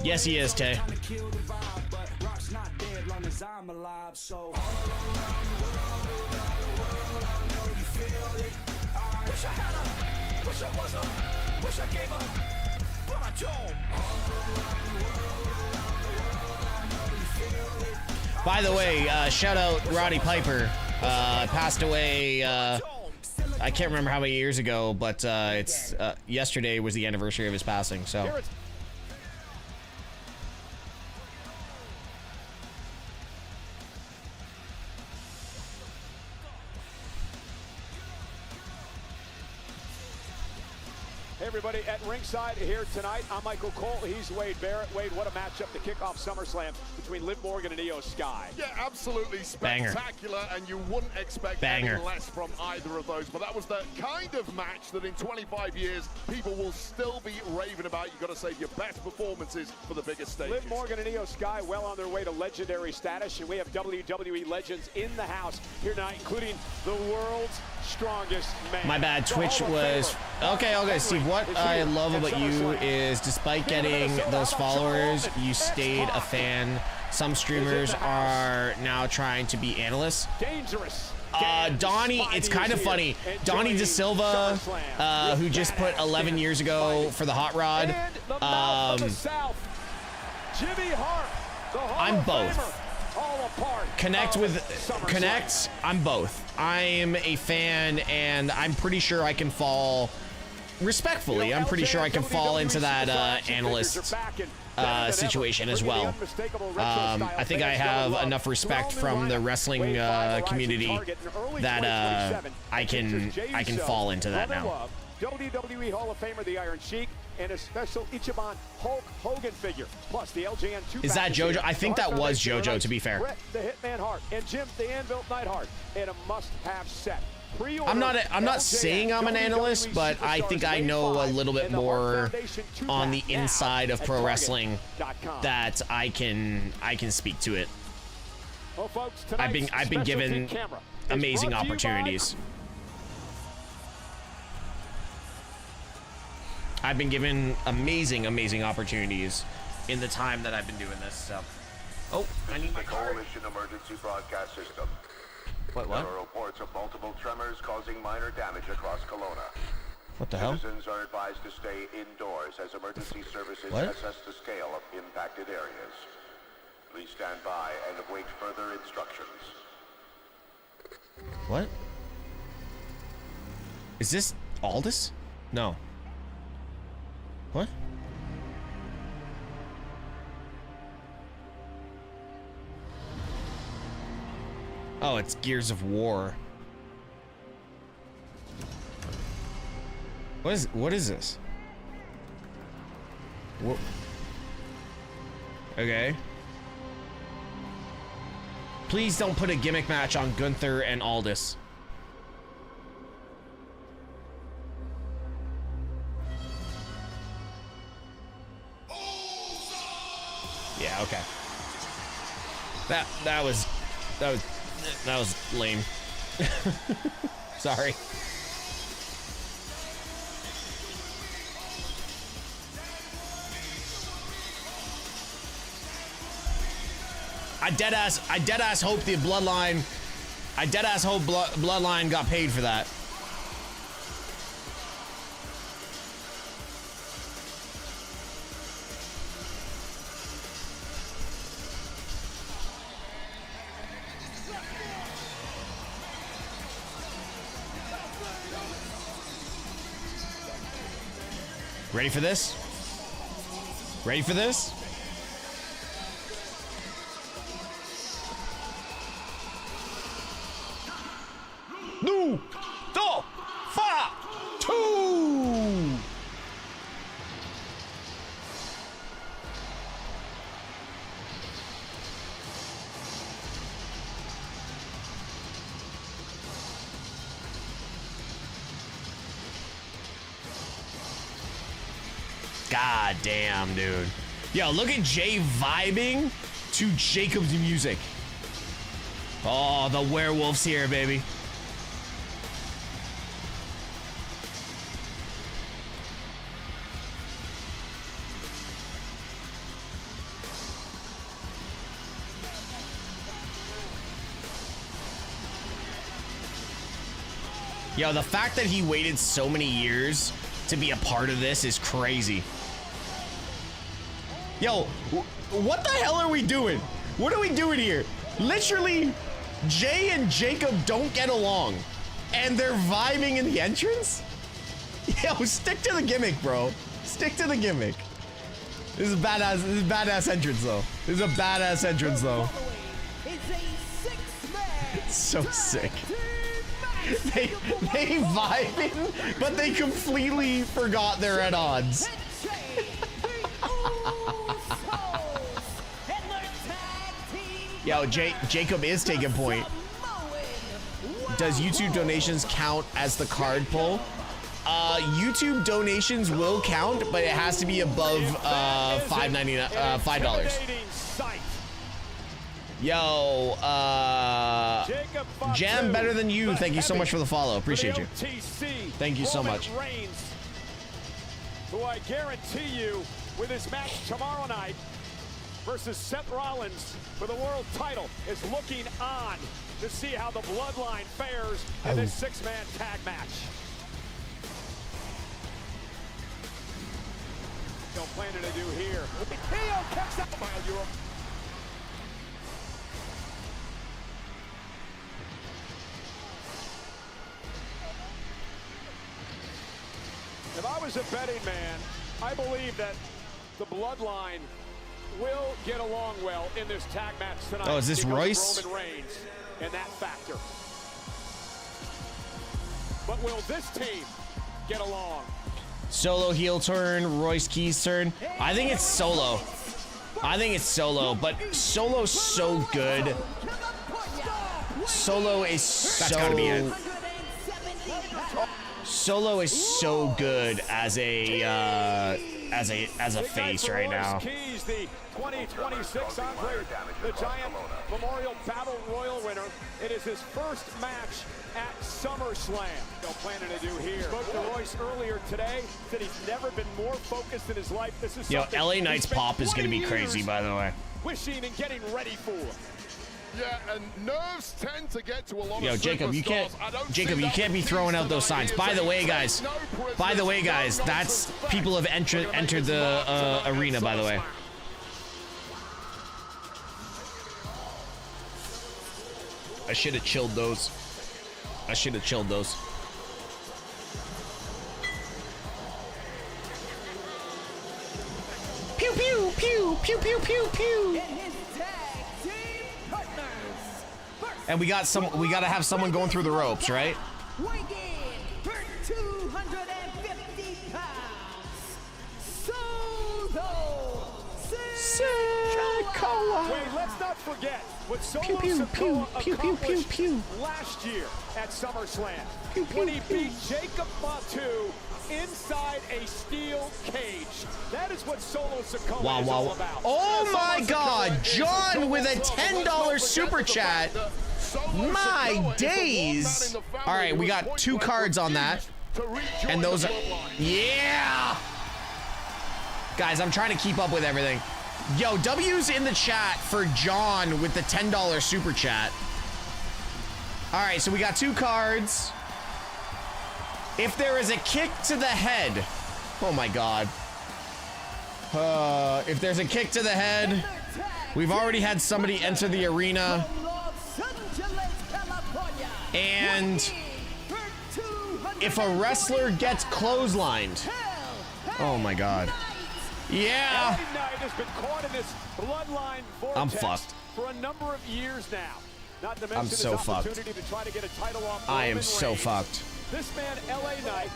Yes, he is, Tay. By the way, shout out Roddy Piper. Passed away, I can't remember how many years ago, but it's yesterday was the anniversary of his passing, so. Everybody at ringside here tonight. I'm Michael Cole. He's Wade Barrett. Wade, what a matchup to kick off SummerSlam between Liv Morgan and Io Sky. Yeah, absolutely spectacular, and you wouldn't expect any less from either of those. But that was the kind of match that in 25 years, people will still be raving about. You've got to save your best performances for the biggest stages. Liv Morgan and Io Sky well on their way to legendary status, and we have WWE legends in the house here tonight, including the world's strongest man. My bad, Twitch was... Okay, Steve, what I love about you is despite getting those followers, you stayed a fan. Some streamers are now trying to be analysts. Dangerous. Donnie, it's kind of funny. Donnie De Silva, who just put 11 years ago for the Hot Rod. Jimmy Hart, the Hall I'm of both. Famer, all a part of Connect. I'm both. I'm a fan, and I'm pretty sure I can fall. Respectfully, I'm pretty sure I can fall into that analyst situation as well. I think I have enough respect from the wrestling community that I can fall into that now. WWE Hall of Famer, the Iron Sheik, and a special Ichiban Hulk Hogan figure, plus the LJN 2. Is that JoJo? I think that was JoJo, to be fair. Bret the Hitman Hart and Jim the Anvil Neidhart, and a must-have set. I'm not saying I'm an analyst, but I think I know a little bit more on the inside of pro wrestling that I can speak to it. Well, folks, I've been given amazing opportunities. I've been given amazing opportunities in the time that I've been doing this. So, I need my Coalition Emergency Broadcast System. What? There are reports of multiple tremors causing minor damage across Kelowna. What the hell? Citizens are advised to stay indoors as emergency services assess the scale of impacted areas. Please stand by and await further instructions. What? Is this Aldous? No. What? Oh, it's Gears of War. What is this? What? Okay. Please don't put a gimmick match on Gunther and Aldous. Yeah, okay. That was lame. Sorry. I deadass hope the Bloodline. I deadass hope Bloodline got paid for that. Ready for this? Ready for this? No! Two! Fire! Two! God damn, dude. Yo, look at Jay vibing to Jacob's music. Oh, the werewolf's here, baby. Yo, the fact that he waited so many years to be a part of this is crazy. Yo, what the hell are we doing? What are we doing here? Literally, Jay and Jacob don't get along, and they're vibing in the entrance? Yo, stick to the gimmick, bro. Stick to the gimmick. This is badass. This is a badass entrance, though. This is a badass entrance, though. It's so sick. They vibing, but they completely forgot they're at odds. Yo, Jacob is taking point. Does YouTube donations count as the card pull? YouTube donations will count, but it has to be above $5. Yo, Jam better than you. Thank you so much for the follow. Appreciate you. Thank you so much. Who I guarantee you, with his match tomorrow night versus Seth Rollins for the world title, is looking on to see how the Bloodline fares in this six-man tag match. No planning to do here. KO kicks out by Europe. If I was a betting man, I believe that the Bloodline will get along well in this tag match tonight. Oh, is this Royce? Roman Reigns and that factor. But will this team get along? Solo heel turn, Royce Keys turn. I think it's Solo. I think it's Solo, but Solo's so good. Solo is so... That's gotta be it. Solo is so good as a face right now. Keys, the 2026 Andre the Giant Memorial Battle Royal winner. It is his first match at SummerSlam. No planning to do here. Spoke to Royce earlier today. Said he's never been more focused in his life. This is LA Knight's pop is gonna be crazy, by the way. Wishing and getting ready for. Yeah, and nerves tend to get to a lot of Jacob, you can't be throwing out those signs. By the way, guys, that's people have entered the arena, by the way. I should have chilled those. Pew pew pew pew pew pew pew. And we gotta have someone going through the ropes, right? Weighing for 250 pounds, Solo Sikoa. Wait, let's not forget what Solo Sikoa accomplished last year at SummerSlam when he beat Jacob Fatu inside a steel cage. That is what Solo Sikoa is all about. Oh my God, John with a $10 super chat. My days. All right, we got 2 cards on that. And those are, yeah. Guys, I'm trying to keep up with everything. Yo, W's in the chat for John with the $10 super chat. All right, so we got 2 cards. If there is a kick to the head, oh my God. If there's a kick to the head, we've already had somebody enter the arena. And if a wrestler gets clotheslined, oh my God. Yeah. Has been caught in this bloodline vortex I'm fucked. For a number of years now. Not to mention I'm so his fucked. opportunity to try to get a title off I am Roman so Reigns. fucked. This man, LA Knight,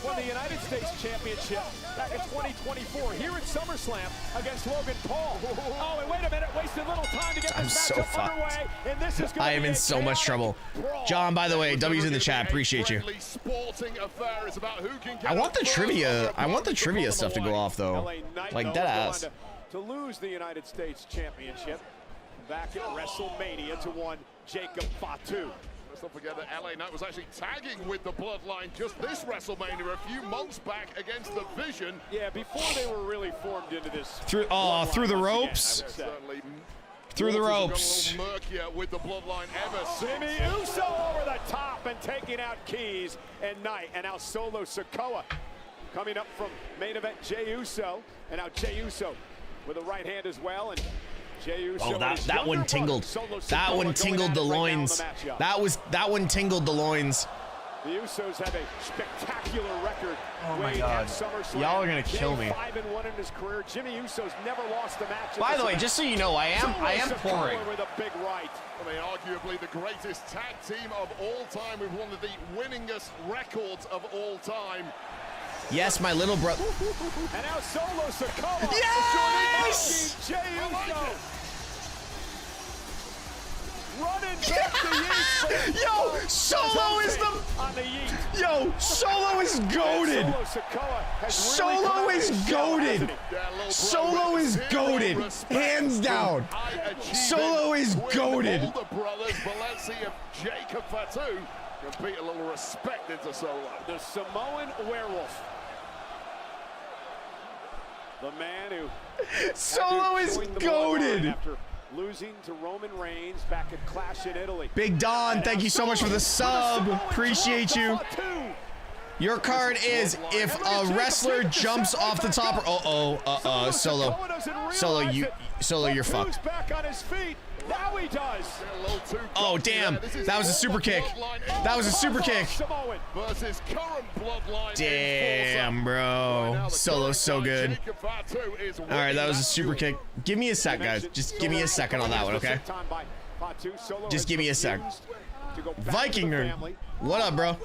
won the United States Championship back in 2024 here at SummerSlam against Logan Paul. Oh, and wait a minute, wasted a little time to get this matchup underway. And this is I am in so much trouble. John, by the way, W's in the chat. Appreciate you. I want the trivia. I want the trivia stuff to go off though. Like dead ass. To lose the United States Championship back at WrestleMania to one Jacob Fatu. Let's not forget that LA Knight was actually tagging with the Bloodline just this WrestleMania a few months back against the Vision. Yeah, before they were really formed into this. Through the ropes. Through the ropes. Murkier with the Bloodline ever Jimmy Uso over the top and taking out Keys and Knight, and now Solo Sikoa coming up from main event Jey Uso, and now Jey Uso with a right hand as well, and Jey Uso. Oh, that one tingled. That one tingled the loins. That one tingled the loins. The Usos have a spectacular record. Oh my God. Y'all are gonna kill me. 5-1 in his career. Jimmy Uso's never lost a match. By the way, just so you know, I am pouring. With a big right. I mean, arguably the greatest tag team of all time with one of the winningest records of all time. Yes, my little brother. And now Solo Sikoa. Yes! Jey Uso. Running back to yeet. Yo, Solo is the. Yo, Solo is goated. Solo is goated. Solo is goated. Hands down. Solo is goated. All the brothers, but let's see if Jacob Fatu can beat a little respect into Solo. The Samoan werewolf. The man who Solo is goated. After losing to Roman Reigns back at Clash in Italy. Big Don, thank you so much for the sub. Appreciate you. Your card is if a wrestler jumps off the top. Solo, you're fucked. Back on his feet. Now he does. Oh damn, that was a super kick. That was a super kick. Versus current bloodline. Damn, bro. Solo's so good. All right, that was a super kick. Give me a sec, guys. Just give me a second on that one, okay? Just give me a sec. Viking nerd. What up, bro?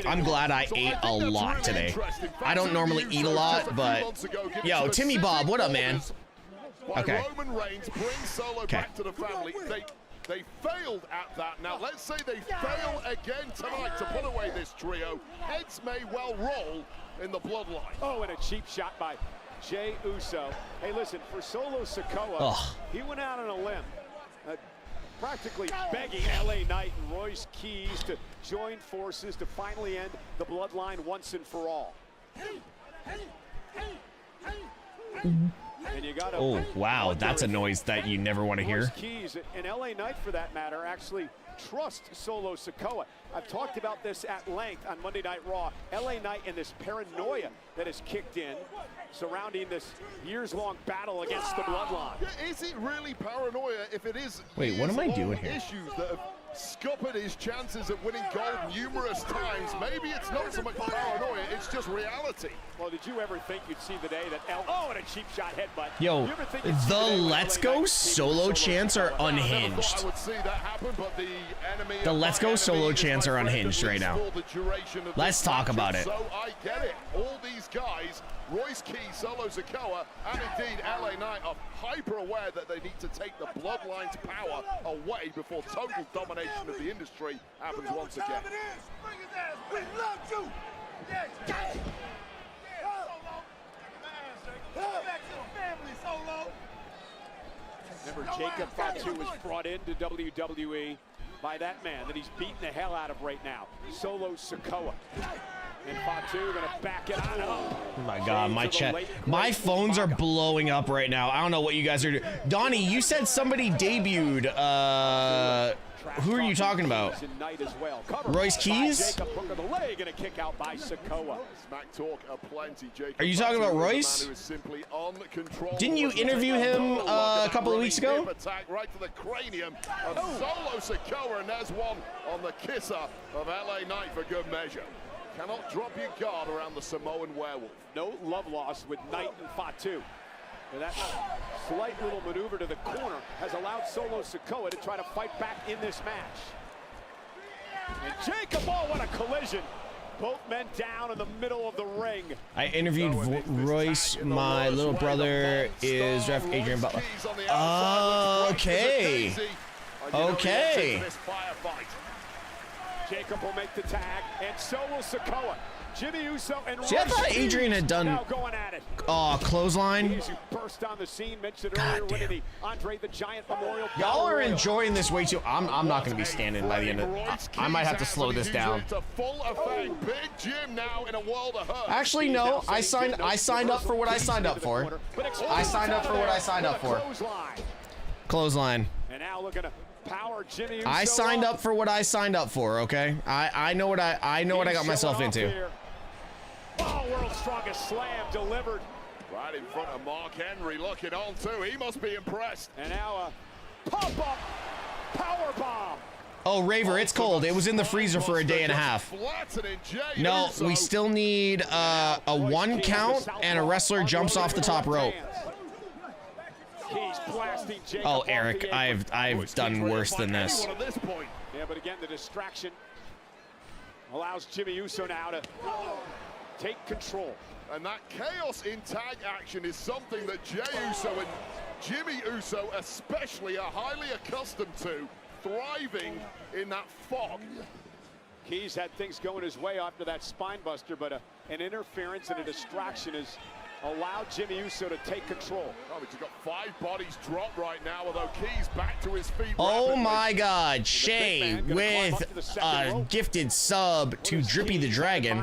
I'm glad I ate a lot today. I don't normally eat a lot, but yo, Timmy Bob, what up, man? Okay. Roman Reigns brings Solo back to the family. They failed at that. Now let's say they fail again tonight to put away this trio. Heads may well roll in the bloodline. Oh, and a cheap shot by Jey Uso. Hey, listen, for Solo Sikoa, he went out on a limb. Practically begging LA Knight and Royce Keys to join forces to finally end the bloodline once and for all. And you got oh, wow, that's a noise that you never want to hear. Royce Keys and LA Knight, for that matter, actually trust Solo Sikoa. I've talked about this at length on Monday Night Raw. LA Knight and this paranoia that has kicked in surrounding this years-long battle against the bloodline. Yeah, is it really paranoia if it is? Wait, what am I doing here? Issues that have scuppered his chances of winning gold numerous times. Maybe it's not so much paranoia, it's just reality. Well, did you ever think you'd see the day that and a cheap shot headbutt. Yo, the Let's Go Solo chants are unhinged. I would see that happen, but the enemy The Let's Go Solo chants are unhinged right now. Let's talk about it. So I get it. All these guys, Royce Keys, Solo Sikoa, and indeed LA Knight, are hyper aware that they need to take the bloodline's power away before total domination of the industry happens once again. We love you. Back to the family, Solo. Remember, Jacob Fatu was brought into WWE by that man that he's beating the hell out of right now, Solo Sikoa. And Fatu gonna back it on up. Oh my God, my phones are blowing up right now. I don't know what you guys are doing. Donnie, you said somebody debuted. Who are you talking about? Royce Keys? Are you talking about Royce? Didn't you interview him a couple of weeks ago? Right to the cranium of Solo Sikoa, and there's one on the kisser of LA Knight for good measure. Cannot drop your guard around the Samoan werewolf. No love lost with Knight and Fatu. And that slight little maneuver to the corner has allowed Solo Sikoa to try to fight back in this match. And Jacob, what a collision. Both men down in the middle of the ring. I interviewed Royce. My little brother is Ref Adrian Butler. Okay. Okay. Jacob will make the tag, and so will Sikoa. Jimmy Uso and See, I thought Adrian had done clothesline. Burst on the scene, mentioned earlier, winning the Andre the Giant Memorial. Y'all are enjoying this way too. I'm not going to be standing by the end of it. I might have to slow this down. Actually, no. I signed up for what I signed up for. I signed up for what I signed up for. Clothesline. And now looking to power Jimmy Uso. I signed up for what I signed up for, okay? I know what I got myself into. Oh, world's strongest slam delivered. Right in front of Mark Henry, looking on too. He must be impressed. And now a pop-up power bomb. Oh, Raver, it's cold. It was in the freezer for a day and a half. No, we still need a 1 count and a wrestler jumps off the top rope. Oh, Eric, I've done worse than this. Yeah, but again, the distraction allows Jimmy Uso now to take control. And that chaos in tag action is something that Jey Uso and Jimmy Uso especially are highly accustomed to, thriving in that fog. Keys had things going his way after that spine buster, but an interference and a distraction has Allow Jimmy Uso to take control. Oh, he's got 5 bodies dropped right now, although Keys back to his feet. Oh rapidly. my God, Shay with a gifted sub to Drippy the Dragon.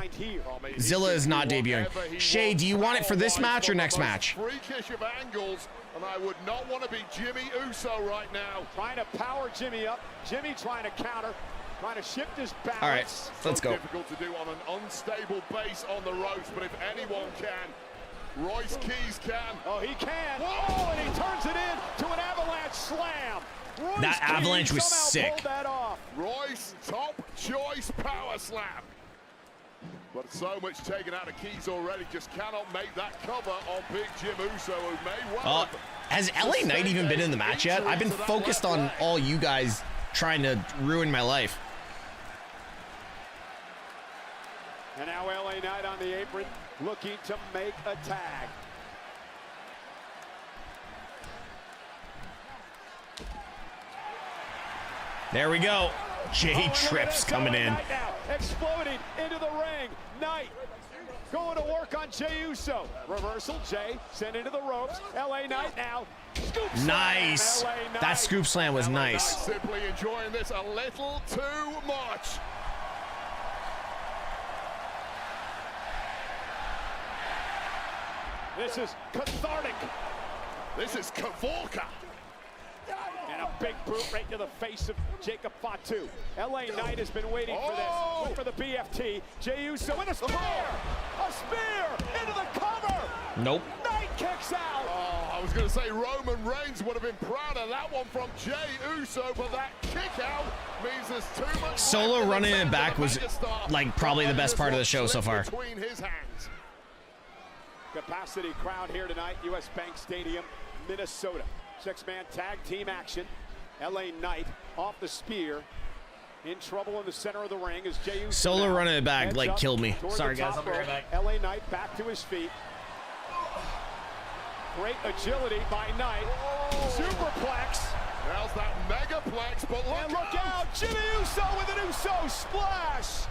Zilla is not debuting. Shay, do you want it for this match or next match? Freakish of angles, and I would not want to be Jimmy Uso right now. Trying to power Jimmy up. Jimmy trying to counter. Trying to shift his balance. All right, let's go. Difficult to do on an unstable base on the ropes, but if anyone can, Royce Keys can. Oh, he can. Whoa, and he turns it in to an avalanche slam. Royce That avalanche Keys was somehow sick. pulled that off. Royce, top choice power slam. But so much taken out of Keys already, just cannot make that cover on Big Jim Uso, who may well have Has LA Knight even been in the match yet? I've been focused on all you guys trying to ruin my life. And now LA Knight on the apron, looking to make a tag. There we go. Jay Trips coming in. Knight now, exploding into the ring. Knight going to work on Jey Uso. Reversal, Jay sent into the ropes. LA Knight now. Scoop slam. Nice. LA Knight. That scoop slam was nice. simply enjoying this a little too much. This is cathartic. This is Kavorka. And a big boot right to the face of Jacob Fatu. LA Knight has been waiting for this. Look for the BFT. Jey Uso with a spear. A spear into the cover. Nope. Knight kicks out. Oh, I was going to say Roman Reigns would have been proud of that one from Jey Uso, but that kick out means there's too much. Solo running it back was like probably the best part of the show so far. Between his hands. Capacity crowd here tonight, US Bank Stadium, Minnesota. 6-man tag team action. LA Knight off the spear. In trouble in the center of the ring as Jey Uso. Solo running it back like killed me. Sorry guys, I'll be right back. LA Knight back to his feet. Great agility by Knight. Superplex. There's that megaplex, but look out! Jimmy Uso with an Uso splash.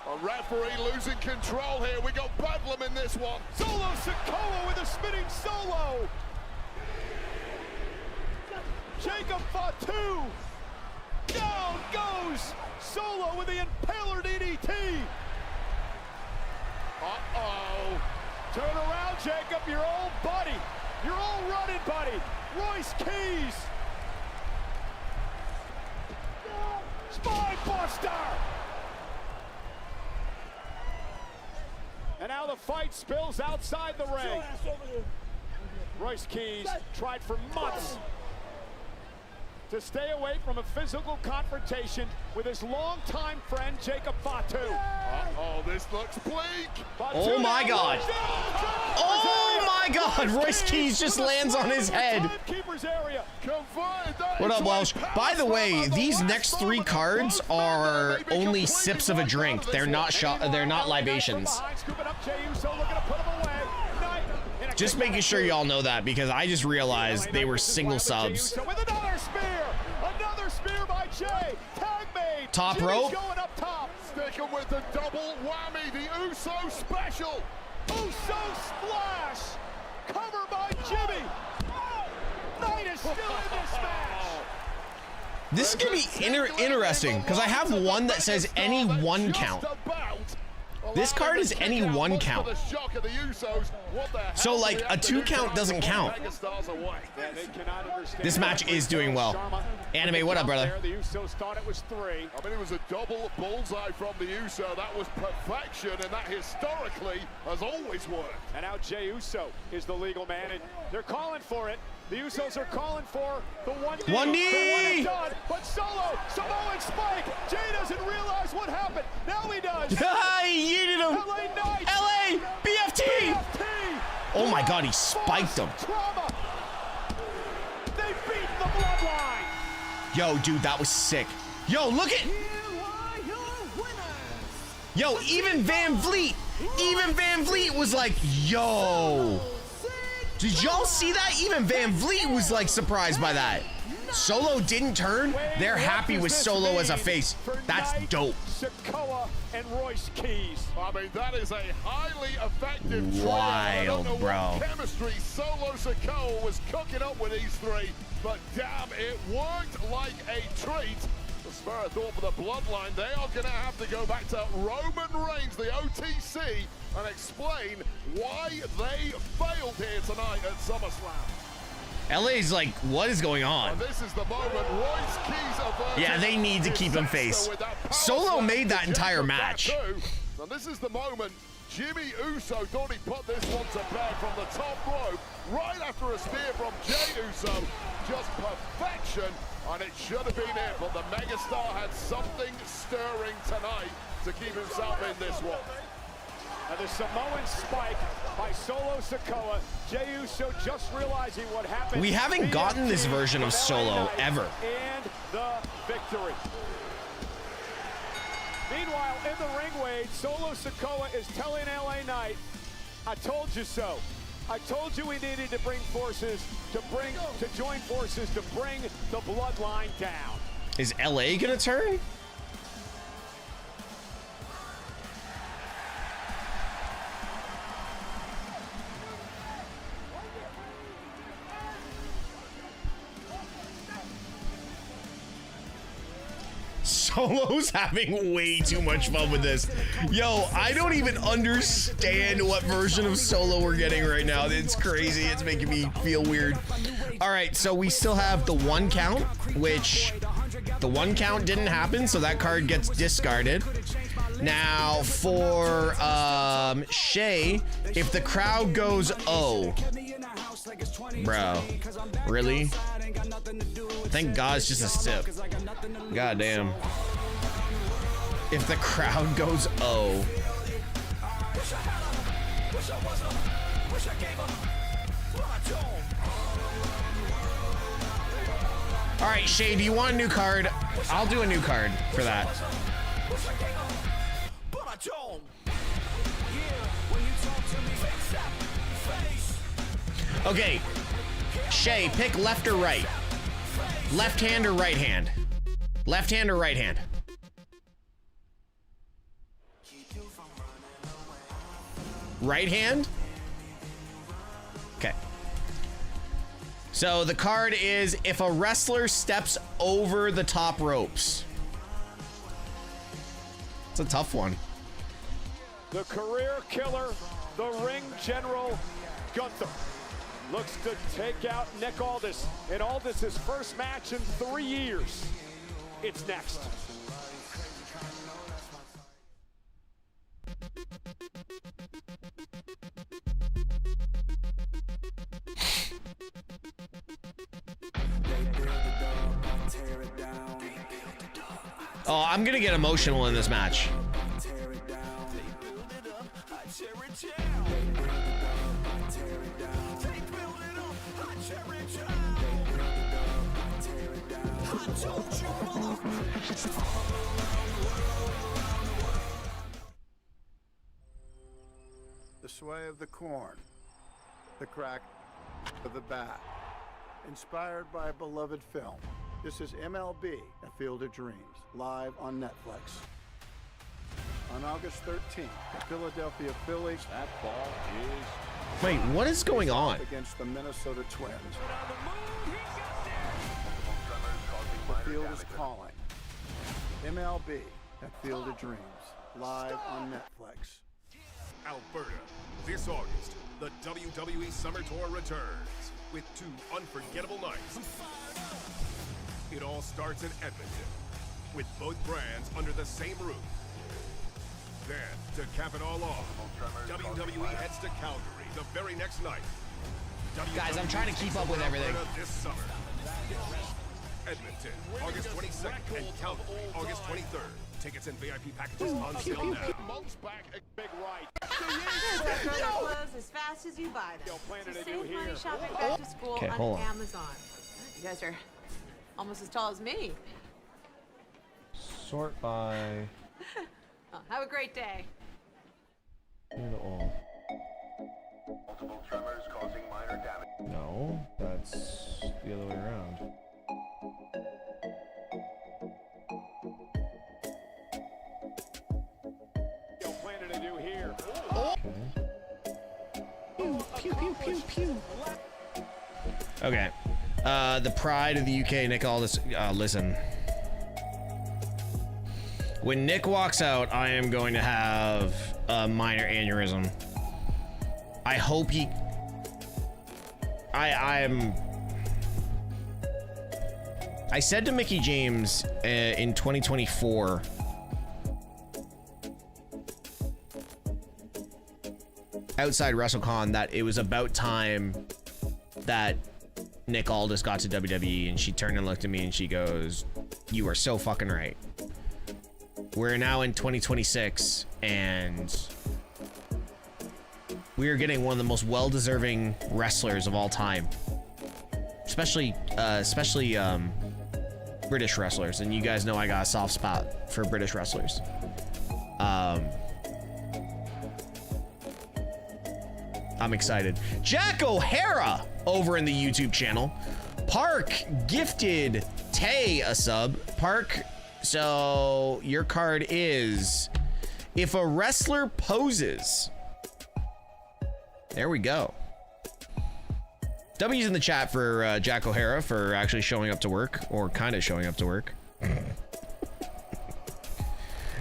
A referee losing control here. We got Bedlam in this one. Solo Sikoa with a spinning solo. Jacob Fatu. Down goes Solo with the Impaler DDT. Uh-oh. Turn around, Jacob. Your old buddy. Your old running buddy. Royce Keys. Spine buster. And now the fight spills outside the ring. Royce Keys tried for months to stay away from a physical confrontation with his longtime friend, Jacob Fatu. Uh-oh, this looks bleak. Oh my God. Oh my God. Royce Keys just lands on his head. What up, Welsh? By the way, these next 3 cards are only sips of a drink. They're not they're not libations. Just making sure y'all know that because I just realized they were single subs. Another spear by Jay. Tag made. Top rope. Going up top. Sticking with the double whammy, the Uso special. Uso splash. Cover by Jimmy. Knight is still in this match. This is going to be interesting because I have one that says any 1 count. This card is any 1 count. So like a 2 count doesn't count. This match is doing well. Anime, what up, brother? The Usos thought it was 3. I mean, it was a double bullseye from the Uso. That was perfection, and that historically has always worked. And now Jey Uso is the legal man, and they're calling for it. The Usos are calling for the 1 1 knee. But Solo, Samoan Spike. Jay doesn't realize what happened. Now he does. He yeeted him. LA Knight. LA BFT. Oh my God, he spiked him. Trauma. They beat the bloodline. Yo, dude, that was sick. Yo, look at. Yo, even Van Vliet. Even Van Vliet was like, yo. Did y'all see that? Even Van Vliet was like surprised by that. Solo didn't turn. They're happy with Solo as a face. That's dope. Sikoa and Royce Keys. I mean, that is a highly effective trio. I don't know bro. what chemistry Solo Sikoa was cooking up with these three, but damn, it worked like a treat. The spur of thought for the Bloodline, they are going to have to go back to Roman Reigns, the OTC, and explain why they failed here tonight at SummerSlam. LA's like, what is going on? And this is the moment Royce Keys averted. Yeah, they need to keep him face. Solo made that entire match. And this is the moment Jimmy Uso thought he put this one to bed from the top rope, right after a spear from Jey Uso. Just perfection, and it should have been it, but the megastar had something stirring tonight to keep himself in this one. And the Samoan spike by Solo Sikoa. Jey Uso just realizing what happened. We haven't gotten this version of Solo ever. And the victory. Meanwhile, in the ring, Wade, Solo Sikoa is telling LA Knight, I told you so. I told you we needed to bring forces, to join forces to bring the Bloodline down. Is LA gonna turn? Solo's having way too much fun with this. Yo, I don't even understand what version of Solo we're getting right now. It's crazy. It's making me feel weird. All right, so we still have the 1 count, which the 1 count didn't happen, so that card gets discarded. Now for Shay, if the crowd goes oh, bro, really? Thank God it's just a sip. God damn. If the crowd goes oh. All right, Shay, do you want a new card? I'll do a new card for that. Okay, Shay, pick left or right. Left hand or right hand? Left hand or right hand? Right hand? Okay. So the card is if a wrestler steps over the top ropes. It's a tough one. The career killer, the ring general, Gunther, looks to take out Nick Aldis in Aldis' first match in 3 years. It's next. Oh, I'm gonna get emotional in this match. The sway of the corn, the crack of the bat, inspired by a beloved film. This is MLB, A Field of Dreams, live on Netflix. On August 13th, the Philadelphia Phillies. That ball is... Wait, what is going on? Against the Minnesota Twins. The field is calling. MLB, A Field of Dreams, live on Netflix. Alberta, this August, the WWE Summer Tour returns with 2 unforgettable nights. It all starts in Edmonton, with both brands under the same roof. Then, to cap it all off, WWE heads to Calgary the very next night. Guys, I'm trying to keep up with everything. This summer. Edmonton, August 22nd, and Calgary, August 23rd. Tickets and VIP packages on sale now. Months back, a big right. Throw their clothes as fast as you buy them. So save money shopping back to school on Amazon. You guys are almost as tall as me. Sort by... Oh, have a great day. Multiple tremors causing minor damage. No, that's the other way around. Okay. The pride of the UK, Nick Aldis. Listen. When Nick walks out, I am going to have a minor aneurysm. I hope he... I said to Mickey James in 2024... outside WrestleCon that it was about time that Nick Aldis got to WWE, and she turned and looked at me and she goes, "You are so fucking right." We're now in 2026 and we are getting one of the most well-deserving wrestlers of all time, especially British wrestlers, and you guys know I got a soft spot for British wrestlers. I'm excited. Jack O'Hara over in the YouTube channel. Park gifted Tay a sub. Park, so your card is, if a wrestler poses. There we go. W's in the chat for Jack O'Hara for actually showing up to work, or kind of showing up to work.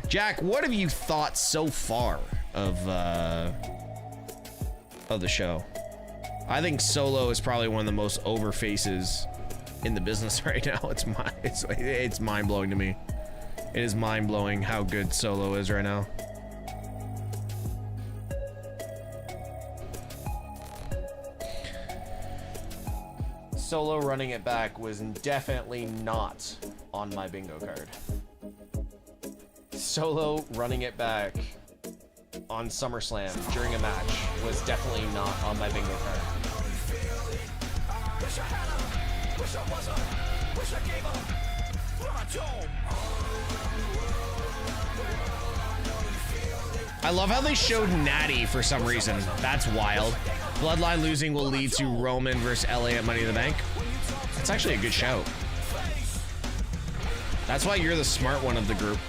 Jack, what have you thought so far of the show? I think Solo is probably one of the most over faces in the business right now. It's mind-blowing to me. It is mind-blowing how good Solo is right now. Solo running it back was definitely not on my bingo card. Solo running it back on SummerSlam during a match was definitely not on my bingo card. I love how they showed Natty for some reason. That's wild. Bloodline losing will lead to Roman versus LA at Money in the Bank. That's actually a good shout. That's why you're the smart one of the group.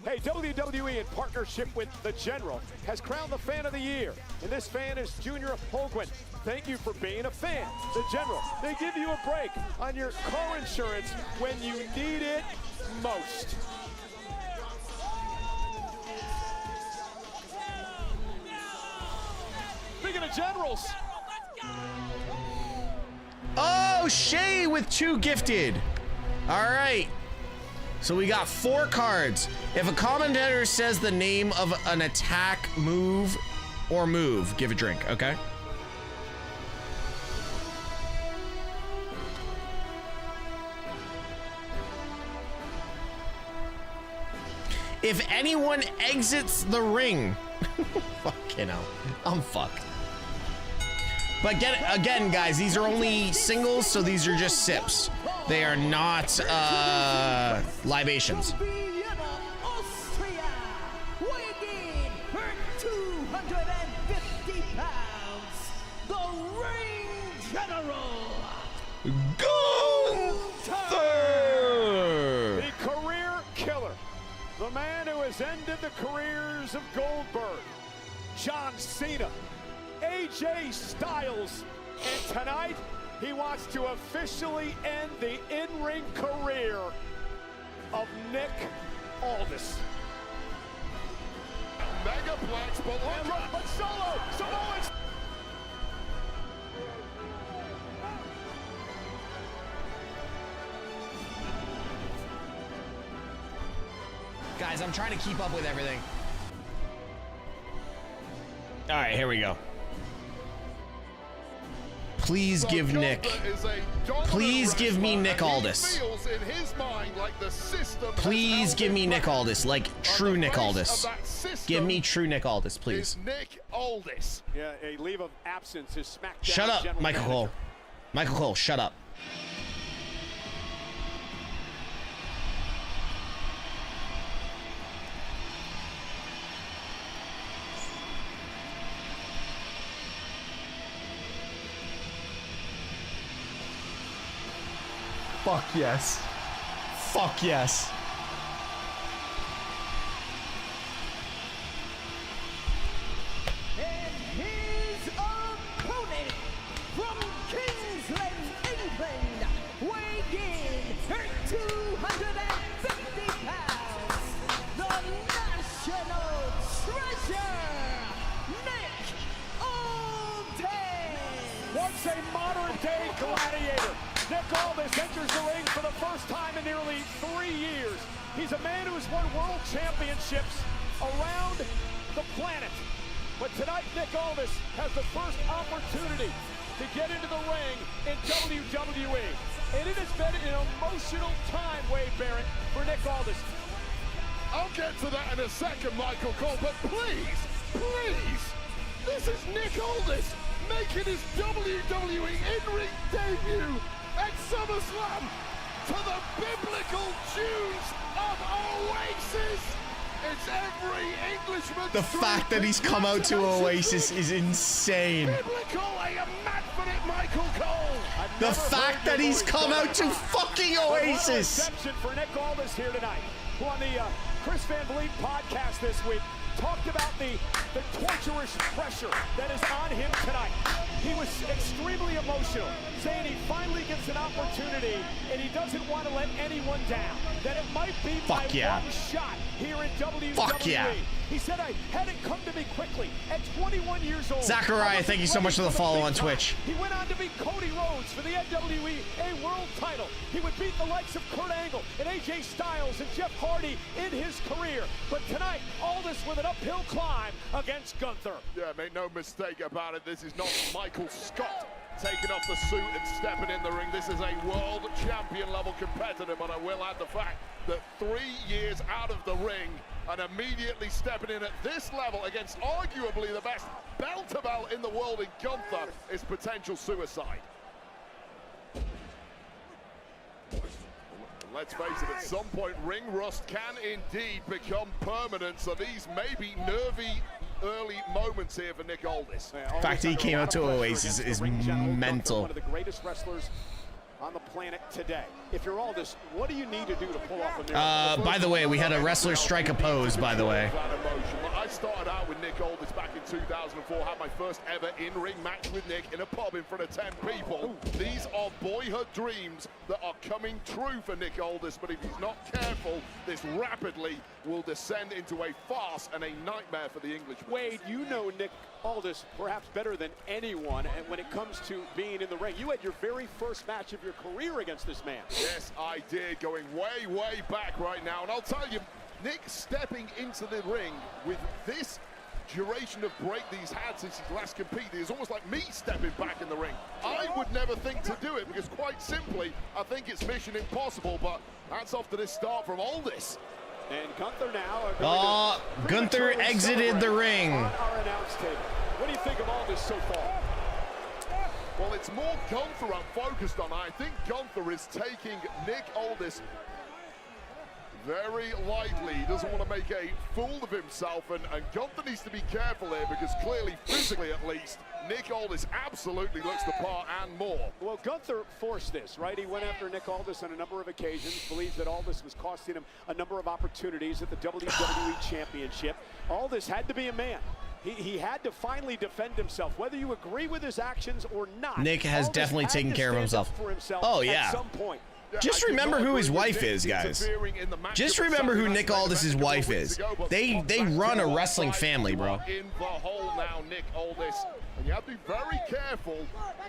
Hey, WWE, in partnership with The General, has crowned the Fan of the Year. And this fan is Junior Hoagland. Thank you for being a fan. The General, they give you a break on your car insurance when you need it most. Speaking of Generals. Oh, Shay with 2 gifted. All right. So we got 4 cards. If a commentator says the name of an attack, move, give a drink, okay? If anyone exits the ring, fucking hell, I'm fucked. But again, guys, these are only singles, so these are just sips. They are not libations. Gunther! The career killer. The man who has ended the careers of Goldberg, John Cena, AJ Styles, and tonight he wants to officially end the in-ring career of Nick Aldis. Megaplex, but Solo, Samoans. Guys, I'm trying to keep up with everything. All right, here we go. Please give Nick. Please give me Nick Aldis. Please give me Nick Aldis, like true Nick Aldis. Give me true Nick Aldis, please. Nick Aldis. Yeah, a leave of absence is smacked down. Shut up, Michael Cole. Michael Cole, shut up. Fuck yes. Fuck yes. And his opponent from Kingsland, England, weighing in at 250 pounds, the national treasure, Nick Aldis. Once a modern-day gladiator, Nick Aldis enters the ring for the first time in nearly 3 years. He's a man who has won world championships around the planet. But tonight, Nick Aldis has the first opportunity to get into the ring in WWE. And it has been an emotional time, Wade Barrett, for Nick Aldis. I'll get to that in a second, Michael Cole, but please, this is Nick Aldis making his WWE in-ring debut at Summerslam to the biblical tunes of Oasis. It's every Englishman's The fact that he's come out to Oasis is insane. Biblical, I am mad for it, Michael Cole. The fact that he's come out to fucking Oasis. Exception for Nick Aldis here tonight, who on the Chris Van Vliet podcast this week talked about the torturous pressure that is on him tonight. He was extremely emotional, saying he finally gets an opportunity and he doesn't want to let anyone down. That it might be my one shot here in WWE. Fuck yeah. He said, I had it come to me quickly at 21 years old. Zachariah, thank you so much for the follow on Twitch. He went on to beat Cody Rhodes for the NWA World title. He would beat the likes of Kurt Angle and AJ Styles and Jeff Hardy in his career. But tonight, Aldis with an uphill climb against Gunther. Yeah, make no mistake about it. This is not Michael Scott taking off the suit and stepping in the ring. This is a world champion level competitor, but I will add the fact that 3 years out of the ring and immediately stepping in at this level against arguably the best bell-to-bell in the world in Gunther is potential suicide. Let's face it, at some point, ring rust can indeed become permanent, so these may be nervy early moments here for Nick Aldis. The fact that he came out to Oasis is mental. One of the greatest wrestlers on the planet today. If you're Aldis, what do you need to do to pull off a miracle? By the way, we had a wrestler strike a pose, by the way. I started out with Nick Aldis back in 2004, had my first ever in-ring match with Nick in a pub in front of 10 people. These are boyhood dreams that are coming true for Nick Aldis, but if he's not careful, this rapidly will descend into a farce and a nightmare for the English. Wade, you know Nick Aldis perhaps better than anyone, and when it comes to being in the ring, you had your very first match of your career against this man. Yes, I did, going way, way back right now, and I'll tell you, Nick stepping into the ring with this duration of break that he's had since his last competed is almost like me stepping back in the ring. I would never think to do it because quite simply, I think it's mission impossible, but hats off to this start from Aldis. And Gunther now. Gunther exited the ring. Our announce table. What do you think of Aldis so far? Well, it's more Gunther I'm focused on. I think Gunther is taking Nick Aldis very lightly. He doesn't want to make a fool of himself, and Gunther needs to be careful here because clearly, physically at least, Nick Aldis absolutely looks the part and more. Well, Gunther forced this, right? He went after Nick Aldis on a number of occasions, believes that Aldis was costing him a number of opportunities at the WWE Championship. Aldis had to be a man. He had to finally defend himself, whether you agree with his actions or not. Nick has definitely taken care of himself. Oh, yeah. At some point. Just remember who his wife is, guys. Just remember who Nick Aldis' wife is. They run a wrestling family, bro. In the hole now, Nick Aldis. And you have to be very careful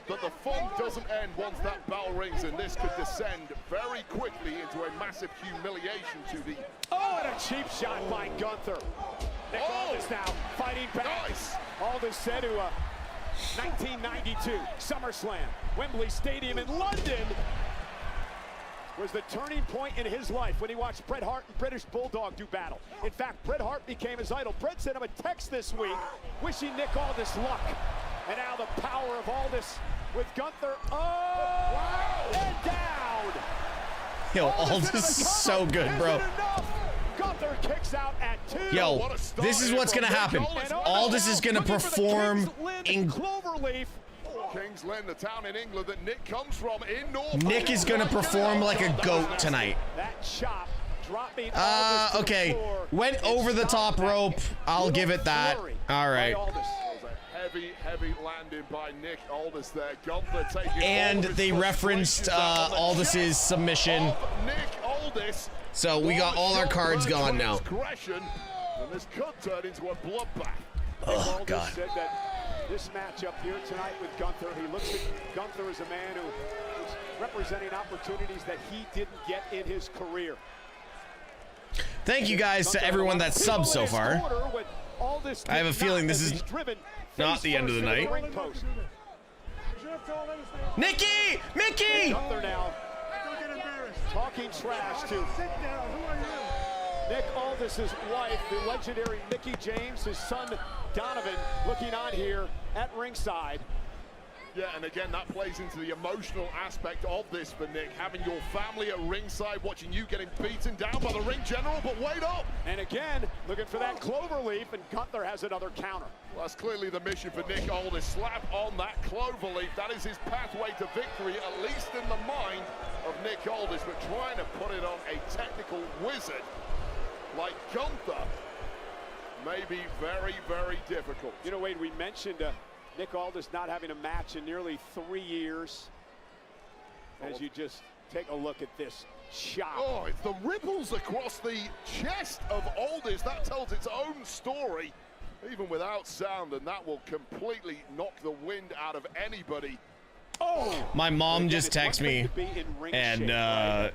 that the fun doesn't end once that bell rings, and this could descend very quickly into a massive humiliation to the... Oh, and a cheap shot by Gunther. Nick Aldis now fighting back. Nice. Aldis said to 1992, Summerslam, Wembley Stadium in London was the turning point in his life when he watched Bret Hart and British Bulldog do battle. In fact, Bret Hart became his idol. Bret sent him a text this week wishing Nick Aldis luck. And now the power of Aldis with Gunther. Oh, wow. And down. Yo, Aldis is so good, bro. Gunther kicks out at 2. Yo, this is what's gonna happen. Aldis is gonna perform in Cloverleaf. King's Lynn, the town in England that Nick comes from in North. Nick is gonna perform like a goat tonight. That chop dropping Okay. Went over the top rope. I'll give it that. All right. Heavy landing by Nick Aldis there. Gunther taking and they referenced Aldis's submission. Nick Aldis. So we got all our cards gone now. And this could turn into a bloodbath. Oh, God. Said that this matchup here tonight with Gunther, he looks at Gunther as a man who is representing opportunities that he didn't get in his career. Thank you guys to everyone that's subbed so far. I have a feeling this is not the end of the night. Nikki! Mickey! Gunther now talking trash to Nick Aldis' wife, the legendary Mickie James, his son Donovan, looking on here at ringside. Yeah, and again, that plays into the emotional aspect of this for Nick, having your family at ringside, watching you getting beaten down by the ring general, but wait up! And again, looking for that cloverleaf, and Gunther has another counter. Well, that's clearly the mission for Nick Aldis. Slap on that cloverleaf. That is his pathway to victory, at least in the mind of Nick Aldis, but trying to put it on a technical wizard like Gunther may be very, very difficult. You know, Wade, we mentioned Nick Aldis not having a match in nearly 3 years. As you just take a look at this chop. Oh, it's the ripples across the chest of Aldis. That tells its own story, even without sound, and that will completely knock the wind out of anybody. Oh! My mom just texted me, and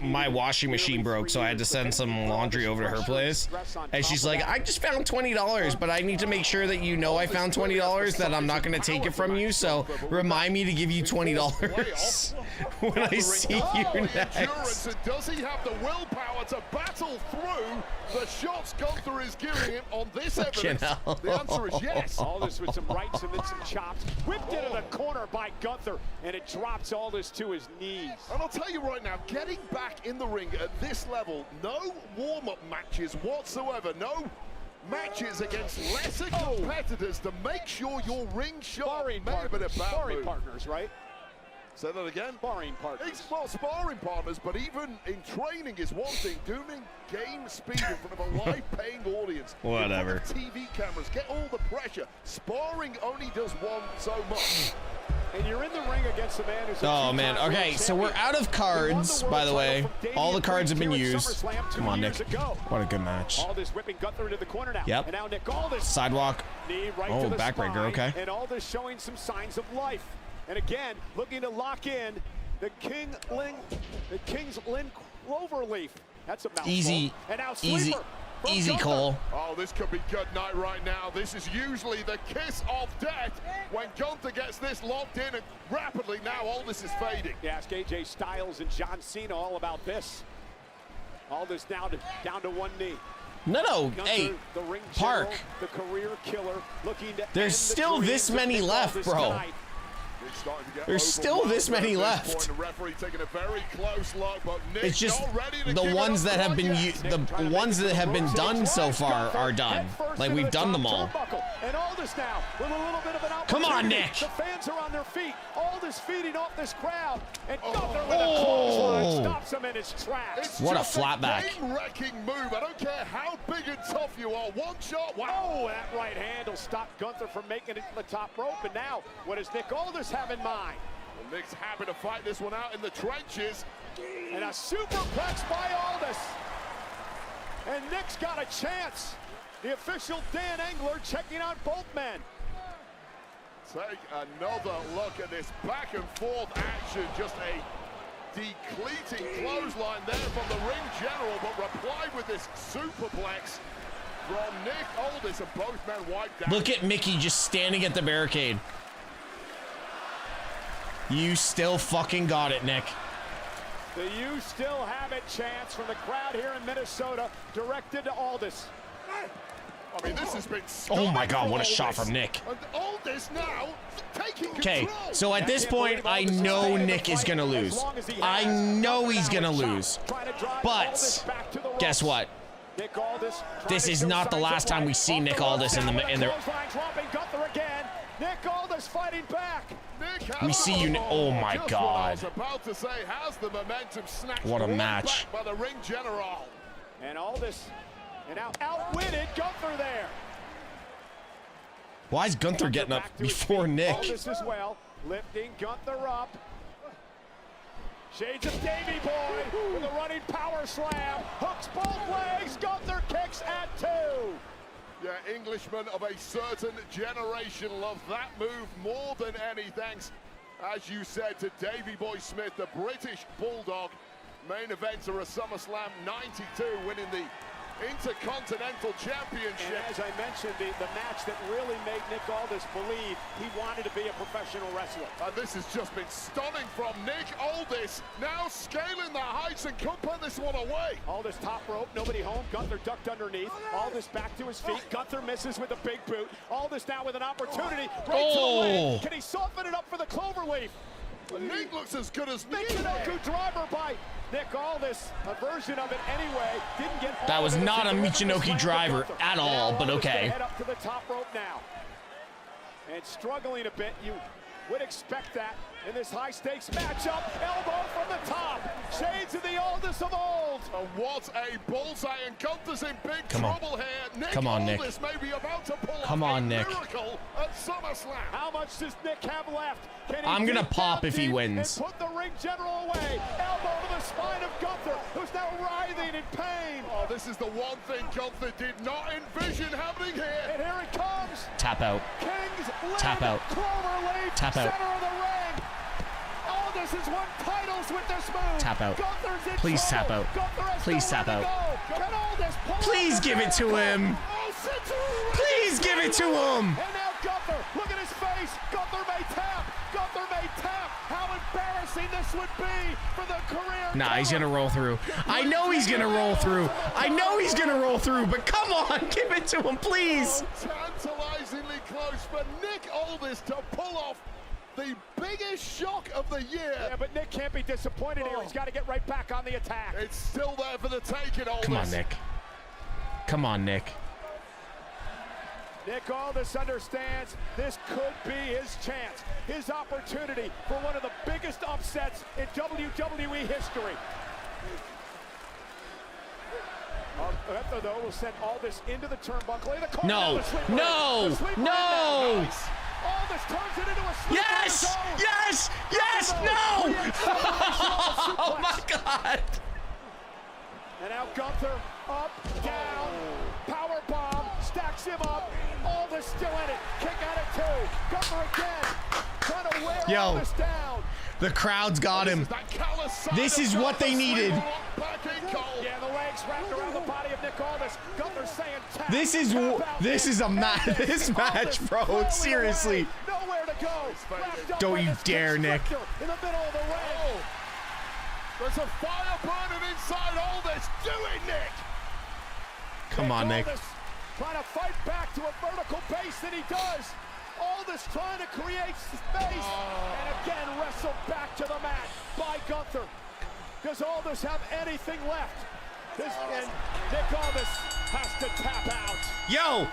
my washing machine broke, so I had to send some laundry over to her place. And she's like, I just found $20, but I need to make sure that you know I found $20, that I'm not going to take it from you, so remind me to give you $20 when I see you next. And does he have the willpower to battle through the shots Gunther is giving him on this evidence? The answer is yes. Aldis with some rights and then some chops. Whipped into the corner by Gunther, and it drops Aldis to his knees. And I'll tell you right now, getting back in the ring at this level, no warm-up matches whatsoever, no matches against lesser competitors to make sure your ring shot sparring partners, right? Say that again? Sparring partners. Well, sparring partners, but even in training is one thing. Doing game speed in front of a live paying audience. Whatever. TV cameras, get all the pressure. Sparring only does one so much. And you're in the ring against a man who's oh man, okay, so we're out of cards, by the way. All the cards have been used. Come on, Nick. What a good match. Aldis whipping Gunther into the corner now. Yep. And now Nick Aldis. Sidewalk. Knee right oh, to the backbreaker, spine, okay. And Aldis showing some signs of life. And again, looking to lock in the King's Lynn Cloverleaf. That's a mouthful. Easy, and now easy, easy, Cole. Oh, this could be good night right now. This is usually the kiss of death when Gunther gets this locked in, and rapidly now Aldis is fading. Yeah, ask AJ Styles and John Cena all about this. Aldis now down to one knee. No, Gunther, hey, the ring Park. General, the career killer, looking to There's still this many left, bro. Tonight. There's still this many left. The referee taking a very close look, but Nick it's just ready to the ones that have been the ones that have been done so far are done. Like we've done them all. And Aldis now with a little bit of an come on, Nick. The fans are on their feet. Aldis feeding off this crowd, and Gunther with a clothesline stops him in his tracks. What a flatback! Game-wrecking move. I don't care how big and tough you are. One shot. Wow. Oh, that right hand will stop Gunther from making it to the top rope. And now, what does Nick Aldis have in mind? Well, Nick's happy to fight this one out in the trenches. And a superplex by Aldis. And Nick's got a chance. The official Dan Engler checking out both men. Take another look at this back and forth action. Just a decleating clothesline there from the ring general, but replied with this superplex. from Nick Aldis, and both men wiped out. Look at Mickey just standing at the barricade. You still fucking got it, Nick. The "you still have it" chants from the crowd here in Minnesota, directed to Aldis. I mean, this has been Oh my God, what a shot from Nick. And Aldis now taking Okay, control. so at this point, I know Nick is gonna lose. I know he's gonna lose. But guess what? This is not the last time we see Nick Aldis in the Nick Aldis fighting back. We see you. Oh my God. About to say, has the momentum snatched What a right match. back by the ring general. And Aldis, and outwitted Gunther there. Why is Gunther getting up before Nick? Aldis as well, lifting Gunther up. Shades of Davey Boy with a running power slam. Hooks both legs. Gunther kicks at 2. Yeah, Englishmen of a certain generation love that move more than any, thanks, as you said, to Davey Boy Smith, the British Bulldog, main eventer of SummerSlam 92, winning the Intercontinental Championship. And as I mentioned, the match that really made Nick Aldis believe he wanted to be a professional wrestler. And this has just been stunning from Nick Aldis, now scaling the heights and could put this one away. Aldis top rope, nobody home. Gunther ducked underneath. Aldis back to his feet. Gunther misses with a big boot. Aldis now with an opportunity. Right to the leg. Can he soften it up for the cloverleaf? Nick looks as good as Nick. Michinoku driver by Nick Aldis, a version of it anyway. Didn't get That was not a Michinoku driver at all, but okay. Head up to the top rope now. And struggling a bit, you would expect that in this high-stakes matchup. Elbow from the top. Shades of the Aldis of old. What a bullseye, and Gunther's in big trouble here. Nick Come on, Nick. Aldis may be about to pull Come off on, a Nick. miracle at SummerSlam. How much does Nick have left? Can he I'm gonna dig pop down if he deep wins. and put the ring general away. Elbow to the spine of Gunther, who's now writhing in pain. Oh, this is the one thing Gunther did not envision happening here. And here it comes. Tap out. King's Lynn, Tap out. Cloverleaf, Tap out. center of the ring. Aldis has won titles with this move. Tap out. Gunther's in Please trouble. tap out. Gunther has Please nowhere tap to out. go. Can Aldis pull Please out give the it to him. Oh, sits around. Please give it to him. And now Gunther, look at his face. Gunther may tap. Gunther may tap. How embarrassing this would be for the career. Nah, he's gonna roll through. I know he's gonna roll through. I know he's gonna roll through, but come on, give it to him, please. Oh, tantalizingly close for Nick Aldis to pull off the biggest shock of the year. Yeah, but Nick can't be disappointed here. He's got to get right back on the attack. It's still there for the taking, Aldis. Come on, Nick. Come on, Nick. Nick Aldis understands this could be his chance, his opportunity for one of the biggest upsets in WWE history. Gunther, though, will send Aldis into the turnbuckle. No, no, no. Nice. Aldis turns it into a sleeper. Yes, yes, yes, no. Oh my God. And now Gunther up, down, power bomb, stacks him up. Aldis still in it. Kick out at 2. Gunther again, trying to wear Aldis down. The crowd's got him. This is what they needed. Yeah, the legs wrapped around the body of Nick Aldis. Gunther saying tap. This is a match. This match, bro. Seriously. Nowhere to go. Don't you dare, Nick. In the middle of the ring. There's a fire burning inside Aldis. Do it, Nick. Come on, Nick. Trying to fight back to a vertical base that he does. Aldis trying to create space. And again wrestled back to the mat by Gunther. Does Aldis have anything left? And Nick Aldis has to tap out. Yo,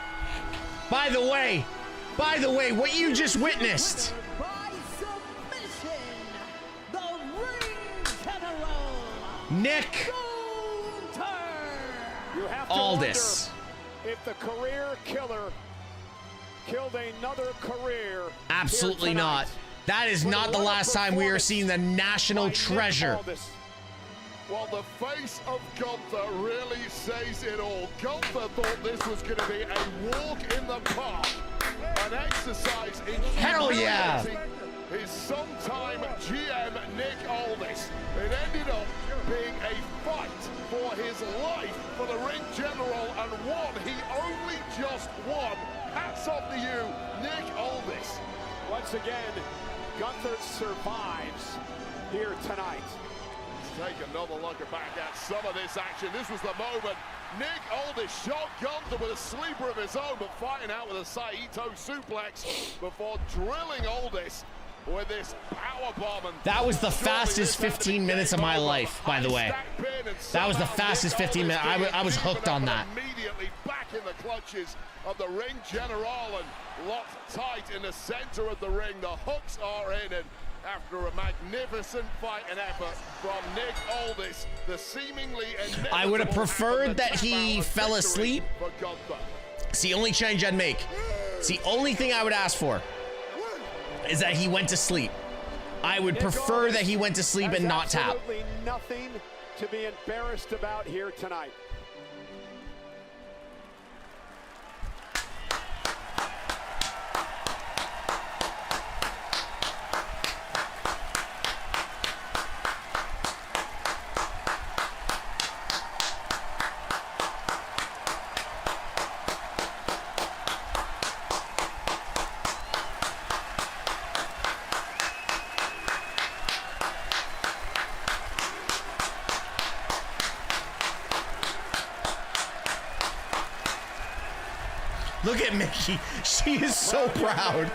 by the way, what you just witnessed. By submission, the ring general, Nick You have to Aldis. wonder if the career killer killed another career. Absolutely here not. tonight. That is not the last time we are seeing the national treasure. Well, the face of Gunther really says it all. Gunther thought this was going to be a walk in the park, an exercise in Hell yeah. humiliating is sometime GM Nick Aldis. It ended up being a fight for his life for the ring general, and one he only just won. Hats off to you, Nick Aldis. Once again, Gunther survives here tonight. Let's take another look back at some of this action. This was the moment. Nick Aldis shot Gunther with a sleeper of his own, but fighting out with a Saito suplex before drilling Aldis with this powerbomb. That was the fastest 15 minutes of my life, by the way. That was the fastest 15 minutes. I was hooked on that. Immediately back in the clutches of the ring general and locked tight in the center of the ring. The hooks are in, and after a magnificent fight and effort from Nick Aldis, the seemingly I would have preferred that he fell asleep. It's the only change I'd make. It's the only thing I would ask for, is that he went to sleep. I would prefer that he went to sleep and not tap. Absolutely nothing to be embarrassed about here tonight. Look at Mickey. She is so proud.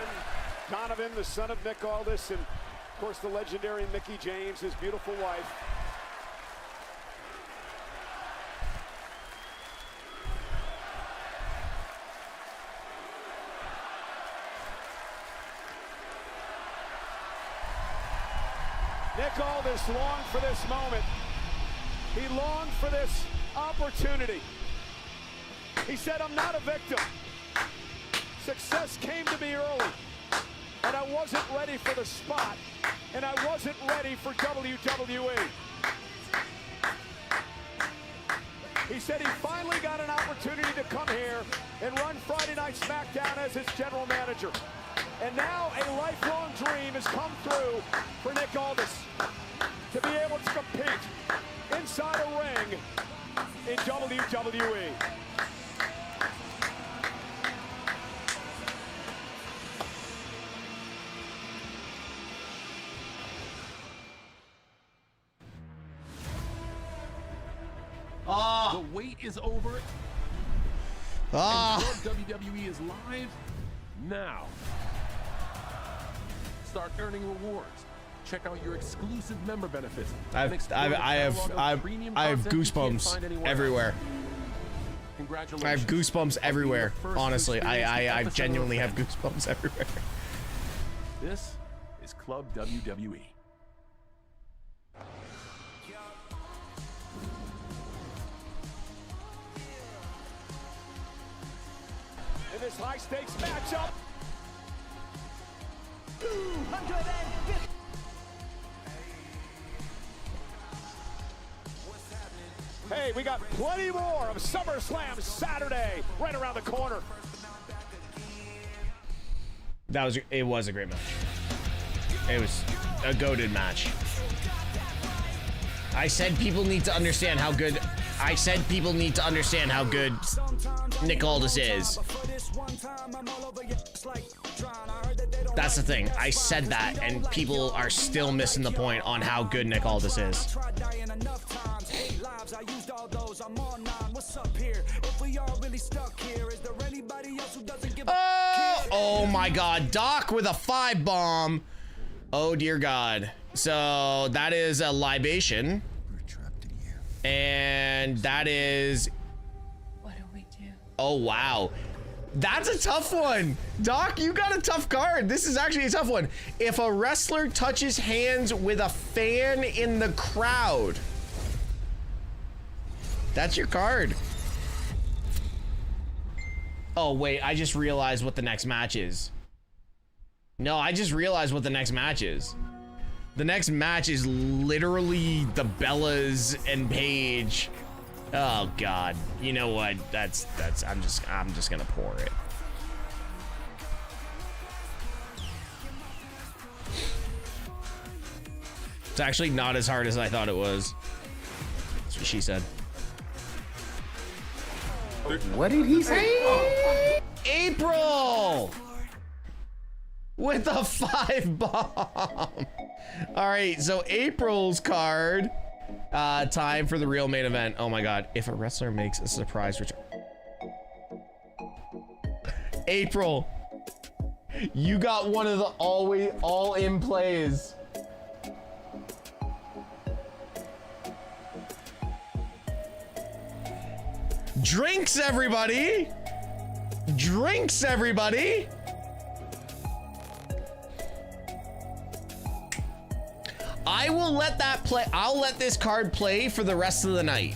Donovan, the son of Nick Aldis, and of course the legendary Mickie James, his beautiful wife. Nick Aldis longed for this moment. He longed for this opportunity. He said, I'm not a victim. Success came to me early, and I wasn't ready for the spot, and I wasn't ready for WWE. He said he finally got an opportunity to come here and run Friday Night SmackDown as his general manager. And now a lifelong dream has come through for Nick Aldis to be able to compete inside a ring in WWE. The wait is over. And WWE is live now. Start earning rewards. Check out your exclusive member benefits. I have goosebumps everywhere. Congratulations. I have goosebumps everywhere. Honestly, I genuinely have goosebumps everywhere. This is Club WWE. In this high-stakes matchup, 250. Hey, we got plenty more of SummerSlam Saturday right around the corner. It was a great match. It was a goated match. I said people need to understand how good Nick Aldis is. That's the thing. I said that, and people are still missing the point on how good Nick Aldis is. Oh my God, Doc with a 5-bomb. Oh dear God. So that is a libation. And that is... What do we do? Oh wow. That's a tough one. Doc, you got a tough card. This is actually a tough one. If a wrestler touches hands with a fan in the crowd, that's your card. Oh wait, I just realized what the next match is. No, I just realized what the next match is. The next match is literally the Bellas and Paige. Oh God, you know what? I'm just gonna pour it. It's actually not as hard as I thought it was. That's what she said. What did he say? April! With a 5 bomb. All right, so April's card. Time for the real main event. Oh my God, if a wrestler makes a surprise return. April, you got one of the all in plays. Drinks, everybody. Drinks, everybody. I will let that play. I'll let this card play for the rest of the night.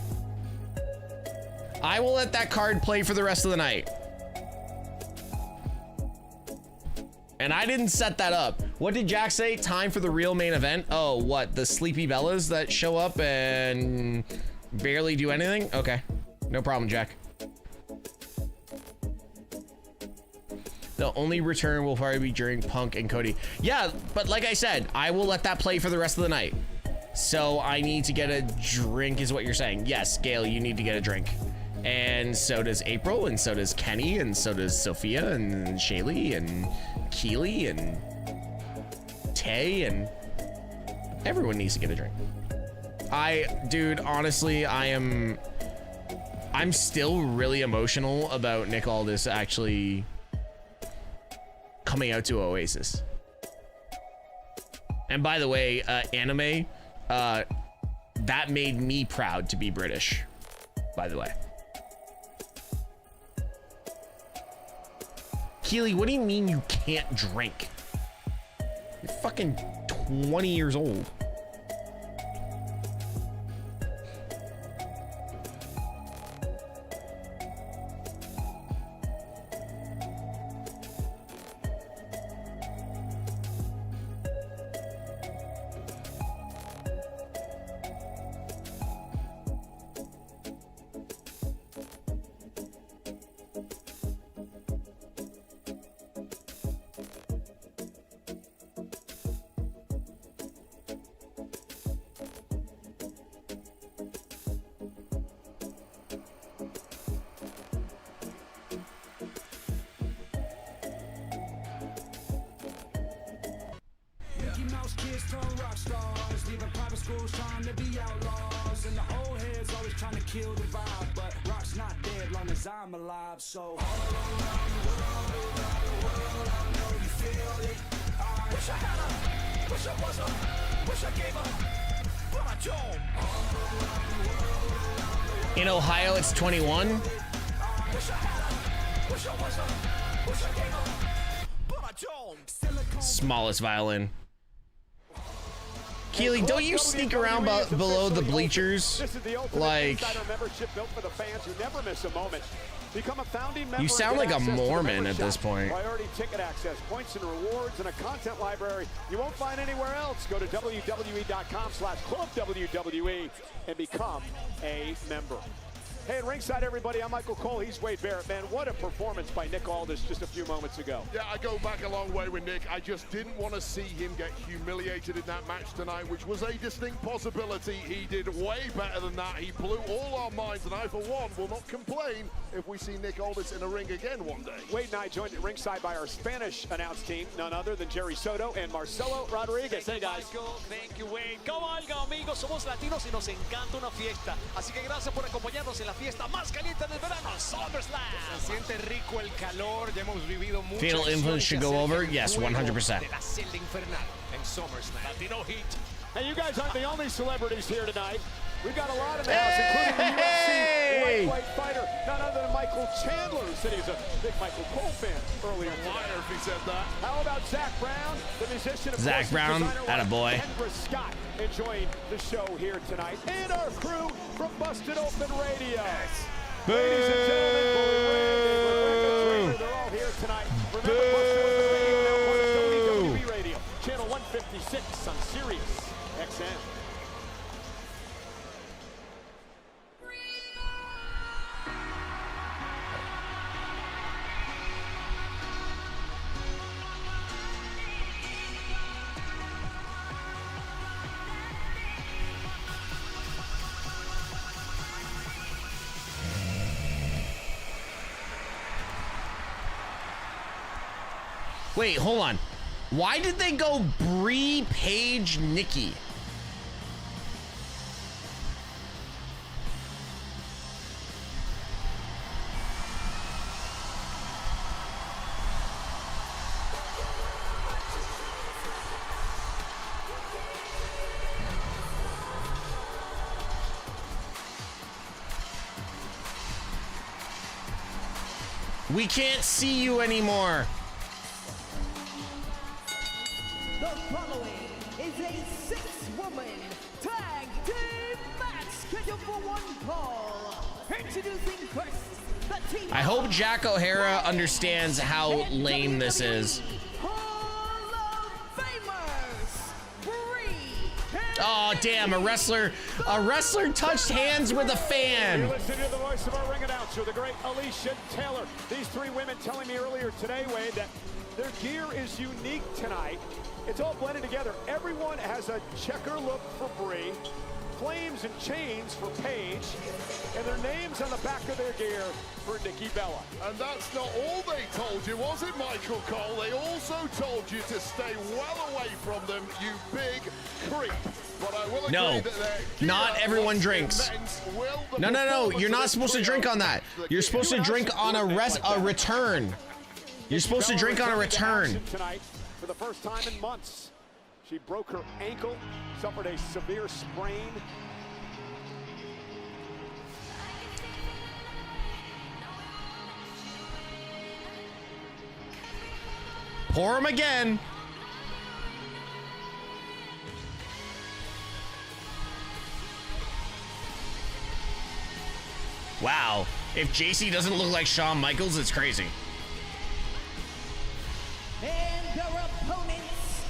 I will let that card play for the rest of the night. And I didn't set that up. What did Jack say? Time for the real main event? Oh, what? The Sleepy Bellas that show up and barely do anything? Okay. No problem, Jack. The only return will probably be during Punk and Cody. Yeah, but like I said, I will let that play for the rest of the night. So I need to get a drink is what you're saying. Yes, Gail, you need to get a drink. And so does April, and so does Kenny, and so does Sophia, and Shaylee, and Keely, and Tay, and everyone needs to get a drink. Dude, honestly, I'm still really emotional about Nick Aldis actually coming out to Oasis. And by the way, anime, that made me proud to be British, by the way. Keely, what do you mean you can't drink? You're fucking 20 years old. Kids turn rock stars, leaving private schools trying to be outlaws, and the old heads always trying to kill the vibe, but rock's not dead long as I'm alive. So all around the world, I know you feel it. I wish I had her, wish I was her, wish I gave her, but I don't. In Ohio, it's 21. Wish I had her, wish I was her, wish I gave her, but I don't. Smallest violin. Keely, don't you sneak around below the bleachers like you sound like a Mormon at this point. Priority ticket access, points and rewards, and a content library you won't find anywhere else. Go to WWE.com/clubWWE and become a member. Hey, at ringside, everybody, I'm Michael Cole. He's Wade Barrett. Man, what a performance by Nick Aldis just a few moments ago. Yeah, I go back a long way with Nick. I just didn't want to see him get humiliated in that match tonight, which was a distinct possibility. He did way better than that. He blew all our minds, and I, for one, will not complain if we see Nick Aldis in a ring again one day. Wade and I joined at ringside by our Spanish announce team, none other than Jerry Soto and Marcelo Rodriguez. Hey, guys. Thank you, Wade. ¿Cómo algo, amigos? Somos latinos y nos encanta una fiesta. Así que gracias por acompañarnos en la fiesta más caliente del verano, Summerslam. Se siente rico el calor, ya hemos vivido mucho. Fatal Influence should go over? Yes, 100%. De la celda infernal en Summerslam. Latino Heat. Hey, you guys aren't the only celebrities here tonight. We've got a lot in the house, including the UFC lightweight fighter, none other than Michael Chandler, who said he was a big Michael Cole fan earlier. Liar if he said that. How about Zach Brown, the musician, of Zach Brown, attaboy. Kendra Scott enjoying the show here tonight, and our crew from Busted Open Radio. Boo! Ladies and gentlemen, they're all here tonight. Remember, Busted Open Radio, now part of WWE Radio, channel 156 on Sirius XM. Wait, hold on. Why did they go Brie, Paige, Nikki? We can't see you anymore. The following is a 6-woman tag team match scheduled for one fall. Introducing first, the team. I hope Jack O'Hara understands how lame this is. Oh damn! A wrestler touched hands with a fan. You're listening to the voice of our ring announcer, the great Alicia Taylor. These three women telling me earlier today, Wade, that their gear is unique tonight. It's all blended together. Everyone has a checker look for Brie, flames and chains for Paige, and their names on the back of their gear for Nikki Bella. And that's not all they told you, was it, Michael Cole? They also told you to stay well away from them, you big creep. But I will agree that not everyone drinks. No. You're not supposed to drink on that. You're supposed to drink on a return. You're supposed to drink on a return. Tonight, for the first time in months, she broke her ankle, suffered a severe sprain. Pour him again. Wow. If JC doesn't look like Shawn Michaels, it's crazy. And their opponents,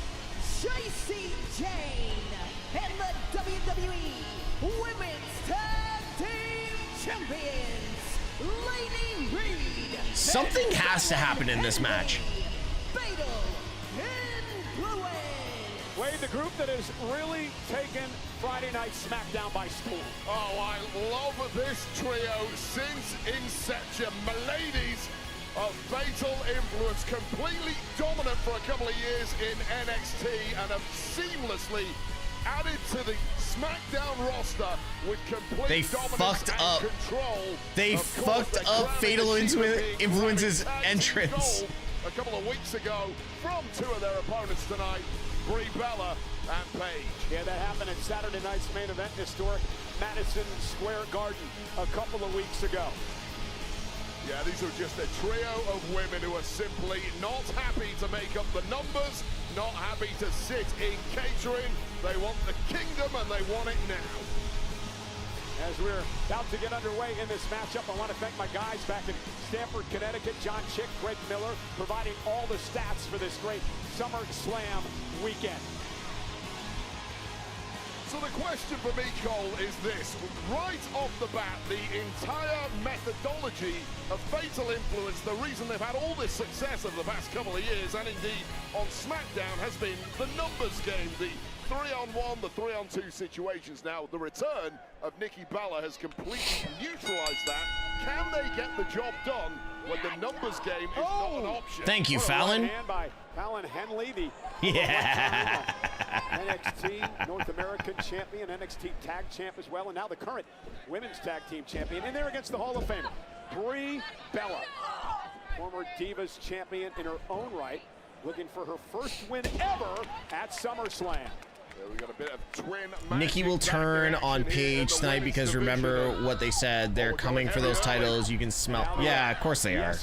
JC Jane and the WWE Women's Tag Team Champions, Lainey Reed. Something has to happen in this match. Wade, the group that has really taken Friday Night SmackDown by storm. Oh, I love this trio since inception. Miladies of fatal influence, completely dominant for a couple of years in NXT and have seamlessly added to the SmackDown roster with complete dominance and control. They fucked up Fatal Influence's entrance a couple of weeks ago from two of their opponents tonight, Brie Bella and Paige. Yeah, that happened at Saturday night's main event, historic Madison Square Garden, a couple of weeks ago. Yeah, these are just a trio of women who are simply not happy to make up the numbers, not happy to sit in catering. They want the kingdom and they want it now. As we're about to get underway in this matchup, I want to thank my guys back in Stamford, Connecticut, John Chick, Greg Miller, providing all the stats for this great Summerslam weekend. So the question for me, Cole, is this. Right off the bat, the entire methodology of Fatal Influence, the reason they've had all this success over the past couple of years, and indeed on SmackDown, has been the numbers game, the 3-on-1, the 3-on-2 situations. Now, the return of Nikki Bella has completely neutralized that. Can they get the job done when the numbers game is not an option? Thank you, Fallon. By Fallon Henley, the NXT North American champion, NXT tag champ as well, and now the current women's tag team champion. In there against the Hall of Famer, Brie Bella, former Divas champion in her own right, looking for her first win ever at SummerSlam. Yeah, we got a bit of twin Nikki will turn on Paige tonight because remember what they said. They're coming for those titles. You can smell. Yeah, of course they are.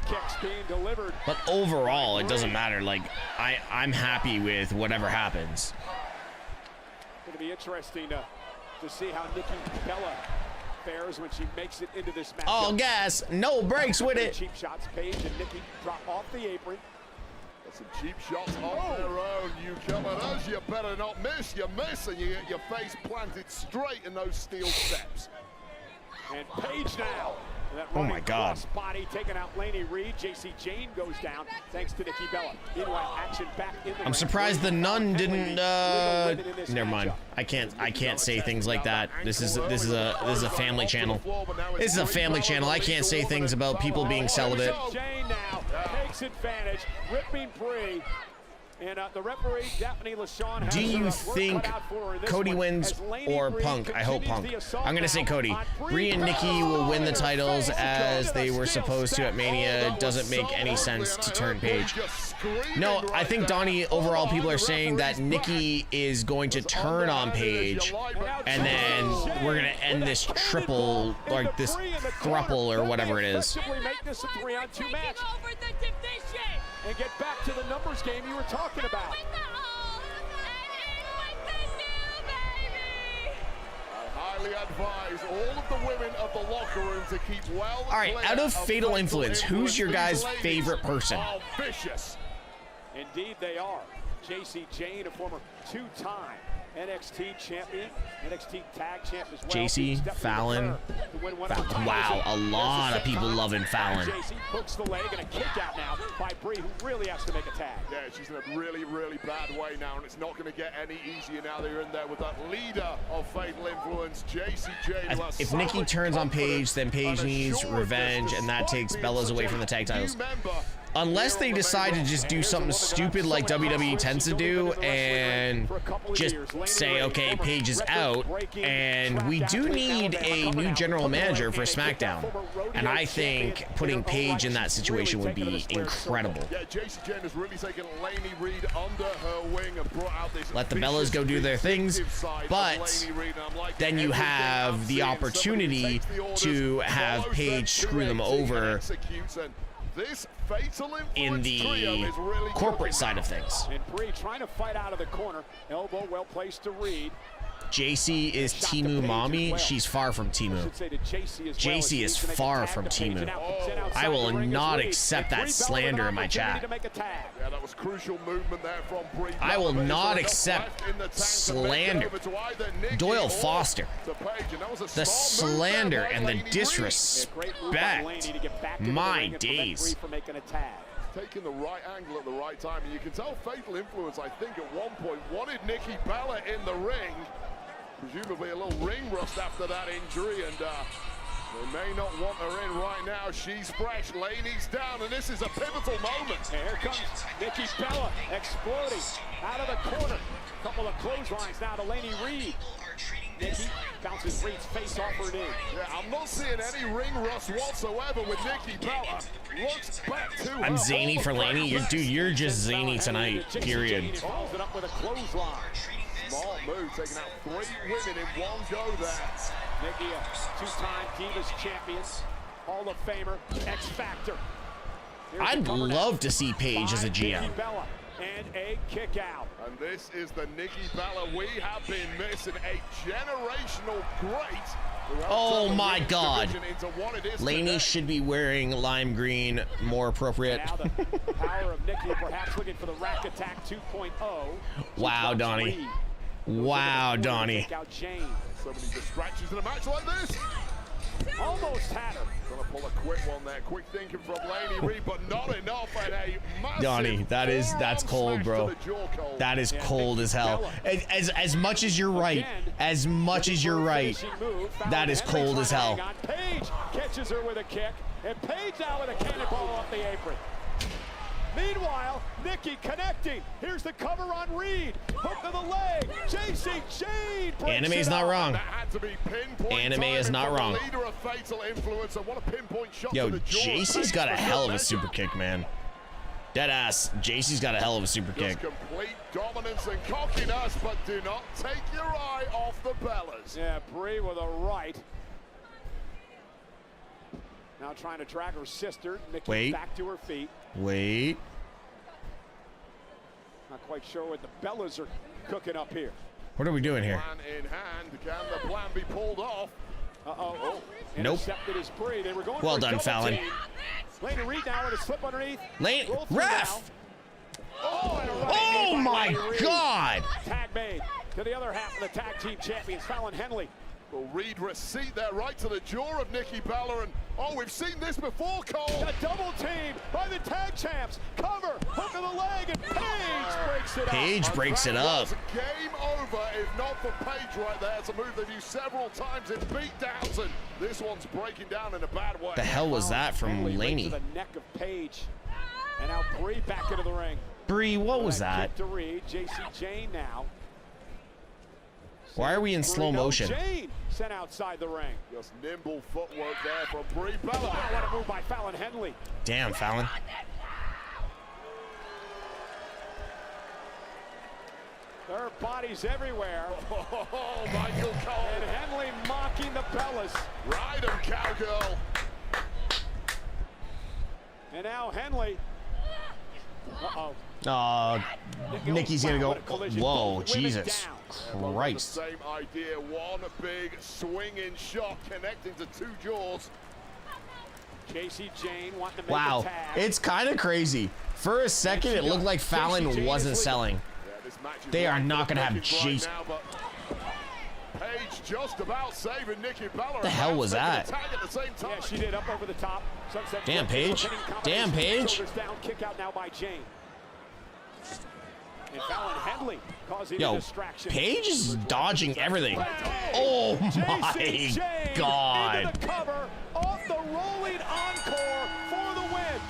But overall, it doesn't matter. Like, I'm happy with whatever happens. Going to be interesting to see how Nikki Bella fares when she makes it into this match. All gas, no breaks with it. Cheap shots. Paige and Nikki drop off the apron. Some cheap shots on their own. You come at us, you better not miss. You miss and you get your face planted straight in those steel steps. And Paige now. Oh my God. Body taking out Lainey Reed. JC Jane goes down thanks to Nikki Bella. Meanwhile, action back in the I'm surprised the nun didn't never mind. I can't say things like that. This is a family channel. This is a family channel. I can't say things about people being celibate. Jane now takes disadvantage, ripping Bree. And the referee, Daphne LaShawn, has do you think Cody wins or Punk? I hope Punk. I'm going to say Cody. Brie and Nikki will win the titles as they were supposed to at Mania. Doesn't make any sense to turn Paige. No, I think, Donnie, overall people are saying that Nikki is going to turn on Paige, and then we're going to end this triple, like this thruple or whatever it is. Make this a 3-on-2 match. And get back to the numbers game you were talking about. I highly advise all of the women of the locker room to keep well. All right, out of Fatal Influence, who's your guys' favorite person? Oh, vicious. Indeed they are. JC Jane, a former two-time NXT champion, NXT tag champ as well. JC, Fallon. Wow, a lot of people loving Fallon. JC hooks the leg and a kick out now by Brie, who really has to make a tag. Yeah, she's in a really, really bad way now, and it's not going to get any easier now they're in there with that leader of Fatal Influence, JC Jane. If Nikki turns on Paige, then Paige needs revenge, and that takes Bella's away from the tag titles. Unless they decide to just do something stupid like WWE tends to do and just say, okay, Paige is out, and we do need a new general manager for SmackDown. And I think putting Paige in that situation would be incredible. Yeah, JC Jane has really taken Lainey Reed under her wing and brought out this. Let the Bellas go do their things, but then you have the opportunity to have Paige screw them over in the corporate side of things. And Brie trying to fight out of the corner. Elbow well placed to Reed. JC is Timu mommy. She's far from Timu. JC is far from Timu. I will not accept that slander in my chat. Yeah, that was crucial movement there from Brie. I will not accept slander. Doyle Foster. The slander and the disrespect. My days. Taking the right angle at the right time. And you can tell Fatal Influence, I think, at one point wanted Nikki Bella in the ring. Presumably a little ring rust after that injury, and they may not want her in right now. She's fresh, Laney's down, and this is a pivotal moment. And here comes Nikki Bella exploding out of the corner. Couple of clotheslines now to Lainey Reed. Nikki bounces Reed's face off her knee. Yeah, I'm not seeing any ring rust whatsoever with Nikki Bella. Looks back to I'm zany for Lainey. You're just zany tonight, period. Follows it up with a clothesline. Small move, taking out 3 women in one go there. Nikki, a two-time Divas champion, Hall of Famer, X Factor. I'd love to see Paige as a GM. Nikki Bella and a kick out. And this is the Nikki Bella we have been missing, a generational great. Oh my God. Lainey should be wearing lime green, more appropriate. Now the power of Nikki, perhaps looking for the Rack Attack 2.0. Wow, Donnie. Wow, Donnie. So many distractions in a match like this. Almost had her. Gonna pull a quick one there. Quick thinking from Lainey Reed, but not enough. And a massive Donnie, that's cold, bro. That is cold as hell. As much as you're right, that is cold as hell. Paige catches her with a kick, and Paige now with a cannonball off the apron. Meanwhile, Nikki connecting. Here's the cover on Reed. Hook to the leg. JC Jane. Anime is not wrong. That had to be pinpoint. Anime is not wrong. Leader of Fatal Influence, and what a pinpoint shot. Yo, to the jaw. JC's got a hell of a super kick, man. Deadass. JC's got a hell of a super kick. Complete dominance and cockiness, but do not take your eye off the Bellas. Yeah, Brie with a right. Now trying to drag her sister. Nikki back to her feet. Wait. Not quite sure what the Bellas are cooking up here. What are we doing here? Plan in hand. Can the plan be pulled off? Uh-oh. Nope. Is Brie. They were going well for done, Fallon. Lainey Reed now with a slip underneath. Ref! Oh my God! Tag made to the other half of the tag team champions, Fallon Henley. Well, Reed receipt there right to the jaw of Nikki Bella, and oh, we've seen this before, Cole. A double team by the tag champs. Cover, hook of the leg, and Paige breaks it up. Paige breaks it up. Game over if not for Paige right there. It's a move they've used several times in beatdowns, and this one's breaking down in a bad way. The hell was that from Lainey? The neck of Paige. And now Bree back into the ring. Bree, what was that? To Reed, JC Jane now. Why are we in slow motion? Jane sent outside the ring. Just nimble footwork there from Brie Bella. Oh, what a move by Fallon Henley. Damn, Fallon. There are bodies everywhere. Oh, Michael Cole. And Henley mocking the Bellas. Ride him, cowgirl. And now Henley. Uh-oh. Nikki's gonna go. Whoa, Jesus Christ. Same idea. One big swinging shot connecting to two jaws. JC Jane wanting to make Wow, a tag. it's kind of crazy. For a second, it looked like Fallon wasn't selling. They are not gonna have Jason. Paige just about saving Nikki Bella. What the hell was that? Yeah, she did up over the top. Sunset Damn, Paige. Damn, Paige. Shoulders down, kick out now by Jane. And Fallon Henley causing Yo, a distraction. Paige is dodging everything. Oh my God. Into the cover off the rolling encore for the win.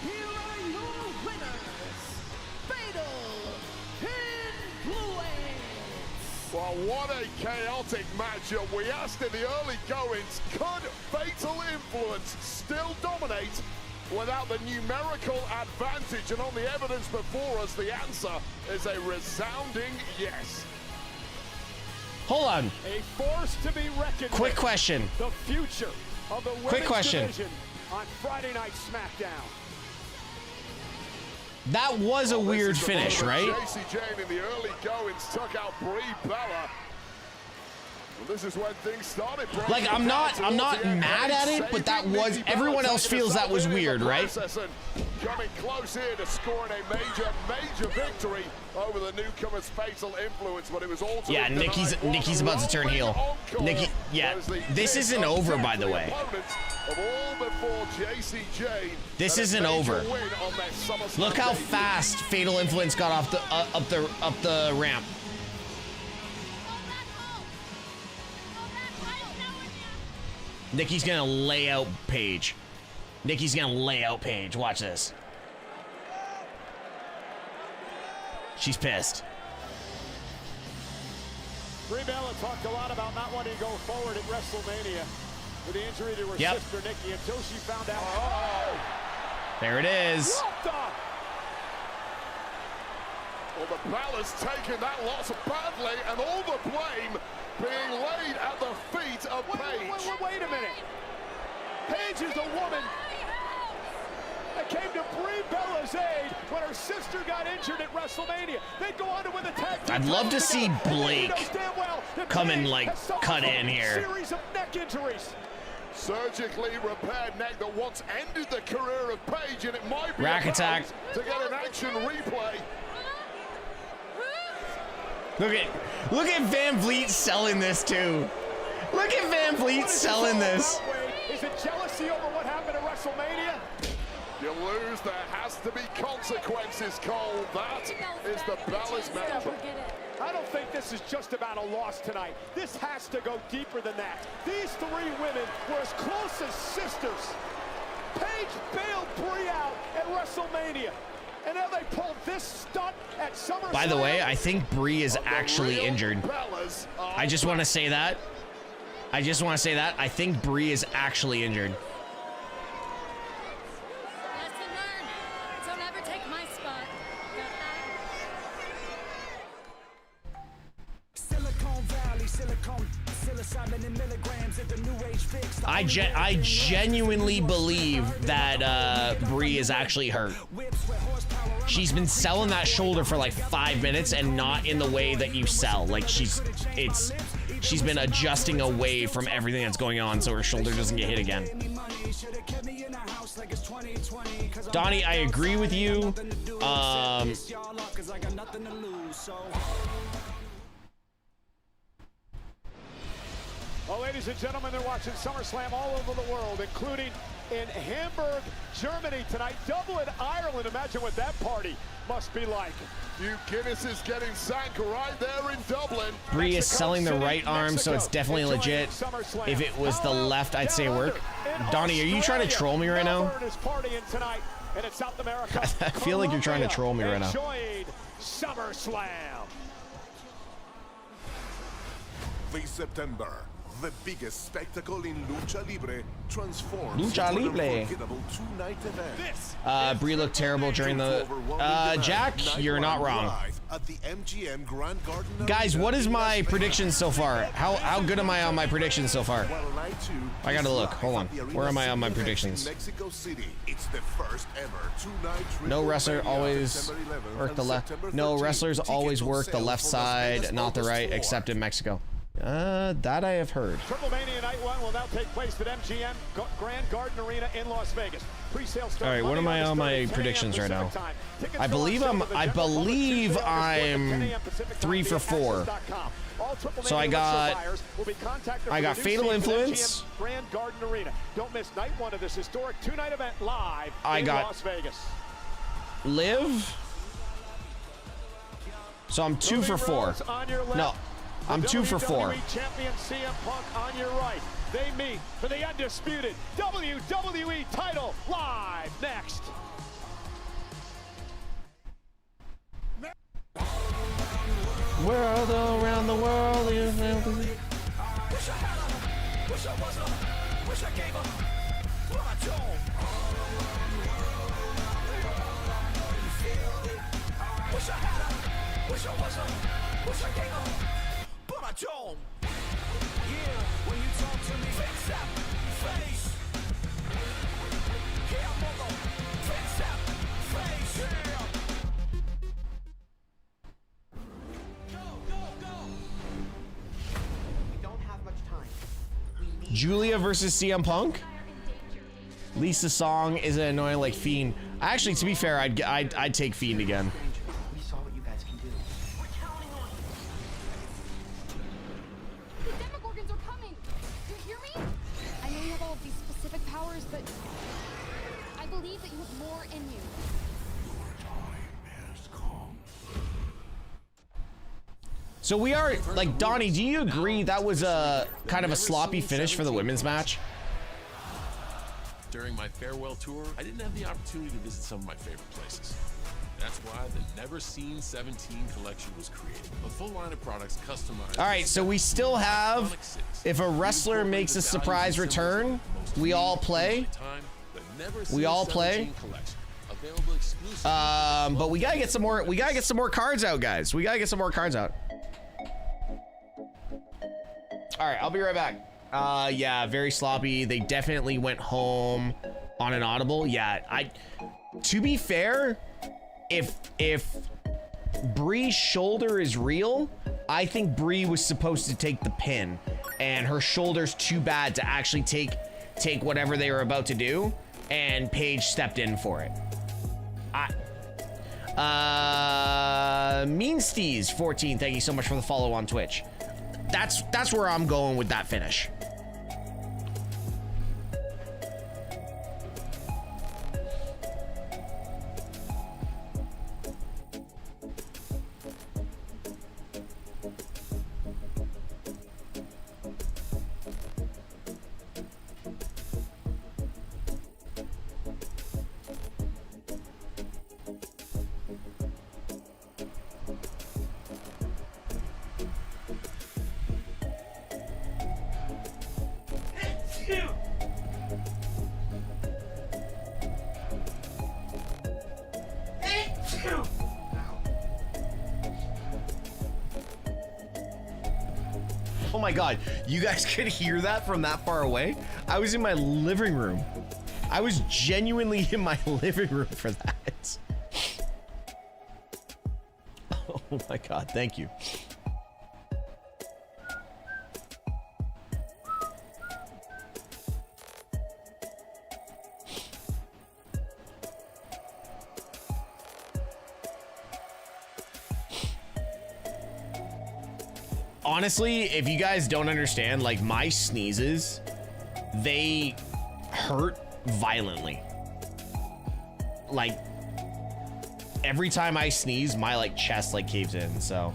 Here are your winners, Fatal Influence. Well, what a chaotic matchup. We asked in the early goings, could Fatal Influence still dominate without the numerical advantage? And on the evidence before us, the answer is a resounding yes. Hold on. A force to be reckoned Quick with. question. The future of the Quick question. division on Friday Night SmackDown. That was a weird finish, right? JC Jane in the early goings took out Brie Bella. Well, this is when things started. Like, I'm not mad at it, but that was, everyone else feels that was weird, right? Coming close here to scoring a major victory over the newcomer's Fatal Influence, but it was all. Yeah, Nikki's about to turn heel. Nikki, yeah, this isn't over, by the way. Of all before JC Jane, this isn't over. Look how fast Fatal Influence got off the up the ramp. Nikki's gonna lay out Paige. Nikki's gonna lay out Paige. Watch this. She's pissed. Brie Bella talked a lot about not wanting to go forward at WrestleMania with the injury to her sister Nikki until she found out. Oh! There it is. Well, the Bella's taken that loss badly, and all the blame being laid at the feet of Paige. Wait a minute. Paige is the woman that came to Brie Bella's aid when her sister got injured at WrestleMania. They'd go on to win the tag team. I'd love to see Blake come and like cut in here. Series of neck injuries. Surgically repaired neck that once ended the career of Paige, and it might be Rack attack to get an action replay. Look at Van Vliet selling this too. Look at Van Vliet selling this. Is it jealousy over what happened at WrestleMania? You lose, there has to be consequences, Cole. That is the Bella's match. I don't think this is just about a loss tonight. This has to go deeper than that. These three women were as close as sisters. Paige bailed Brie out at WrestleMania. And now they pulled this stunt at Summerslam. By the way, I think Brie is actually injured. I just want to say that. I think Brie is actually injured. Lesson learned. Don't ever take my spot. Silicon Valley, psilocybin in milligrams at the new age fix. I genuinely believe that Brie is actually hurt. She's been selling that shoulder for like 5 minutes and not in the way that you sell. Like she's been adjusting away from everything that's going on so her shoulder doesn't get hit again. Donnie, I agree with you. Well, ladies and gentlemen, they're watching SummerSlam all over the world, including in Hamburg, Germany tonight, Dublin, Ireland. Imagine what that party must be like. Few Guinnesses getting sank right there in Dublin. Brie is selling the right arm, so it's definitely legit. If it was the left, I'd say work. Donnie, are you trying to troll me right now? Is partying tonight And in South America, I feel like you're trying to troll me right now. enjoyed Summerslam. This September, the biggest spectacle in Lucha Libre transforms Lucha into Libre. an unforgettable two-night event. Brie looked terrible during the... Jack, you're not wrong. At the MGM Grand Garden Guys, what is my prediction so far? How good am I on my predictions so far? Well, night 2 I gotta look. Hold on. Where am I on my predictions? Mexico City. It's the first ever two-night No wrestler always work the left. No wrestlers always work the left side, not the right, except in Mexico. That I have heard. Triple Mania Night 1 will now take place at MGM Grand Garden Arena in Las Vegas. Pre-sale starts. All right, what am I on my predictions right now? I believe I'm 3 for 4. So I got Fatal Influence. Grand Garden Arena. Don't miss night 1 of this historic two-night event live I in got Las Vegas. Live. So I'm 2 for 4. No, I'm 2 for 4. Champion CM Punk on your right. They meet for the undisputed WWE title live next. World around the world. Wish I had her, wish I was her, wish I gave her, but I don't. Wish I had her, wish I was her, wish I gave her, but I don't. Yeah, when you talk to me, face up, face. Yeah, mother, face up, face. Yeah. Julia versus CM Punk. Lisa Song is an annoying like Fiend. Actually, to be fair, I'd take Fiend again. We saw what you guys can do. The Demogorgons are coming! You hear me? I know you have all of these specific powers, but I believe that you have more in you. So we are, like, Donnie, do you agree that was a kind of a sloppy finish for the women's match? During my farewell tour, I didn't have the opportunity to visit some of my favorite places. That's why the Never Seen 17 collection was created. A full line of products customized. All right, so we still have, if a wrestler makes a surprise return, we all play. We all play. But we gotta get some more. We gotta get some more cards out, guys. We gotta get some more cards out. All right, I'll be right back. Yeah, very sloppy. They definitely went home on an audible. Yeah, to be fair, if Brie's shoulder is real, I think Brie was supposed to take the pin, and her shoulder's too bad to actually take whatever they were about to do, and Paige stepped in for it. Mean Steez 14, thank you so much for the follow on Twitch. That's where I'm going with that finish. Oh my god, you guys could hear that from that far away? I was in my living room. I was genuinely in my living room for that. Oh my god, thank you. Honestly, if you guys don't understand, like, my sneezes, they hurt violently. Like, every time I sneeze, my, like, chest, like, caves in, so.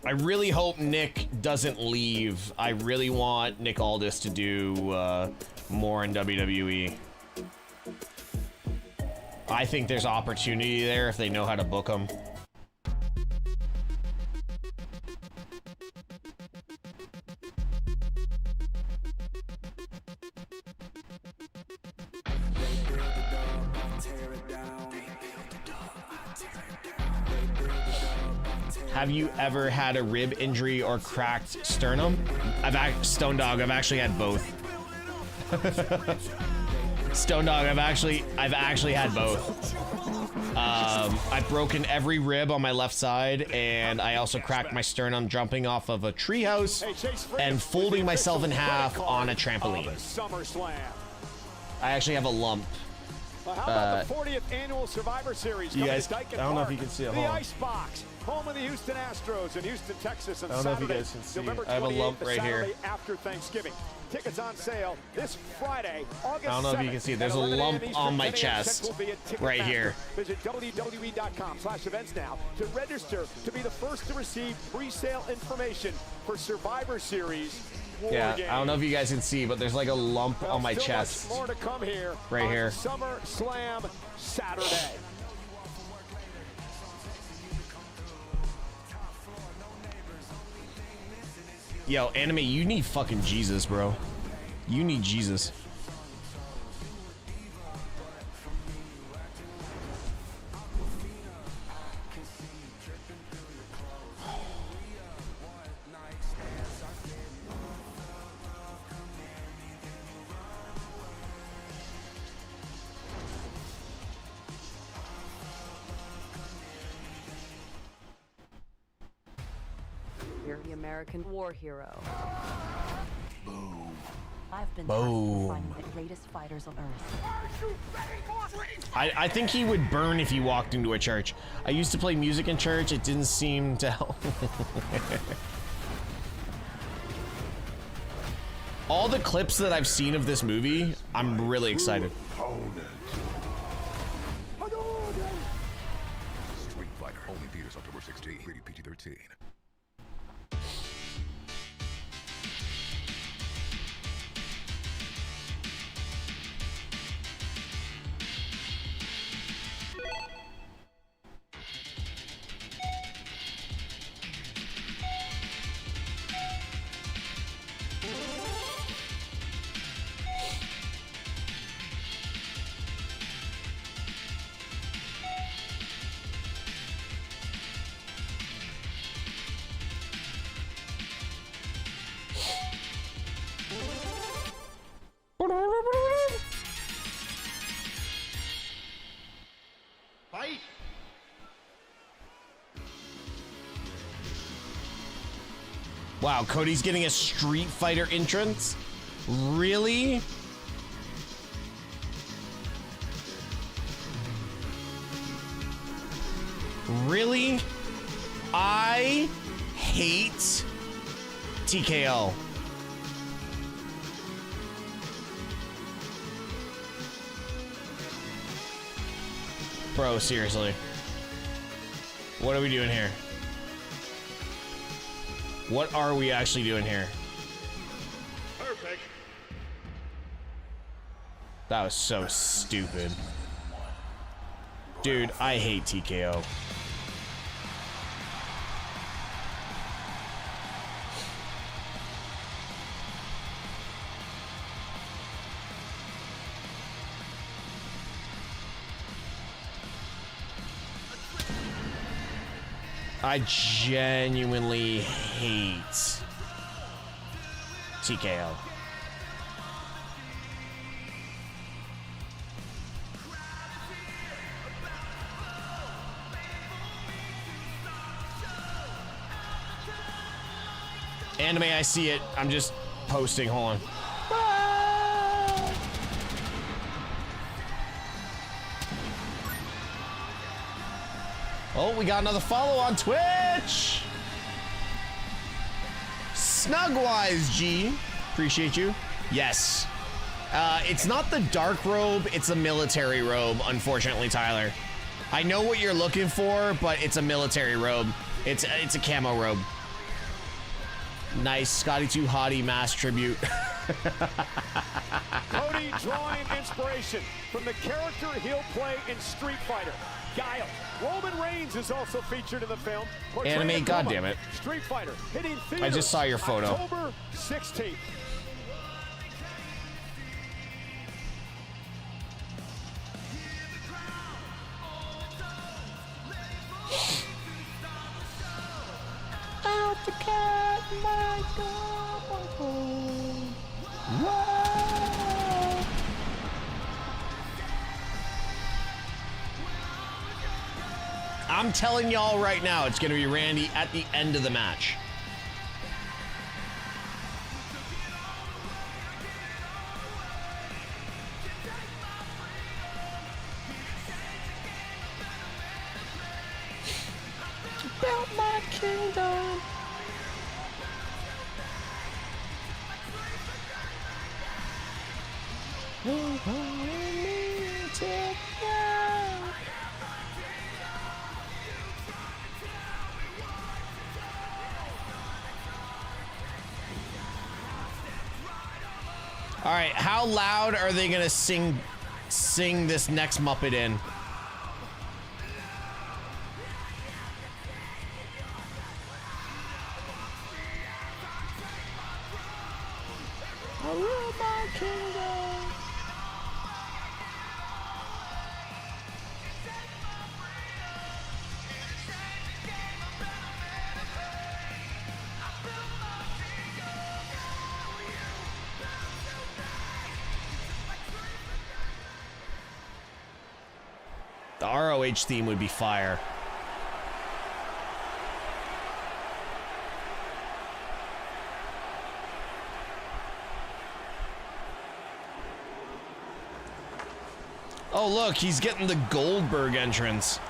I really hope Nick doesn't leave. I really want Nick Aldis to do more in WWE. I think there's opportunity there if they know how to book him. Have you ever had a rib injury or cracked sternum? Stone Dog, I've actually had both. Stone Dog, I've actually had both. I've broken every rib on my left side, and I also cracked my sternum jumping off of a treehouse and folding myself in half on a trampoline. Summerslam. I actually have a lump. Well, how about the 40th annual Survivor Series? You guys, I don't know if you can see it. The Icebox, home of the Houston Astros in Houston, Texas, on I don't know if you Saturday, guys can see. November 28th, I have a lump right here. Saturday after Thanksgiving. Tickets on sale this Friday, August 7th. I don't know if you can see it. There's a lump on my chest right here. Visit WWE.com/events now to register to be the first to receive pre-sale information for Survivor Series. Yeah, I don't know if you guys can see, but there's like a lump on my chest. More to come here right here. SummerSlam Saturday. Yo, Anime, you need fucking Jesus, bro. You need Jesus. You're the American war hero. Boom. I've been Boom. finding the greatest fighters on Earth. I think he would burn if he walked into a church. I used to play music in church. It didn't seem to help. All the clips that I've seen of this movie, I'm really excited. Street Fighter, only theaters October 16, rated PG-13. Fight! Wow, Cody's getting a Street Fighter entrance? Really? Really? I hate TKO. Bro, seriously. What are we doing here? What are we actually doing here? Perfect. That was so stupid. Dude, I hate TKO. I genuinely hate TKO. Anime, I see it. I'm just posting. Hold on. Oh, we got another follow on Twitch. Snugwise G, appreciate you. Yes, it's not the dark robe; it's a military robe. Unfortunately, Tyler, I know what you're looking for, but it's a military robe. It's a camo robe. Nice. Scotty Too Hottie mass tribute. Cody drawing inspiration from the character he'll play in Street Fighter, Guile. Roman Reigns is also featured in the film. Anime, goddammit. Street Fighter hitting theaters I just saw your photo. October 16th. Out the cat, my God. Whoa. I'm telling y'all right now, it's going to be Randy at the end of the match. Built my kingdom. All right, how loud are they gonna sing this next Muppet in? I rule my kingdom. The ROH theme would be fire. Oh, look, he's getting the Goldberg entrance.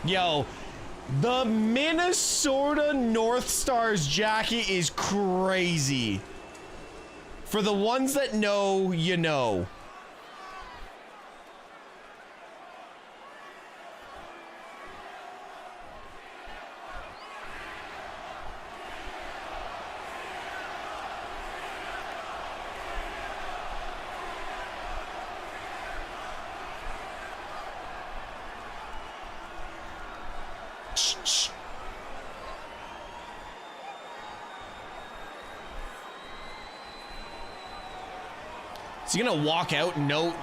Yo, the Minnesota North Stars jacket is crazy. For the ones that know, you know. Is he gonna walk out? No.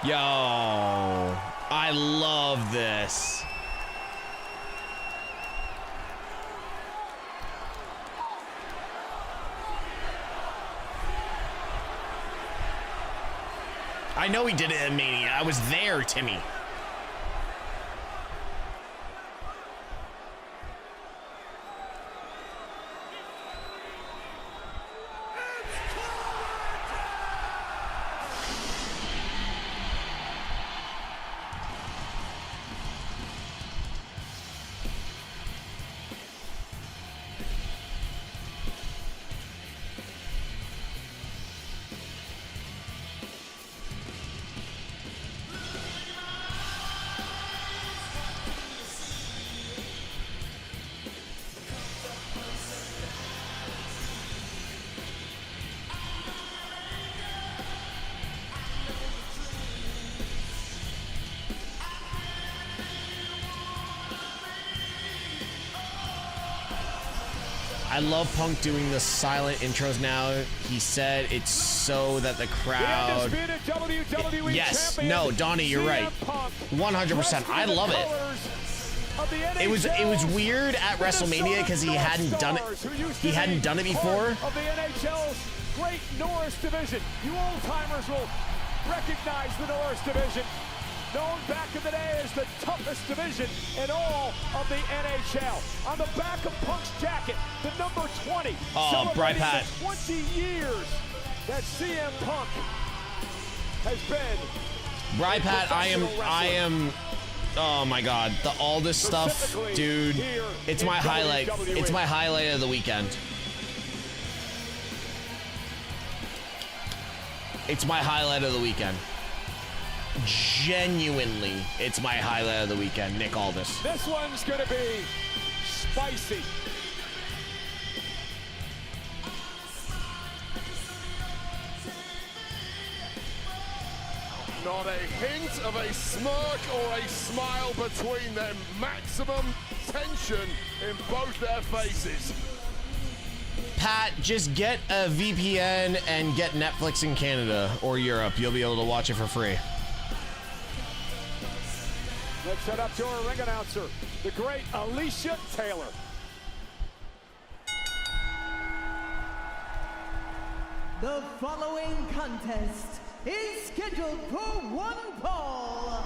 Yo, I love this. I know he did it at Mania. I was there, Timmy. I love Punk doing the silent intros now. He said it's so that the crowd... Yes, no, Donnie, you're right. 100%. I love it. It was weird at WrestleMania because he hadn't done it. He hadn't done it before. Of the NHL's great Norris division. You old-timers will recognize the Norris division. Known back in the day as the toughest division in all of the NHL. On the back of Punk's jacket, the number 20. Oh, Bry Pat. 20 years that CM Punk has been. Bry Pat, I am. Oh my God, all this stuff, dude. It's my highlight. It's my highlight of the weekend. It's my highlight of the weekend. genuinely, it's my highlight of the weekend, Nick Aldis. This one's going to be spicy. Not a hint of a smirk or a smile between them. Maximum tension in both their faces. Pat, just get a VPN and get Netflix in Canada or Europe. You'll be able to watch it for free. Let's head up to our ring announcer, the great Alicia Taylor. The following contest is scheduled for one fall.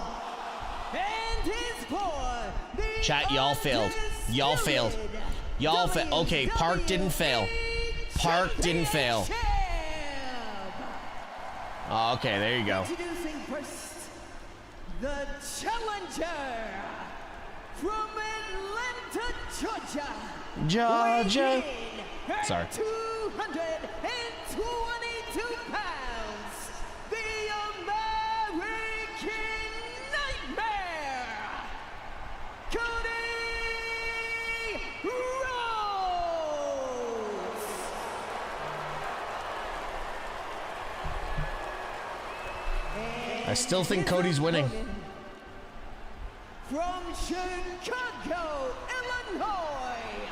And is for the Chat, y'all failed. Y'all failed. Y'all failed. Okay, Park didn't fail. Park didn't fail. Oh, okay, there you go. Introducing first, the challenger from Atlanta, Georgia. Georgia. Sorry. 222 pounds. The American Nightmare, Cody Rhodes. I still think Cody's winning. From Chicago, Illinois,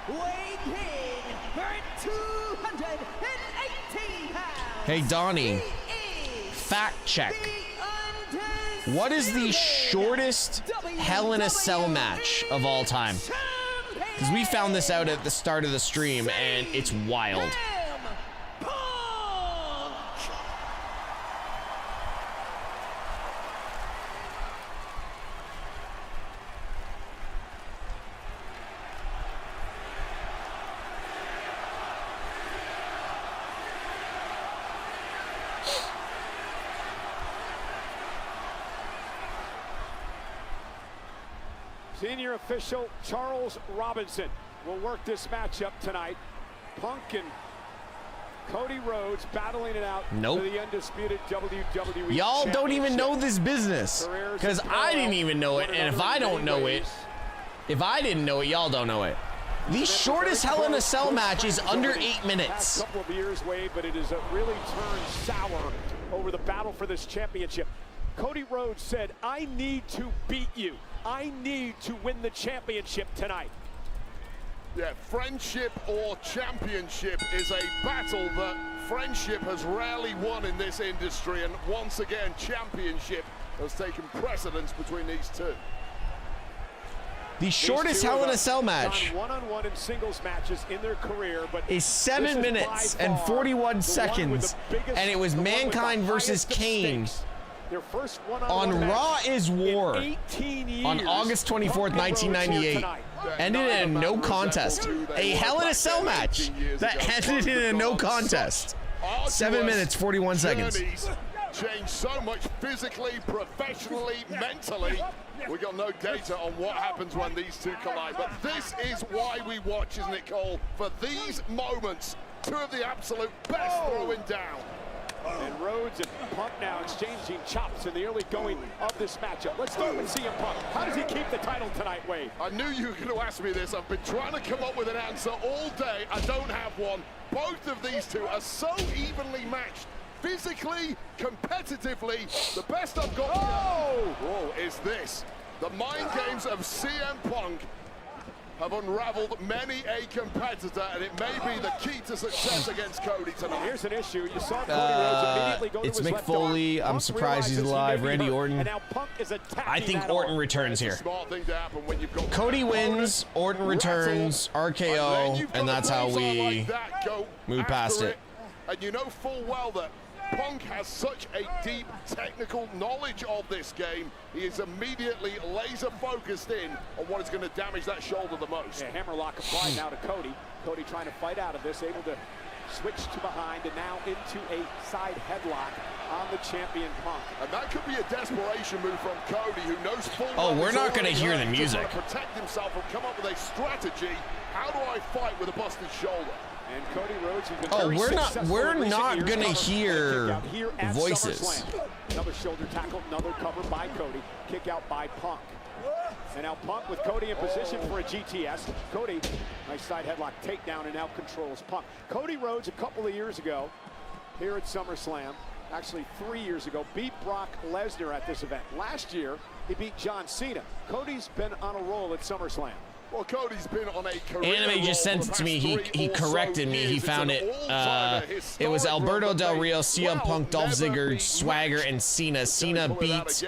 weighing in at 218 pounds. Hey, Donnie, fact check. What is the shortest Hell in a Cell match of all time? Because we found this out at the start of the stream, and it's wild. Senior official Charles Robinson will work this matchup tonight. Punk and Cody Rhodes battling it out for the undisputed WWE. Y'all don't even know this business, because I didn't even know it, and if I don't know it, if I didn't know it, y'all don't know it. The shortest Hell in a Cell match is under 8 minutes. A couple of years, Wade, but it has really turned sour over the battle for this championship. Cody Rhodes said, "I need to beat you. I need to win the championship tonight." Yeah, friendship or championship is a battle that friendship has rarely won in this industry, and once again, championship has taken precedence between these two. The shortest Hell in a Cell match one-on-one in singles matches in their career, but is 7 minutes and 41 seconds, and it was Mankind versus Kane on Raw is War on August 24th, 1998. Ended in a no contest. A Hell in a Cell match that ended in a no contest. 7 minutes, 41 seconds. Changed so much physically, professionally, mentally. We got no data on what happens when these two collide, but this is why we watch, isn't it, Cole? For these moments, two of the absolute best throwing down. And Rhodes and Punk now exchanging chops in the early going of this matchup. Let's start with CM Punk. How does he keep the title tonight, Wade? I knew you were going to ask me this. I've been trying to come up with an answer all day. I don't have one. Both of these two are so evenly matched. Physically, competitively, the best I've got whoa, is this. The mind games of CM Punk have unraveled many a competitor, and it may be the key to success against Cody tonight. Here's an issue. You saw Cody Rhodes immediately go to it's his Mick left Foley. arm. I'm surprised he's alive. Randy Orton. And now Punk is I think Orton returns here. Smart thing to happen when you've got Cody wins, Orton returns, RKO, and that's how we move past it. And you know full well that Punk has such a deep technical knowledge of this game. He is immediately laser focused in on what is going to damage that shoulder the most. Yeah, hammerlock applied now to Cody. Cody trying to fight out of this, able to switch to behind and now into a side headlock on the champion Punk. And that could be a desperation move from Cody, who knows full well. Oh, we're not going to hear the music. To protect himself and come up with a strategy. How do I fight with a busted shoulder? And Cody Rhodes, he's been Oh, very successful we're in recent not years gonna covering hear kick out here at voices. SummerSlam. Another shoulder tackle, another cover by Cody. Kick out by Punk. And now Punk with Cody in position for a GTS. Cody, nice side headlock takedown, and now controls Punk. Cody Rhodes a couple of years ago here at SummerSlam, actually 3 years ago, beat Brock Lesnar at this event. Last year, he beat John Cena. Cody's been on a roll at SummerSlam. Well, Cody's been on a career Anime just sent it to me. He corrected me. He found it. It was Alberto Del Rio, CM Punk, Dolph Ziggler, Swagger, and Cena. Cena beat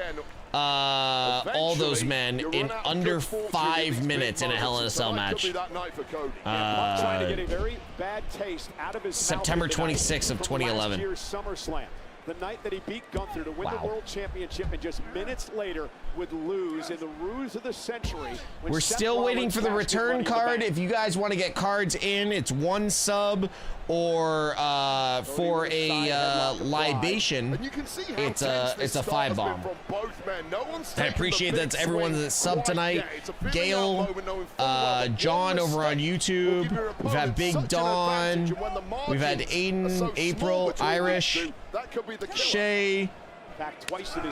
all those men in under 5 minutes in a Hell in a Cell match. Trying to get a very bad taste out of his September 26th of 2011. Last year's SummerSlam. The night that he beat Gunther to win the World Championship, and just minutes later would lose in the ruse of the century. We're still waiting for the return card. If you guys want to get cards in, it's 1 sub, or for a libation, it's a 5 bomb. I appreciate that everyone that's subbed tonight. Gail, John over on YouTube. We've had Big Don. We've had Aiden, April, Irish, Shay,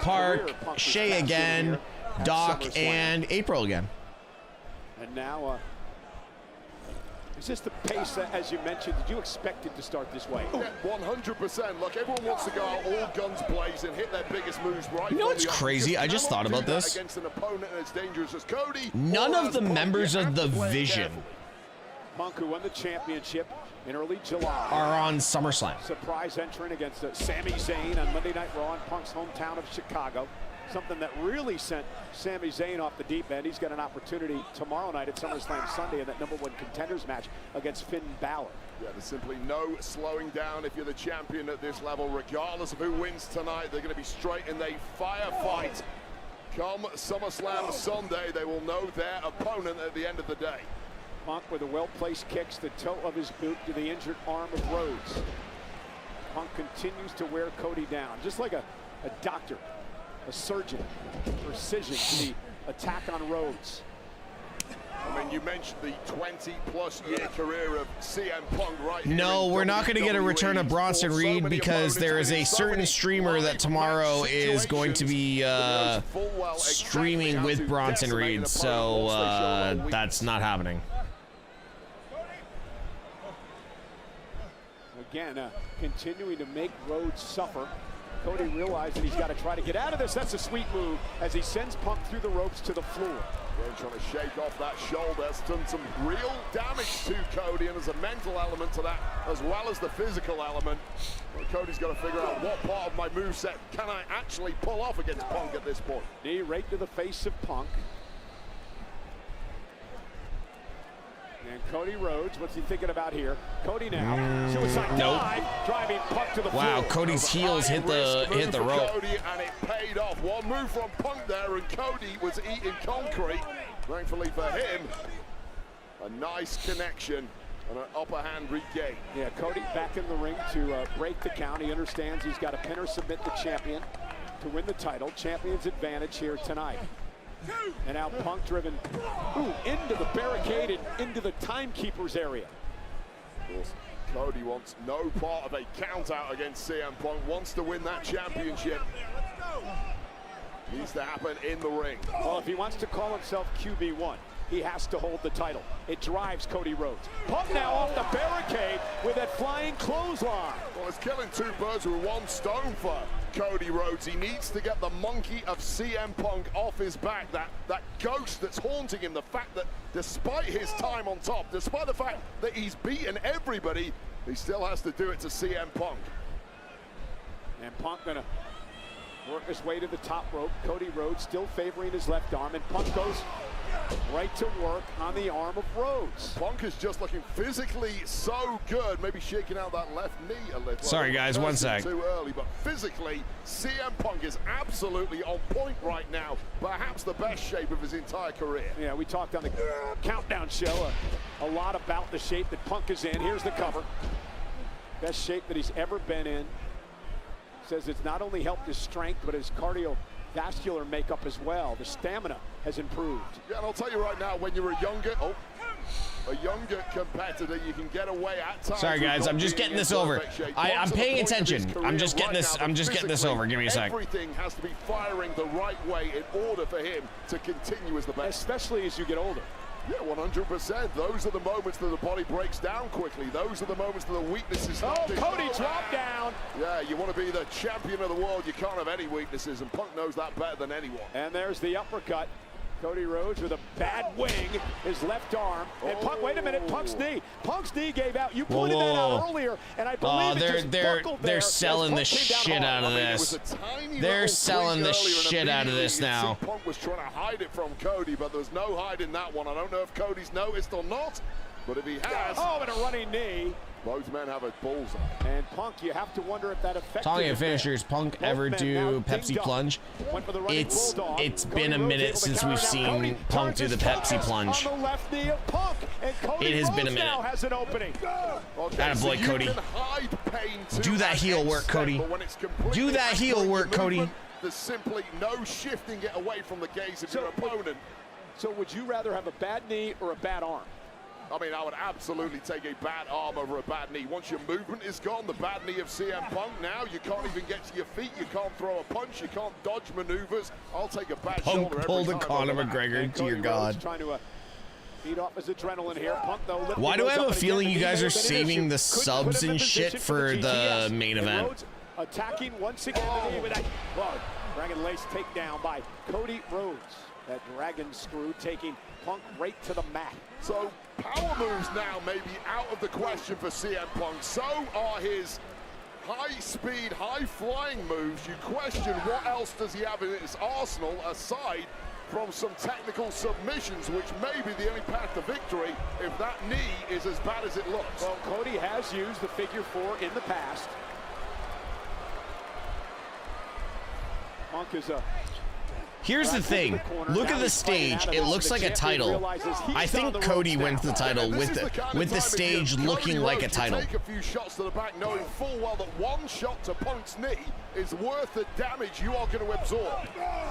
Park, Shay again, Doc, and April again. And now, is this the pace that, as you mentioned, did you expect it to start this way? Yeah, 100%. Look, everyone wants to go out all guns blazing, hit their biggest moves right. You know what's crazy? I just thought about this. Against an opponent as dangerous as Cody. None of the members of the Vision Punk, who won the championship in early July, are on SummerSlam. Surprise entrant against Sami Zayn on Monday Night Raw in Punk's hometown of Chicago. Something that really sent Sami Zayn off the deep end. He's got an opportunity tomorrow night at SummerSlam Sunday in that #1 contenders match against Finn Balor. Yeah, there's simply no slowing down if you're the champion at this level. Regardless of who wins tonight, they're going to be straight in a firefight. Come SummerSlam Sunday, they will know their opponent at the end of the day. Punk with a well-placed kicks the toe of his boot to the injured arm of Rhodes. Punk continues to wear Cody down, just like a doctor, a surgeon, precision to the attack on Rhodes. I mean, you mentioned the 20-plus year career of CM Punk right here. No, we're not going to get a return of Bronson Reed because there is a certain streamer that tomorrow is going to be streaming with Bronson Reed, so that's not happening. Again, continuing to make Rhodes suffer. Cody realized that he's got to try to get out of this. That's a sweet move as he sends Punk through the ropes to the floor. Again, trying to shake off that shoulder. It's done some real damage to Cody, and there's a mental element to that as well as the physical element. Well, Cody's got to figure out what part of my moveset can I actually pull off against Punk at this point. Knee right to the face of Punk. And Cody Rhodes, what's he thinking about here? Cody now, suicide dive, driving Punk to the floor. Wow, Cody's heels hit the rope. Cody, and it paid off. One move from Punk there, and Cody was eating concrete. Thankfully for him, a nice connection and an upper hand regain. Yeah, Cody back in the ring to break the count. He understands he's got to pin or submit the champion to win the title. Champion's advantage here tonight. And now Punk driven into the barricade and into the timekeeper's area. Cody wants no part of a count out against CM Punk, wants to win that championship. Needs to happen in the ring. Well, if he wants to call himself QB1, he has to hold the title. It drives Cody Rhodes. Punk now off the barricade with that flying clothesline. Well, it's killing 2 birds with 1 stone for Cody Rhodes. He needs to get the monkey of CM Punk off his back, that ghost that's haunting him. The fact that despite his time on top, despite the fact that he's beaten everybody, he still has to do it to CM Punk. And Punk gonna work his way to the top rope. Cody Rhodes still favoring his left arm, and Punk goes right to work on the arm of Rhodes. Punk is just looking physically so good, maybe shaking out that left knee a little. Sorry guys, 1 sec. Too early, but physically, CM Punk is absolutely on point right now. Perhaps the best shape of his entire career. Yeah, we talked on the Countdown show a lot about the shape that Punk is in. Here's the cover. Best shape that he's ever been in. Says it's not only helped his strength, but his cardiovascular makeup as well. The stamina has improved. Yeah, and I'll tell you right now, when you were younger, a younger competitor, you can get away at times. Sorry guys, I'm just getting this over. I'm paying attention. I'm just getting this. I'm just getting this over. Give me a sec. Everything has to be firing the right way in order for him to continue as the best, especially as you get older. Yeah, 100%. Those are the moments that the body breaks down quickly. Those are the moments that the weaknesses start to Cody dropped down. Yeah, you want to be the champion of the world. You can't have any weaknesses, and Punk knows that better than anyone. And there's the uppercut. Cody Rhodes with a bad wing, his left arm. And Punk, wait a minute, Punk's knee. Punk's knee gave out. You pointed that out earlier, and I believe they're selling the shit out of this. They're selling the shit out of this now. Punk was trying to hide it from Cody, but there's no hiding that one. I don't know if Cody's noticed or not, but if he has... Oh, and a running knee. Both men have a bullseye. And Punk, you have to wonder if that affected Talking of finishers, Punk ever do Pepsi plunge? It's been a minute since we've seen Punk do the Pepsi plunge. It has been a minute. Attaboy, Cody. Do that heel work, Cody. Do that heel work, Cody. There's simply no shifting it away from the gaze of your opponent. So would you rather have a bad knee or a bad arm? I mean, I would absolutely take a bad arm over a bad knee. Once your movement is gone, the bad knee of CM Punk, now you can't even get to your feet, you can't throw a punch, you can't dodge maneuvers. I'll take a bad shoulder every time. Punk pulled a Conor McGregor, dear God. Trying to beat off his adrenaline here. Punk, though, why do I have a feeling you guys are saving the subs and shit for the main event? Attacking once again the knee with that Dragon Lace takedown by Cody Rhodes. That dragon screw taking Punk right to the mat. So power moves now may be out of the question for CM Punk. So are his high-speed, high-flying moves. You question what else does he have in his arsenal aside from some technical submissions, which may be the only path to victory if that knee is as bad as it looks. Well, Cody has used the figure 4 in the past. Punk is a... Here's the thing. Look at the stage. It looks like a title. I think Cody wins the title with the stage looking like a title. Take a few shots to the back, knowing full well that one shot to Punk's knee is worth the damage you are going to absorb.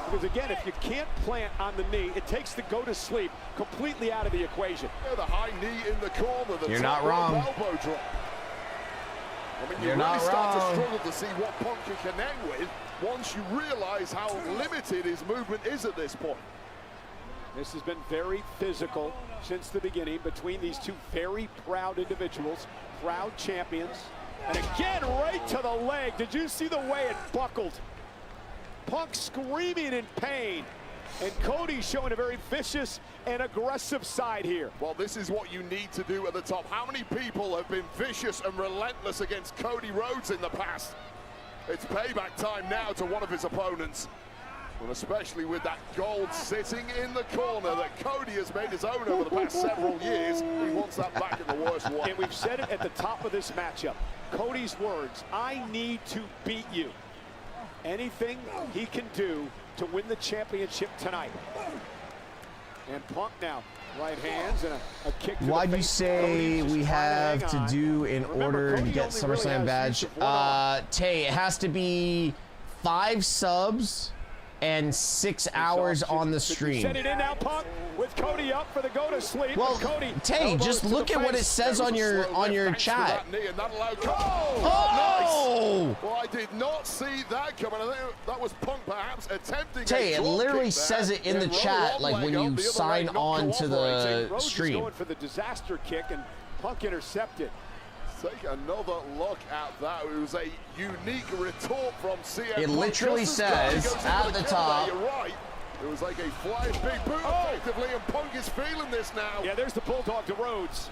Because again, if you can't plant on the knee, it takes the go to sleep completely out of the equation. The high knee in the corner. You're not wrong. Elbow drop. I mean, you really start to struggle to see what Punk can connect with once you realize how limited his movement is at this point. This has been very physical since the beginning between these two very proud individuals, proud champions. And again, right to the leg. Did you see the way it buckled? Punk screaming in pain. And Cody showing a very vicious and aggressive side here. Well, this is what you need to do at the top. How many people have been vicious and relentless against Cody Rhodes in the past? It's payback time now to one of his opponents. And especially with that gold sitting in the corner that Cody has made his own over the past several years. He wants that back in the worst way. And we've said it at the top of this matchup. Cody's words, I need to beat you. Anything he can do to win the championship tonight. And Punk now, right hands and a kick to Why'd the you face. say we have to do in order to get Summerslam badge? Tay, it has to be 5 subs and 6 hours on the stream. Send it in now, Punk, with Cody up for the go to sleep. Well, Cody, Tay, just look at what it says on your chat. Oh! Well, I did not see that coming. I think that was Punk perhaps attempting. Tay, it literally says it in the chat, like when you sign on to the stream. Going for the disaster kick, and Punk intercepted. Take another look at that. It was a unique retort from CM. It literally says at the top. You're right. It was like a flying big boot effectively, and Punk is feeling this now. Yeah, there's the bulldog to Rhodes.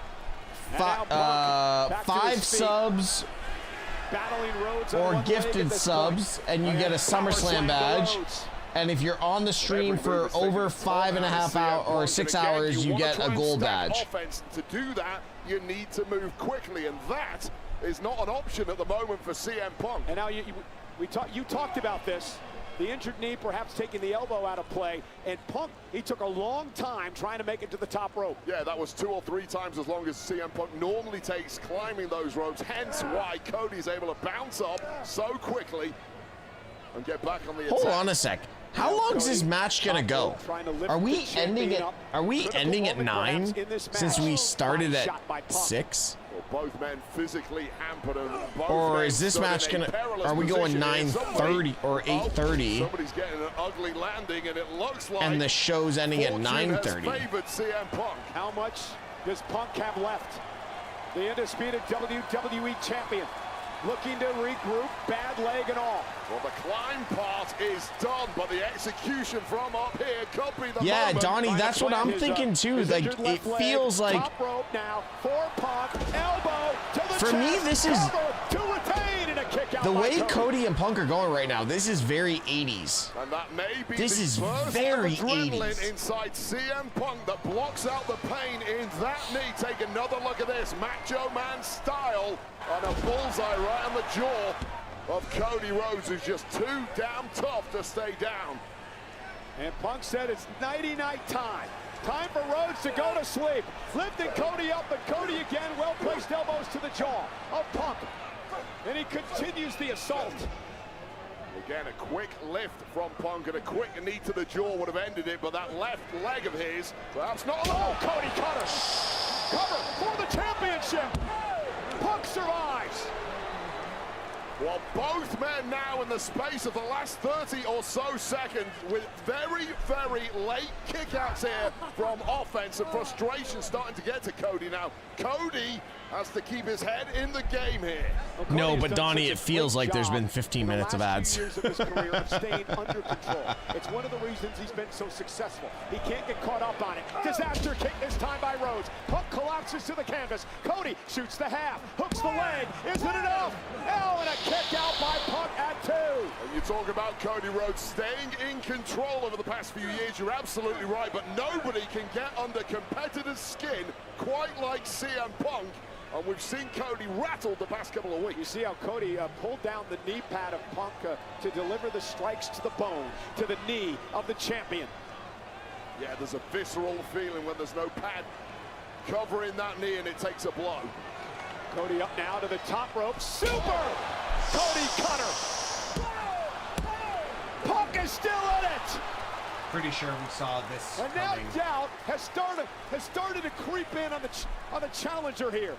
5 subs or gifted subs, and you get a SummerSlam badge. And if you're on the stream for over 5.5 hours or 6 hours, you get a gold badge. To do that, you need to move quickly, and that is not an option at the moment for CM Punk. And now you talked about this. The injured knee perhaps taking the elbow out of play, and Punk, he took a long time trying to make it to the top rope. Yeah, that was 2 or 3 times as long as CM Punk normally takes climbing those ropes, hence why Cody's able to bounce up so quickly and get back on the attack. Hold on a sec. How long is this match gonna go? Are we ending it? Are we ending at 9 since we started at 6? Well, both men physically hampered, and both or is this match gonna? Are we going 9:30 or 8:30? Somebody's getting an ugly landing, and it looks like. And the show's ending at 9:30. Favored CM Punk. How much does Punk have left? The undisputed WWE champion. Looking to regroup, bad leg and all. Well, the climb part is done, but the execution from up here could be the moment. Donnie, that's what I'm thinking too. Like, it feels like. Top rope now for Punk, elbow to the for me, this is. To retain and a kick out the way Cody. Cody and Punk are going right now, this is very 80s. And that may be this is first very adrenaline 80s. Inside CM Punk that blocks out the pain in that knee. Take another look at this, Macho Man style, on a bullseye right on the jaw of Cody Rhodes, who's just too damn tough to stay down. And Punk said it's nighty-night time. Time for Rhodes to go to sleep. Lifting Cody up, but Cody again, well-placed elbows to the jaw of Punk. And he continues the assault. Again, a quick lift from Punk and a quick knee to the jaw would have ended it, but that left leg of his, perhaps not. Oh, Cody cutter. Cover for the championship. Punk survives. Well, both men now in the space of the last 30 or so seconds with very, very late kickouts here from offense, and frustration starting to get to Cody now. Cody has to keep his head in the game here. No, but Donnie, it feels like there's been 15 minutes of ads. Years of his career of staying under control. It's one of the reasons he's been so successful. He can't get caught up on it. Disaster kick this time by Rhodes. Punk collapses to the canvas. Cody shoots the half, hooks the leg. Isn't enough? Oh, and a kick out by Punk at 2. And you talk about Cody Rhodes staying in control over the past few years. You're absolutely right, but nobody can get under competitors' skin quite like CM Punk. And we've seen Cody rattled the past couple of weeks. You see how Cody pulled down the knee pad of Punk to deliver the strikes to the bone, to the knee of the champion. Yeah, there's a visceral feeling when there's no pad covering that knee and it takes a blow. Cody up now to the top rope. Super! Cody cutter. Punk is still in it. Pretty sure we saw this and now coming. doubt has started to creep in on the challenger here.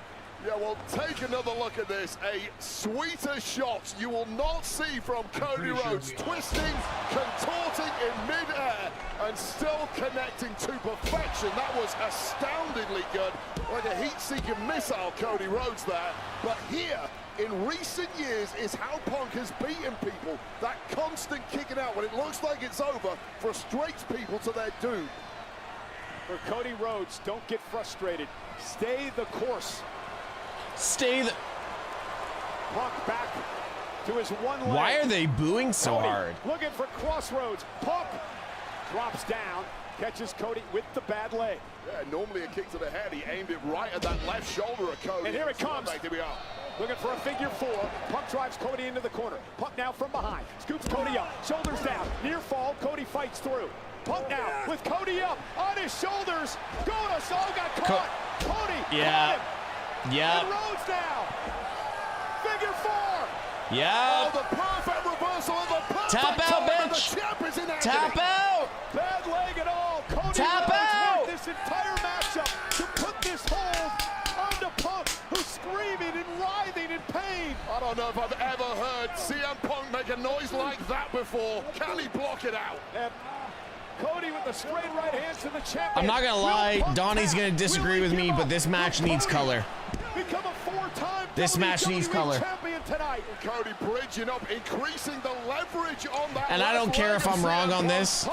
Yeah, well, take another look at this. A sweeter shot you will not see from Cody Rhodes. Twisting, contorting in mid-air, and still connecting to perfection. That was astoundingly good. Like a heat-seeking missile, Cody Rhodes there. But here, in recent years, is how Punk has beaten people. That constant kicking out when it looks like it's over frustrates people to their doom. For Cody Rhodes, don't get frustrated. Stay the course. Stay the. Punk back to his one leg. Why are they booing so Cody hard? Looking for crossroads. Punk drops down, catches Cody with the bad leg. Yeah, normally a kick to the head. He aimed it right at that left shoulder of Cody. And here it comes. Here we are. Looking for a figure 4. Punk drives Cody into the corner. Punk now from behind. Scoops Cody up. Shoulders down. Near fall. Cody fights through. Punk now with Cody up on his shoulders. Gonas got caught. Cody. Yeah. Yeah. And Rhodes now. Figure 4. Yeah. Oh, the perfect reversal of the perfect tap out, bitch. The champ is in agony. Tap out. Bad leg and all. Cody tap Rhodes out. This entire matchup to put this hold onto Punk, who's screaming and writhing in pain. I don't know if I've ever heard CM Punk make a noise like that before. Can he block it out? And Cody with the straight right hands to the champion. I'm not gonna lie, Donnie's gonna disagree with me, but this match needs color. Become a 4-time This match needs color. champion tonight. Cody bridging up, increasing the leverage on that. And I don't care if I'm wrong on this.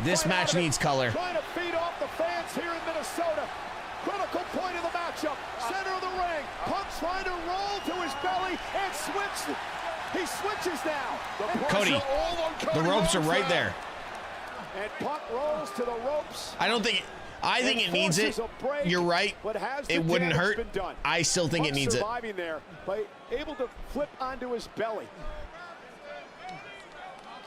This match needs color. Trying to feed off the fans here in Minnesota. Critical point of the matchup. Center of the ring. Punk trying to roll to his belly and switch. He switches now. Cody, the ropes are right there. And Punk rolls to the ropes. I think it needs it. You're right. It wouldn't hurt. I still think it needs it. Surviving there, but able to flip onto his belly.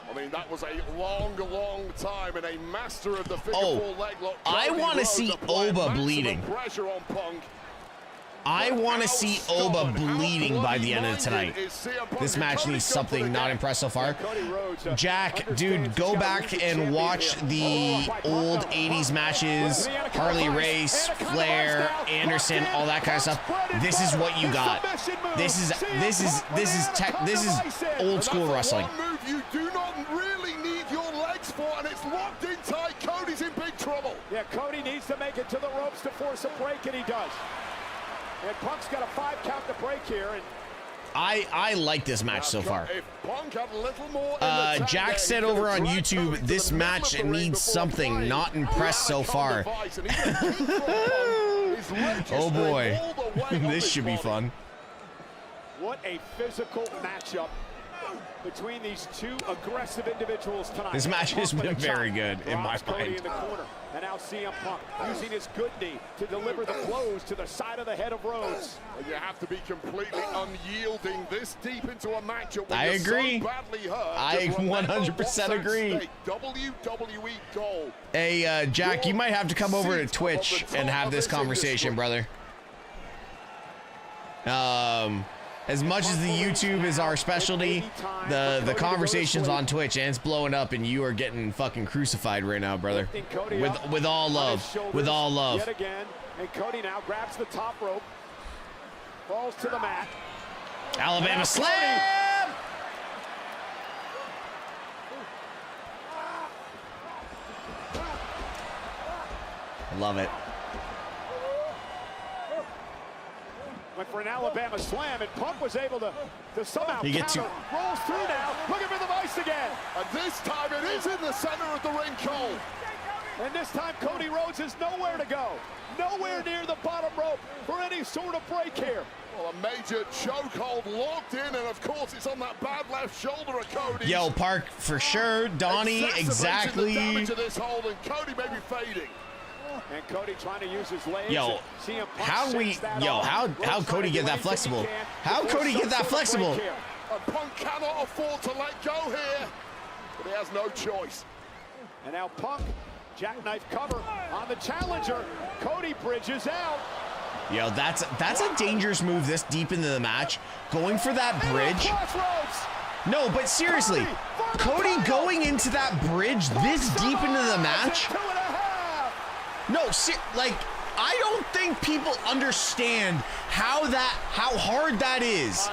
I mean, that was a long, long time, and a master of the figure 4 leg lock. I want to see Oba bleeding. Pressure on Punk. I want to see Oba bleeding by the end of tonight. This match needs something not impressed so far. Jack, dude, go back and watch the old 80s matches. Harley Race, Flair, Anderson, all that kind of stuff. This is what you got. This is old school wrestling. Move you do not really need your legs for, and it's locked in tight. Cody's in big trouble. Yeah, Cody needs to make it to the ropes to force a break, and he does. And Punk's got a 5 count to break here. And I like this match so far. If Punk had a little more Jack said over on YouTube, this match needs something. Not impressed so far. Oh boy, this should be fun. What a physical matchup between these two aggressive individuals tonight. This match has been very good in my mind. In the corner. And now CM Punk using his good knee to deliver the blows to the side of the head of Rhodes. Well, you have to be completely unyielding this deep into a matchup. I agree. So badly hurt. I 100% agree. WWE goal. Hey, Jack, you might have to come over to Twitch and have this conversation, brother. As much as the YouTube is our specialty, the conversation's on Twitch and it's blowing up, and you are getting fucking crucified right now, brother. With all love, with all love. Yet again, and Cody now grabs the top rope, falls to the mat. Alabama slam! Love it. Went for an Alabama slam, and Punk was able to somehow counter. Rolls through now, looking for the vice again. And this time it is in the center of the ring, Cole. And this time Cody Rhodes is nowhere to go. Nowhere near the bottom rope for any sort of break here. Well, a major chokehold locked in, and of course it's on that bad left shoulder of Cody. Yo, Park, for sure. Donnie, exactly. The damage of this hold, and Cody may be fading. And Cody trying to use his legs. Yo, how Cody get that flexible? How Cody get that flexible? And Punk cannot afford to let go here, but he has no choice. And now Punk, jackknife cover on the challenger. Cody bridges out. Yo, that's a dangerous move this deep into the match. Going for that bridge. No, but seriously, Cody going into that bridge this deep into the match. No, like, I don't think people understand how hard that is.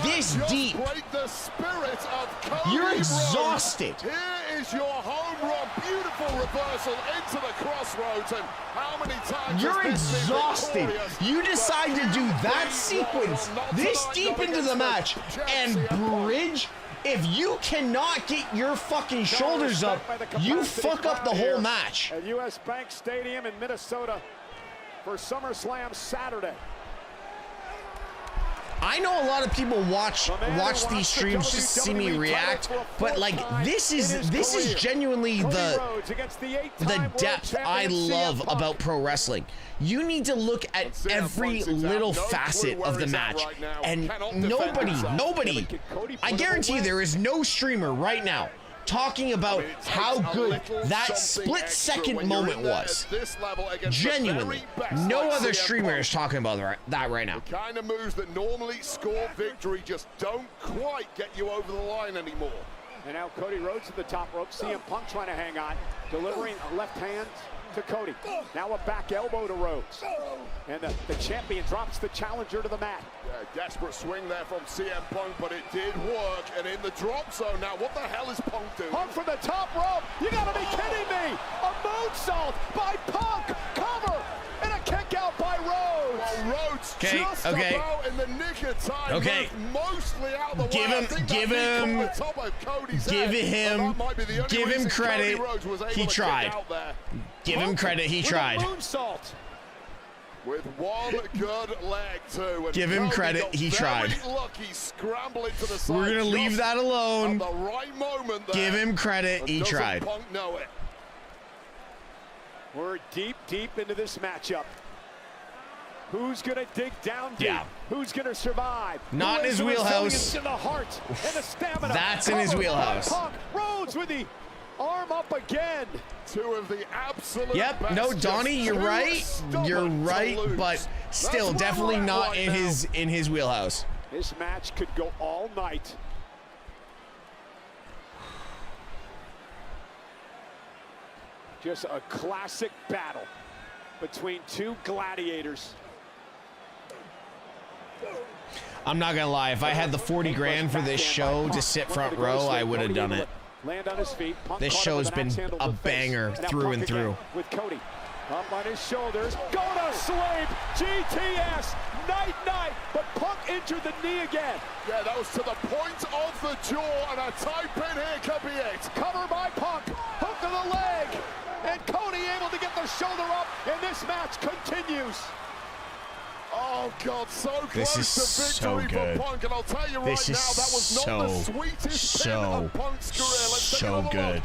This deep. Break the spirit of Cody You're exhausted. Rhodes. Here is your home run. Beautiful reversal into the crossroads. And how many times you're exhausted. You decide to do that sequence this deep into the match and bridge. If you cannot get your fucking shoulders up, you fuck up the whole match. At US Bank Stadium in Minnesota for Summerslam Saturday. I know a lot of people watch these streams just to see me react, but like this is genuinely the depth I love about pro wrestling. You need to look at every little facet of the match, and nobody, I guarantee you there is no streamer right now talking about how good that split-second moment was. Genuinely, no other streamer is talking about that right now. The kind of moves that normally score victory just don't quite get you over the line anymore. And now Cody Rhodes at the top rope. CM Punk trying to hang on, delivering a left hand to Cody. Now a back elbow to Rhodes. And the champion drops the challenger to the mat. Yeah, desperate swing there from CM Punk, but it did work. And in the drop zone now, what the hell is Punk doing? Punk from the top rope. You gotta be kidding me. A moonsault by Punk. Cover. And a kick out by Rhodes. Well, Rhodes just about in the nick of time. Okay. Mostly out the give him credit. He tried. Give him credit. He tried. Moonsault. With one good leg too. Give him credit. He tried. Lucky, scramble into the side. We're gonna leave that alone. At the right moment there. Give him credit. He tried. Punk know it. We're deep into this matchup. Who's gonna dig down deep? Yeah. Who's gonna survive? Not in his wheelhouse. In the heart and the stamina. That's in his wheelhouse. Punk. Rhodes with the Arm up again. Two of the absolute Yep. best. No, Donnie, you're right. You're right, but still, definitely not in his wheelhouse. This match could go all night. Just a classic battle between two gladiators. I'm not gonna lie. If I had the 40 grand for this show to sit front row, I would have done it. Land on his feet. This show's been a banger through and through. With Cody up on his shoulders, go to sleep. GTS, night, but Punk injured the knee again. Yeah, that was to the point of the jaw, and a tight pin here could be it. Cover by Punk, hook to the leg, and Cody able to get the shoulder up, and this match continues. Oh God, so close This is to victory so good. for Punk, and I'll tell you right This is now, that was not the sweetest pin of Punk's career. Let's take another good. look.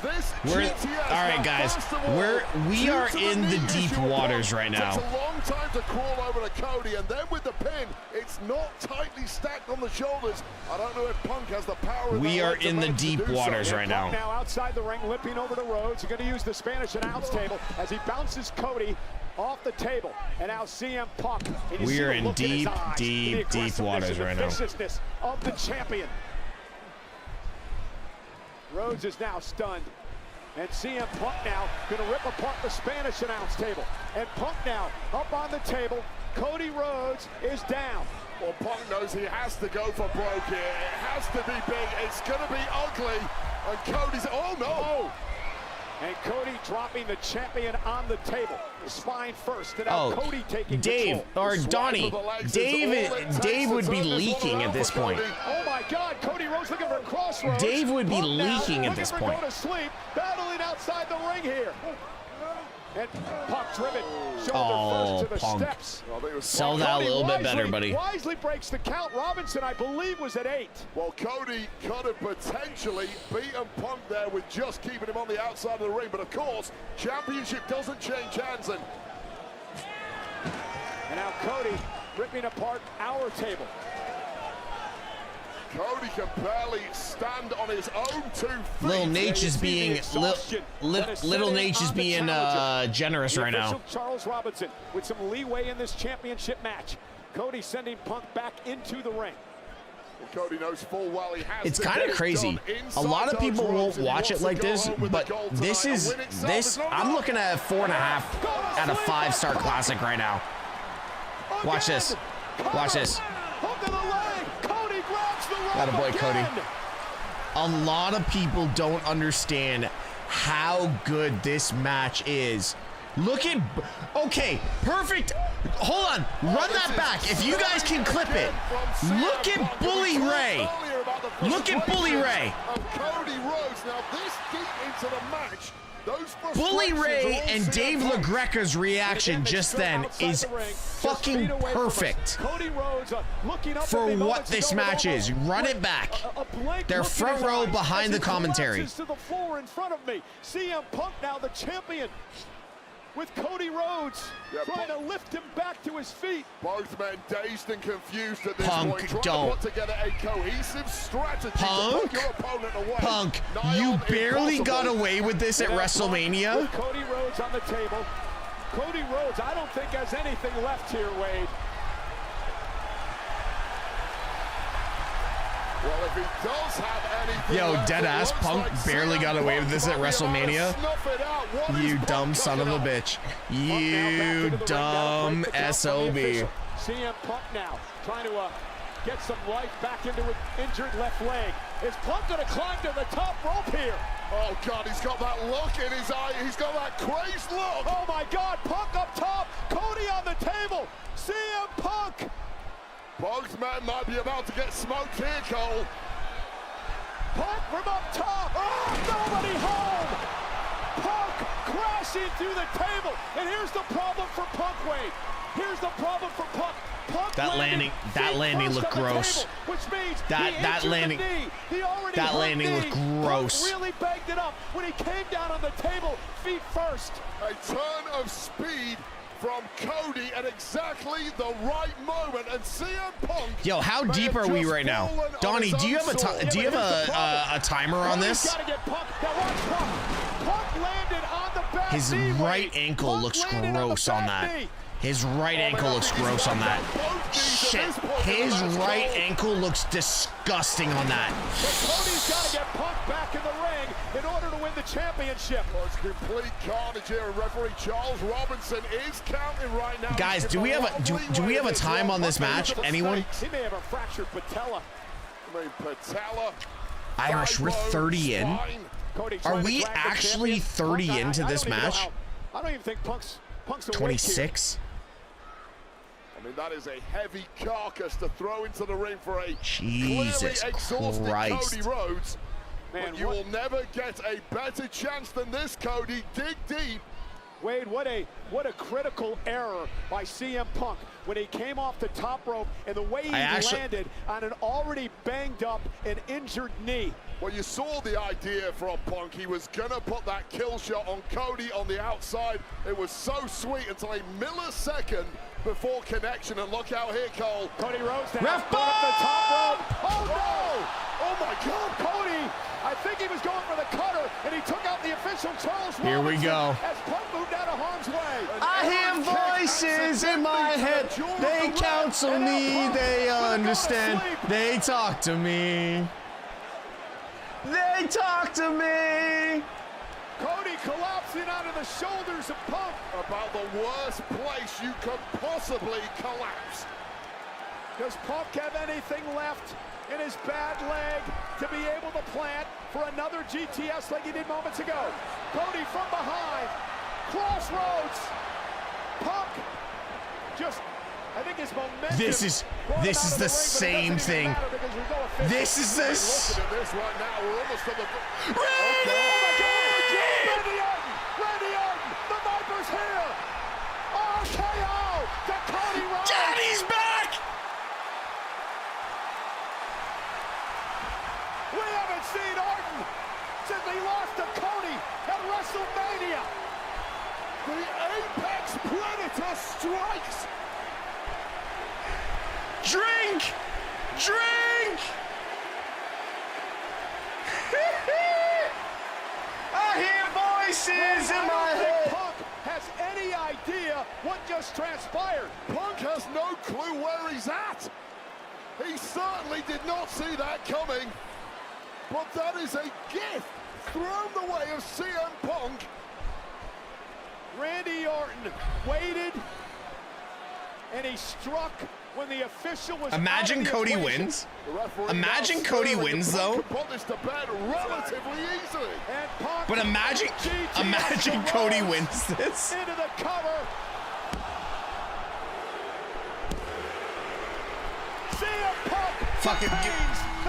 This All right, guys. We are in the deep waters right now. Takes a long time to crawl over to Cody, and then with the pin, it's not tightly stacked on the shoulders. I don't know if Punk has the power. We are in the deep waters right now. Now outside the ring, limping over to Rhodes. He's going to use the Spanish announce table as he bounces Cody off the table, and now CM Punk. We are in deep waters right now. The of the champion. Rhodes is now stunned, and CM Punk now going to rip apart the Spanish announce table. And Punk now up on the table. Cody Rhodes is down. Well, Punk knows he has to go for broke here. It has to be big. It's going to be ugly. And Cody's, oh no! And Cody dropping the champion on the table. Spine first, and now Cody taking Dave, control. or Donnie, Dave would be leaking at this point. Oh my God, Cody Rhodes looking for crossroads. Dave would be leaking at this point. Go to sleep, battling outside the ring here. And Punk driven, shoulder first to the steps. Sell that a little bit better, buddy. Wisely breaks the count. Robinson, I believe, was at 8. Well, Cody could have potentially beaten Punk there with just keeping him on the outside of the ring, but of course, championship doesn't change hands. And now Cody ripping apart our table. Cody can barely stand on his own 2 feet. Little Nate is being Little Nate is being generous right now. Charles Robinson with some leeway in this championship match. Cody sending Punk back into the ring. Well, Cody knows full well he has. It's kind of crazy. A lot of people won't watch it like this, but this is I'm looking at a 4.5 out of 5-star classic right now. Watch this. Watch this. Attaboy, Cody. A lot of people don't understand how good this match is. Look at, okay, perfect. Hold on, run that back. If you guys can clip it. Look at Bully Ray. Look at Bully Ray. Cody Rhodes now this deep into the match. Bully Ray and Dave LaGreca's reaction just then is fucking perfect for what this match is. Run it back. They're front row behind the commentary. To the floor in front of me. CM Punk now the champion with Cody Rhodes trying to lift him back to his feet. Both men dazed and confused at this Punk, point. Trying don't. to put together a cohesive strategy Punk, to put your opponent away. Punk, you barely got away with this at WrestleMania. Cody Rhodes on the table. Cody Rhodes, I don't think has anything left here, Wade. Well, if he does have anything left, deadass Punk barely got away with this at WrestleMania. You dumb son of a bitch. You dumb SOB. CM Punk now trying to get some life back into an injured left leg. Is Punk going to climb to the top rope here? Oh, God, he's got that look in his eye. He's got that crazed look. Oh, my God, Punk up top. Cody on the table. CM Punk. Both men might be about to get smoked here, Cole. Punk from up top. Oh, nobody home. Punk crashing through the table. And here's the problem for Punk, Wade. Here's the problem for Punk. That landing looked gross. Which means that landing looked gross. Punk really bagged it up when he came down on the table, feet first. A turn of speed from Cody at exactly the right moment, and CM Punk. Yo, how deep are we right now, Donnie? Do you have a timer on this? His right ankle looks gross on that. His right ankle looks gross on that. Shit, his right ankle looks disgusting on that. Cody's got to get Punk back in the ring in order to win the championship. Well, it's complete carnage here, and referee Charles Robinson is counting right now. Guys, do we have a time on this match? Anyone? He may have a fractured patella. I mean, patella. Irish, we're 30 in. Are we actually 30 into this match? I don't even think Punk's 26. I mean, that is a heavy carcass to throw into the ring for a Jesus Christ. Cody Rhodes. Man, but you will never get a better chance than this, Cody. Dig deep. Wade, what a critical error by CM Punk when he came off the top rope and the way he landed on an already banged up and injured knee. Well, you saw the idea from Punk. He was gonna put that kill shot on Cody on the outside. It was so sweet until a millisecond before connection, and look out here, Cole. Cody Rhodes down. Ref ball! Up the top rope. Oh no! Oh my God, Cody! I think he was going for the cutter, and he took out the official Charles Robinson. Here we go. As Punk moved out of harm's way. I hear voices in my head. They counsel me. They understand. They talk to me. They talk to me. Cody collapsing onto the shoulders of Punk. About the worst place you could possibly collapse. Does Punk have anything left in his bad leg to be able to plant for another GTS like he did moments ago? Cody from behind. Crossroads. Punk just, I think his momentum. This is the same thing. This is this. Looking at this right now, we're almost to the. Randy Orton, the Viper's here. RKO to Cody Rhodes. Daddy's back. We haven't seen Orton since he lost to Cody at WrestleMania. The Apex Predator strikes. Drink! Drink! I hear voices in my head. Punk has any idea what just transpired. Punk has no clue where he's at. He certainly did not see that coming. But that is a gift thrown the way of CM Punk. Randy Orton waited, and he struck when the official was. Imagine Cody wins. Imagine Cody wins though. Put this to bed relatively easily. But imagine Cody wins this. Into the cover.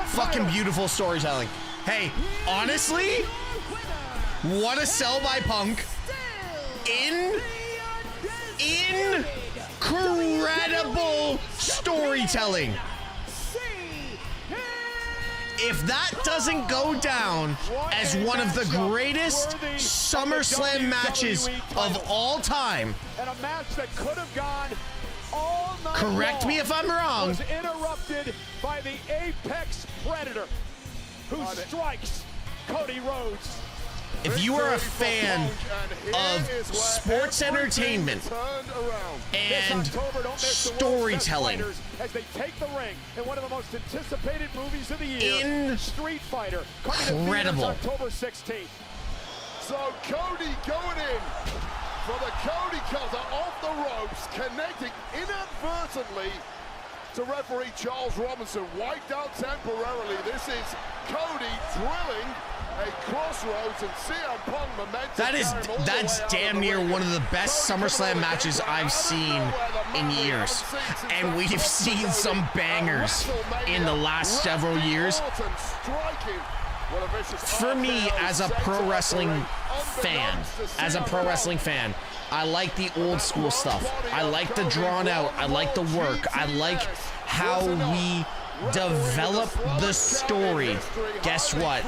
Fucking beautiful storytelling. Hey, honestly, what a sell by Punk. Incredible storytelling. If that doesn't go down as one of the greatest SummerSlam matches of all time, and a match that could have gone all night correct me if I'm wrong, was interrupted by the Apex Predator, who strikes Cody Rhodes. if you are a fan of sports entertainment and storytelling, as they take the ring in one of the most anticipated movies of the year, Street Fighter, incredible. October 16th. So Cody going in for the Cody cutter off the ropes, connecting inadvertently to referee Charles Robinson, wiped out temporarily. This is Cody drilling a crossroads, and CM Punk momentum. That's damn near one of the best SummerSlam matches I've seen in years. And we've seen some bangers in the last several years. For me, as a pro wrestling fan, I like the old school stuff. I like the drawn out. I like the work. I like how we develop the story. Guess what?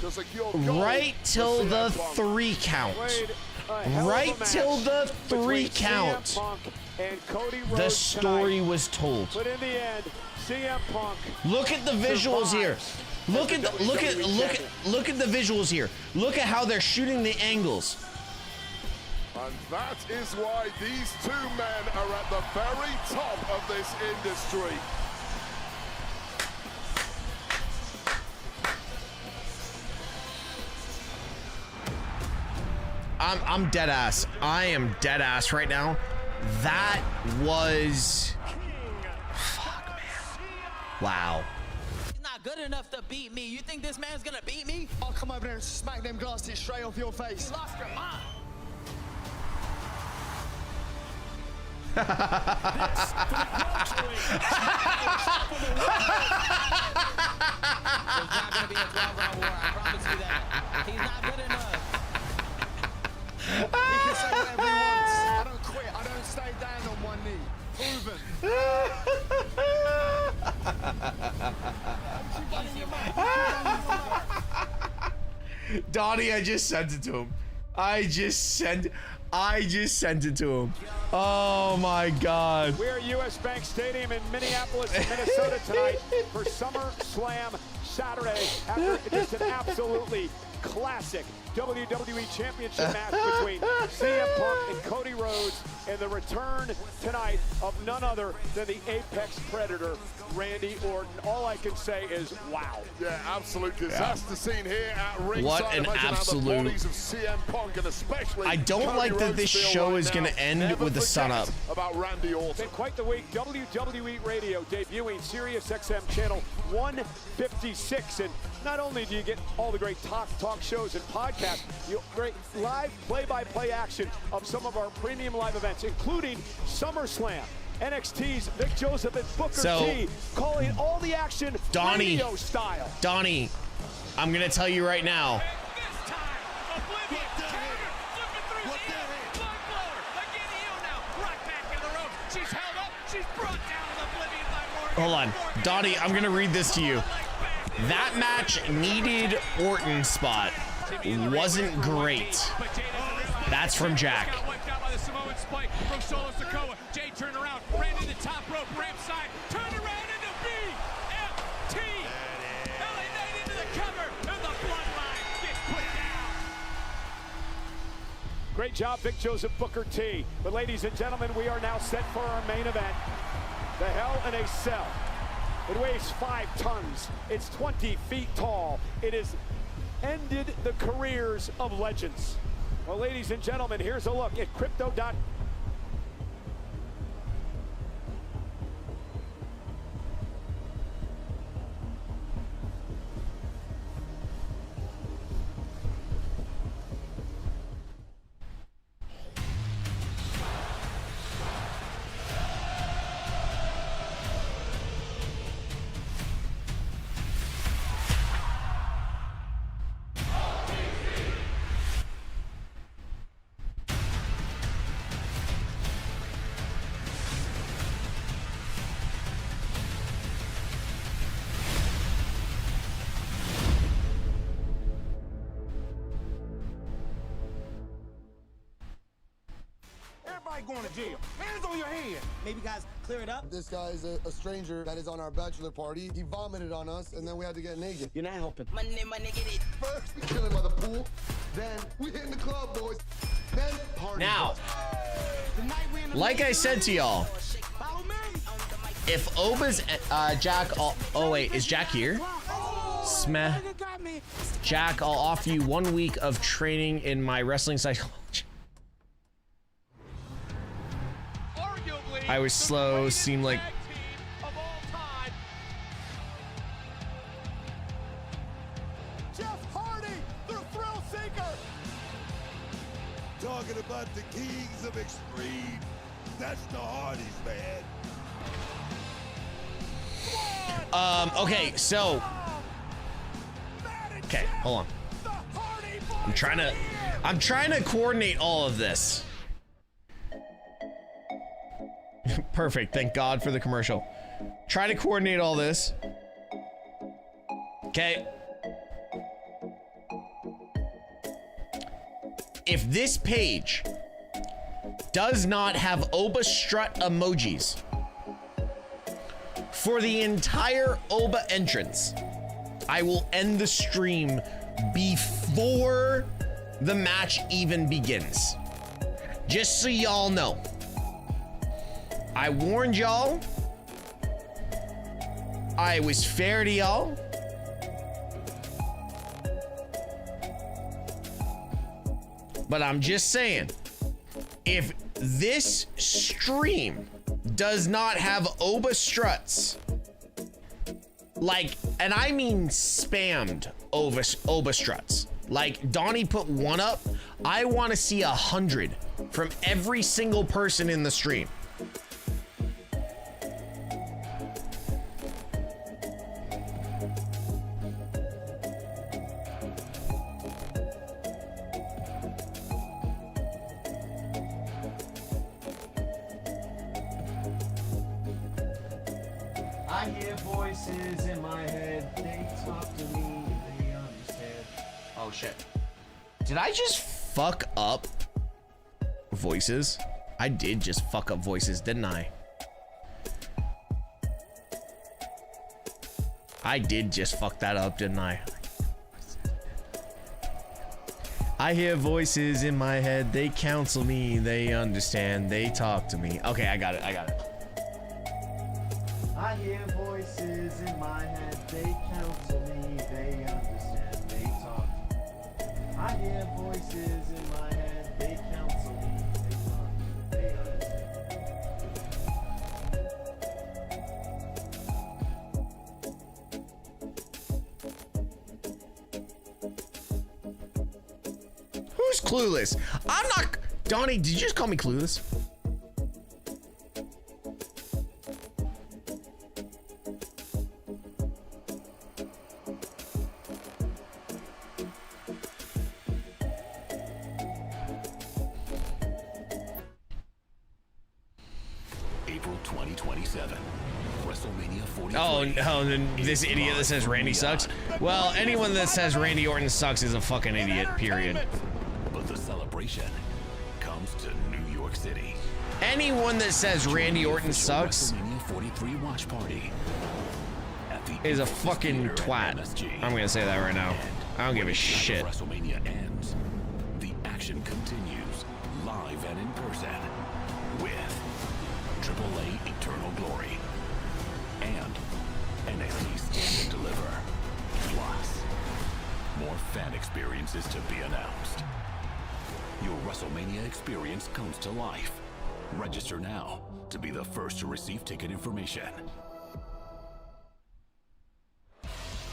Right till the 3 count. Right till the 3 count. The story was told. But in the end, CM Punk. Look at the visuals here. Look at the visuals here. Look at how they're shooting the angles. And that is why these two men are at the very top of this industry. I'm dead ass. I am dead ass right now. That was... Fuck, man. Wow. He's not good enough to beat me. You think this man's gonna beat me? I'll come over there and smack them glasses straight off your face. You lost your mind. This for the cruiserweight. There's not gonna be a 12-round war. I promise you that. He's not good enough. He can say whatever he wants. I don't quit. I don't stay down on one knee. Proven. Donnie, I just sent it to him. I just sent it to him. Oh my God. We're at US Bank Stadium in Minneapolis, Minnesota tonight for Summerslam Saturday after just an absolutely classic WWE Championship match between CM Punk and Cody Rhodes, and the return tonight of none other than the Apex Predator, Randy Orton. All I can say is wow. Yeah, absolute disaster scene here at ringside. What an absolute... Of CM Punk and especially I don't Cody like that Rhodes this feel show right is going now. to end Never with the sun up. About Randy Orton. Been quite the week. WWE Radio debuting Sirius XM channel 156, and not only do you get all the great talk shows and podcasts, you great live play-by-play action of some of our premium live events, including SummerSlam. NXT's Vic Joseph and Booker T calling all the action radio style. Donnie, I'm gonna tell you right now. Hold on, Donnie, I'm gonna read this to you. That match needed Orton spot. Wasn't great. That's from Jack. From Solo Sikoa. Jay turned around, ran into top rope, ramp side, turned around into BFT. LA Knight into the cover, and the bloodline gets put down. Great job, Vic Joseph, Booker T. But ladies and gentlemen, we are now set for our main event. The Hell in a Cell. It weighs 5 tons. It's 20 feet tall. It has ended the careers of legends. Well, ladies and gentlemen, here's a look at Crypto.com. Going to jail. Hands on your head. Maybe guys clear it up. This guy is a stranger that is on our bachelor party. He vomited on us, and then we had to get naked. You're not helping. Money, get it. First, we kill him by the pool. Then, we hit in the club, boys. Then, party. Now, like I said to y'all, if Oba's Jack... Oh, wait, is Jack here? Smeh. Jack, I'll offer you 1 week of training in my wrestling psychology. I was slow, seemed like... Jeff Hardy, the thrill seeker. Talking about the kings of extreme. That's the Hardys, man. Okay, so... Okay, hold on. I'm trying to coordinate all of this. Perfect. Thank God for the commercial. Try to coordinate all this. Okay. if this page does not have Oba strut emojis for the entire Oba entrance, I will end the stream before the match even begins. Just so y'all know. I warned y'all. I was fair to y'all. But I'm just saying, if this stream does not have Oba struts, like, and I mean spammed Oba struts, like Donnie put one up, I want to see 100 from every single person in the stream. I hear voices in my head, they talk to me, they understand. Oh shit. Did I just fuck up voices? I did just fuck up voices, didn't I? I did just fuck that up, didn't I? I hear voices in my head, they counsel me, they understand, they talk to me. Okay, I got it. I hear voices in my head, they counsel me, they understand, they talk. I hear voices in my head, they counsel me, they talk, they understand. Who's clueless? I'm not. Donnie, did you just call me clueless? April 2027. WrestleMania 43. Oh, this idiot that says Randy sucks. Well, anyone that says Randy Orton sucks is a fucking idiot, period. But the celebration comes to New York City. Anyone that says Randy Orton sucks WrestleMania 43 watch party is a fucking twat. I'm gonna say that right now. I don't give a shit. WrestleMania ends. The action continues live and in person with AAA Eternal Glory and NXT Stand and Deliver. Plus, more fan experiences to be announced. Your WrestleMania experience comes to life. Register now to be the first to receive ticket information.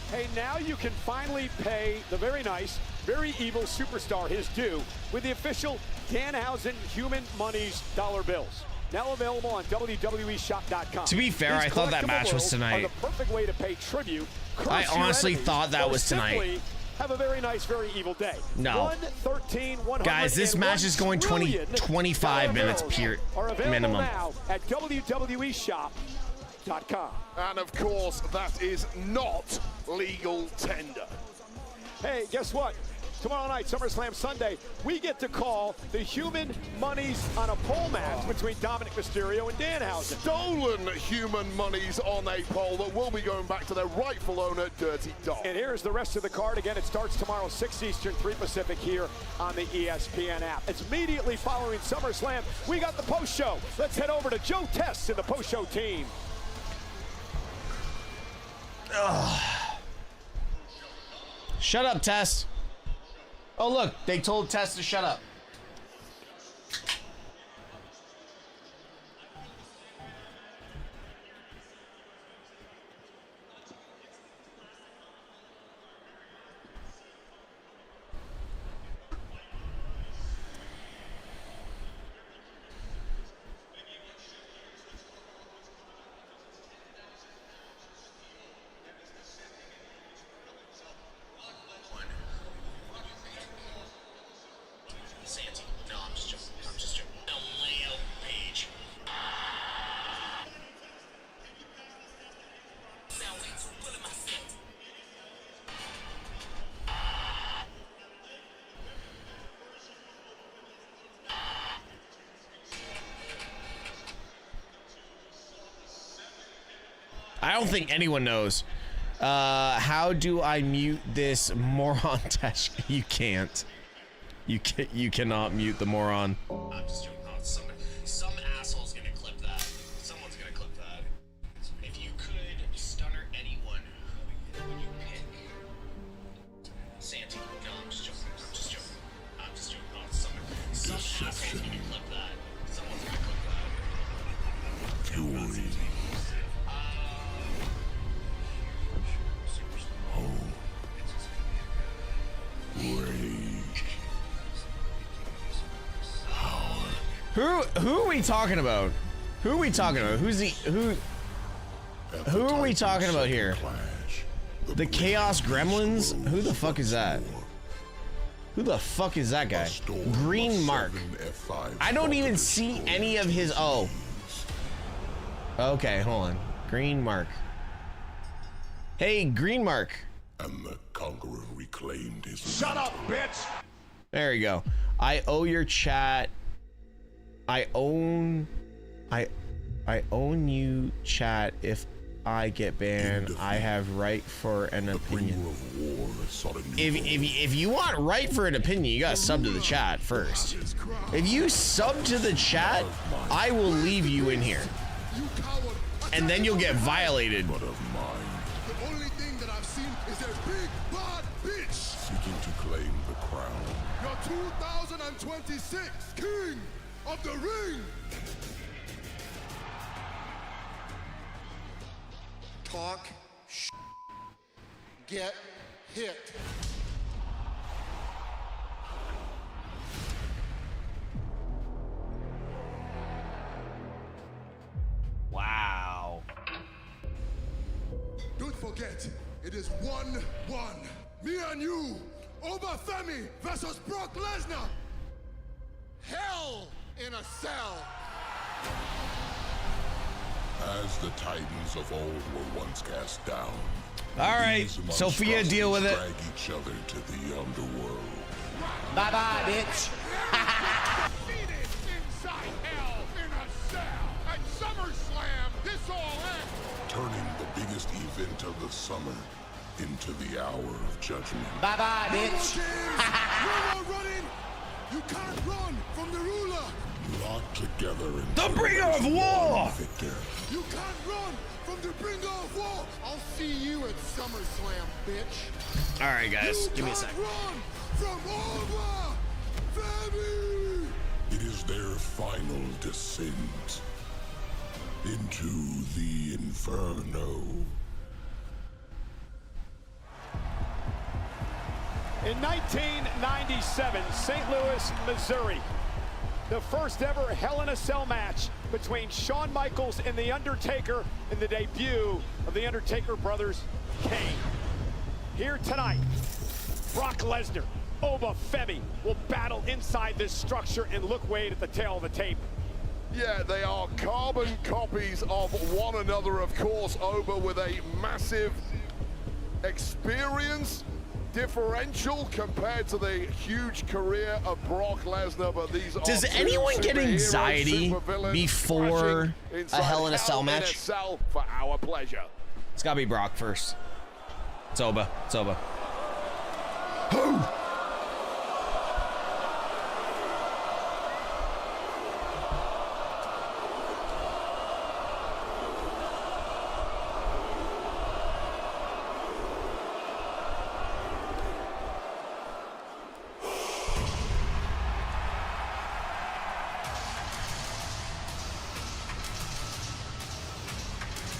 Hey, now you can finally pay the very nice, very evil superstar his due with the official Danhausen Human Monies dollar bills. Now available on WWEshop.com. To be fair, I thought that match was tonight. Are the perfect way to pay tribute. I honestly thought that was tonight. Have a very nice, very evil day. No. 113, guys, this match is going 25 minutes minimum. Now at WWEshop.com. And of course, that is not legal tender. Hey, guess what? Tomorrow night, SummerSlam Sunday, we get to call the Human Monies on a pole match between Dominic Mysterio and Danhausen. Stolen human monies on a pole that will be going back to their rightful owner, Dirty Dog. And here's the rest of the card. Again, it starts tomorrow, 6 Eastern, 3 Pacific here on the ESPN app. It's immediately following SummerSlam. We got the post show. Let's head over to Joe Test and the post show team. Ugh. Shut up, Tess. Oh, look, they told Tess to shut up. I don't think anyone knows. How do I mute this moron, Tesh? You can't. You cannot mute the moron. I'm just joking. Some asshole's gonna clip that. Someone's gonna clip that. If you could stunner anyone, who would you pick? Santi. No, I'm just joking. I'm just joking. I'm just joking. Oh, some asshole's gonna clip that. Someone's gonna clip that. Fury. Who are we talking about? Who are we talking about? Who are we talking about here? The Chaos Gremlins? Who the fuck is that? Who the fuck is that guy? Green Mark. I don't even see any of his. Oh. Okay, hold on. Green Mark. Hey, Green Mark. And the Conqueror reclaimed his. Shut up, bitch! There you go. I owe your chat. I own you, chat. If I get banned, I have right for an opinion. If you want right for an opinion, you gotta sub to the chat first. If you sub to the chat, I will leave you in here, and then you'll get violated. The only thing that I've seen is a big bad bitch seeking to claim the crown. Your 2026 King of the Ring. Talk, get hit. Wow. Don't forget, it is 1-1. Me and you, Obafemi versus Brock Lesnar. Hell in a cell. As the Titans of old were once cast down. All right, Sophia, deal with it. Drag each other to the underworld. Bye-bye, bitch. Seated inside hell in a cell at Summerslam this all ends. Turning the biggest event of the summer into the hour of judgment. Bye-bye, bitch. No more running. You can't run from the ruler. Locked together in the bringer of war. Victor. You can't run from the bringer of war. I'll see you at SummerSlam, bitch. All right, guys, give me a sec. Run from Obafemi. It is their final descent into the inferno. In 1997, St. Louis, Missouri, the first ever Hell in a Cell match between Shawn Michaels and The Undertaker in the debut of The Undertaker brothers, Kane. Here tonight, Brock Lesnar, Obafemi will battle inside this structure, and look, Wade, at the tail of the tape. Yeah, they are carbon copies of one another, of course. Oba with a massive experience differential compared to the huge career of Brock Lesnar, but these are Does anyone get anxiety before a Hell in a Cell match? For our pleasure. It's gotta be Brock first. It's Oba. It's Oba.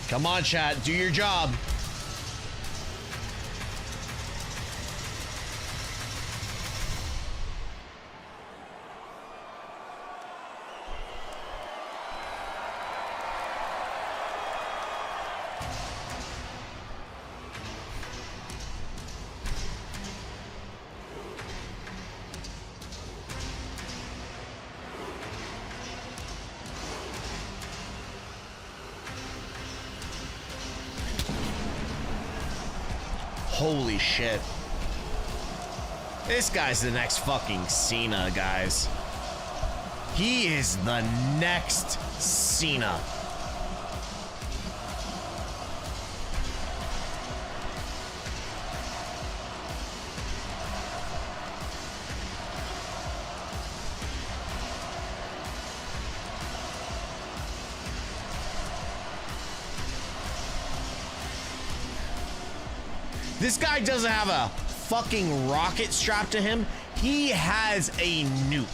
Come on, chat, do your job. Holy shit. This guy's the next fucking Cena, guys. He is the next Cena. This guy doesn't have a fucking rocket strapped to him. He has a nuke.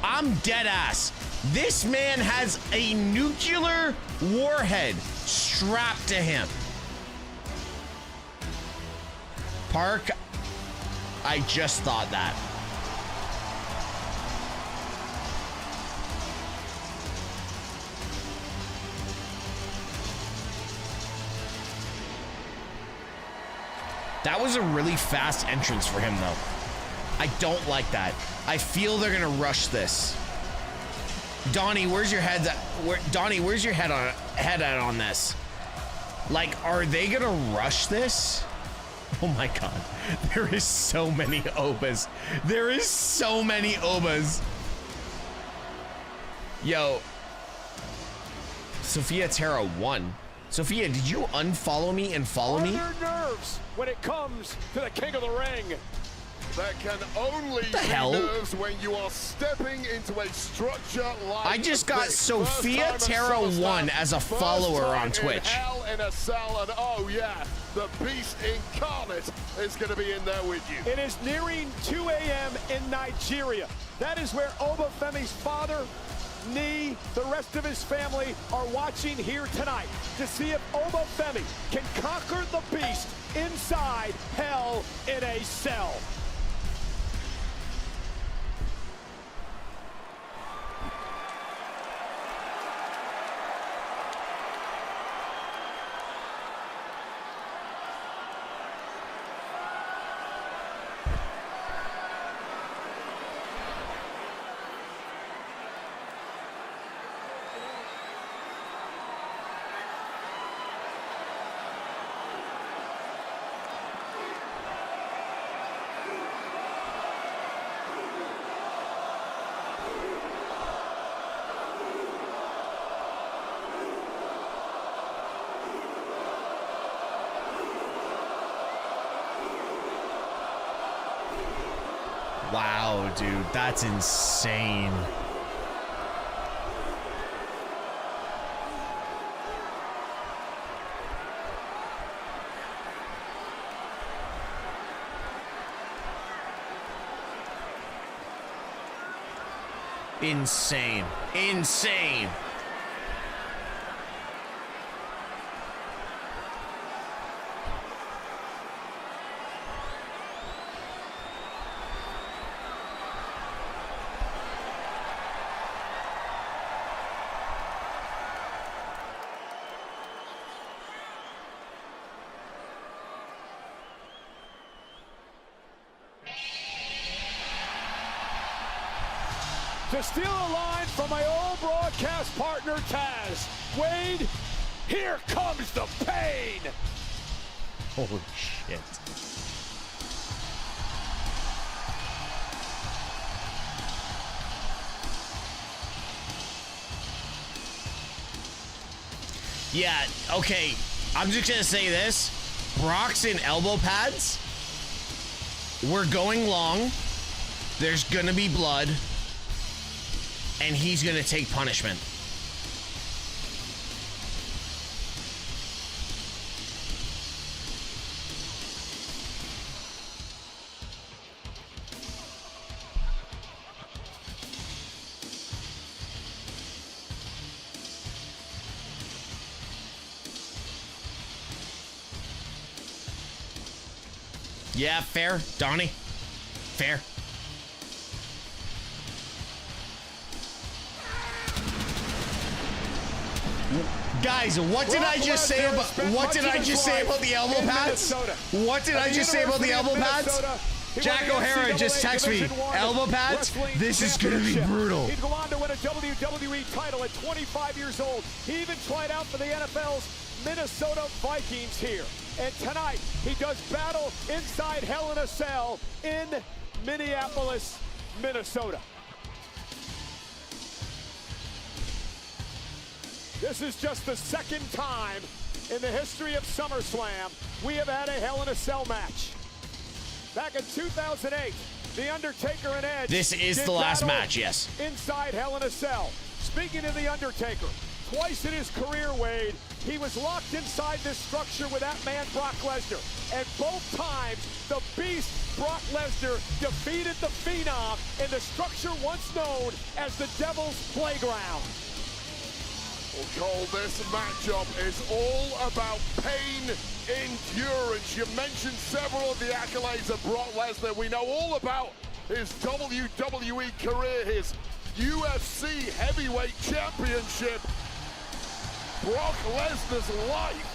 I'm dead ass. This man has a nuclear warhead strapped to him. Park, I just thought that. That was a really fast entrance for him, though. I don't like that. I feel they're gonna rush this. Donnie, where's your head? Donnie, where's your head at on this? Like, are they gonna rush this? Oh my god, there is so many Obas. There is so many Obas. Yo, Sophia Terra won. Sophia, did you unfollow me and follow me? Are there nerves when it comes to the king of the ring? There can only be nerves when you are stepping into a structure like I just got this. Sophia Terra 1 as a follower on Twitch. Hell in a Cell, and oh yeah, the beast incarnate is going to be in there with you. It is nearing 2 a.m. in Nigeria. That is where Obafemi's father, Nee, the rest of his family are watching here tonight to see if Obafemi can conquer the beast inside Hell in a Cell. Wow, dude, that's insane. Insane. Insane. To steal a line from my old broadcast partner, Taz. Wade, here comes the pain. Holy shit. Yeah, okay. I'm just gonna say this. Brock's in elbow pads. We're going long. There's gonna be blood. And he's gonna take punishment. Yeah, fair, Donnie. Fair. Guys, what did I just say about the elbow pads? What did I just say about the elbow pads? Jack O'Hara just texted me, elbow pads? This is gonna be brutal. He'd go on to win a WWE title at 25 years old. He even tried out for the NFL's Minnesota Vikings here. And tonight, he does battle inside Hell in a Cell in Minneapolis, Minnesota. This is just the second time in the history of SummerSlam we have had a Hell in a Cell match. Back in 2008, The Undertaker and Edge. This is the last match, yes. Inside Hell in a Cell. Speaking of The Undertaker, twice in his career, Wade, he was locked inside this structure with that man, Brock Lesnar. And both times, the Beast, Brock Lesnar, defeated the Phenom in the structure once known as the Devil's Playground. Well, Cole, this matchup is all about pain, endurance. You mentioned several of the accolades of Brock Lesnar. We know all about his WWE career, his UFC heavyweight championship. Brock Lesnar's life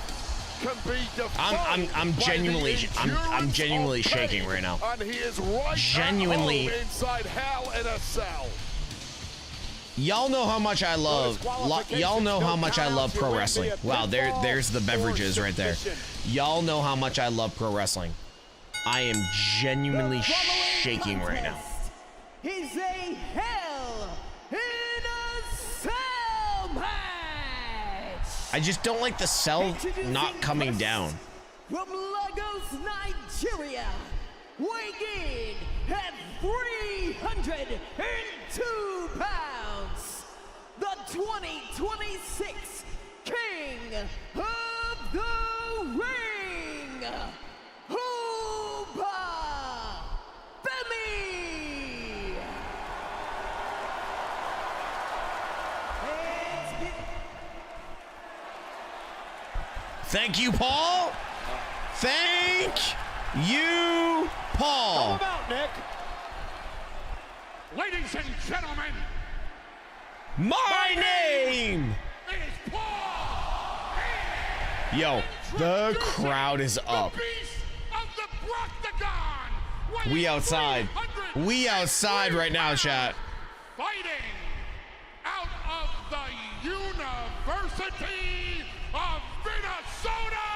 can be defined. I'm genuinely shaking right now. And he is right genuinely at home inside Hell in a Cell. Y'all know how much I love. Y'all know how much I love pro wrestling. Wow, there's the beverages right there. Y'all know how much I love pro wrestling. I am genuinely shaking right now. Is a Hell in a Cell match. I just don't like the cell not coming down. From Lagos, Nigeria, weighing in at 302 pounds, the 2026 King of the Ring, Oba Femi. Thank you, Paul. Thank you, Paul. Come out, Nick. Ladies and gentlemen, my name is Paul. Yo, the crowd is up. We outside. We outside right now, chat. Fighting out of the University of Minnesota,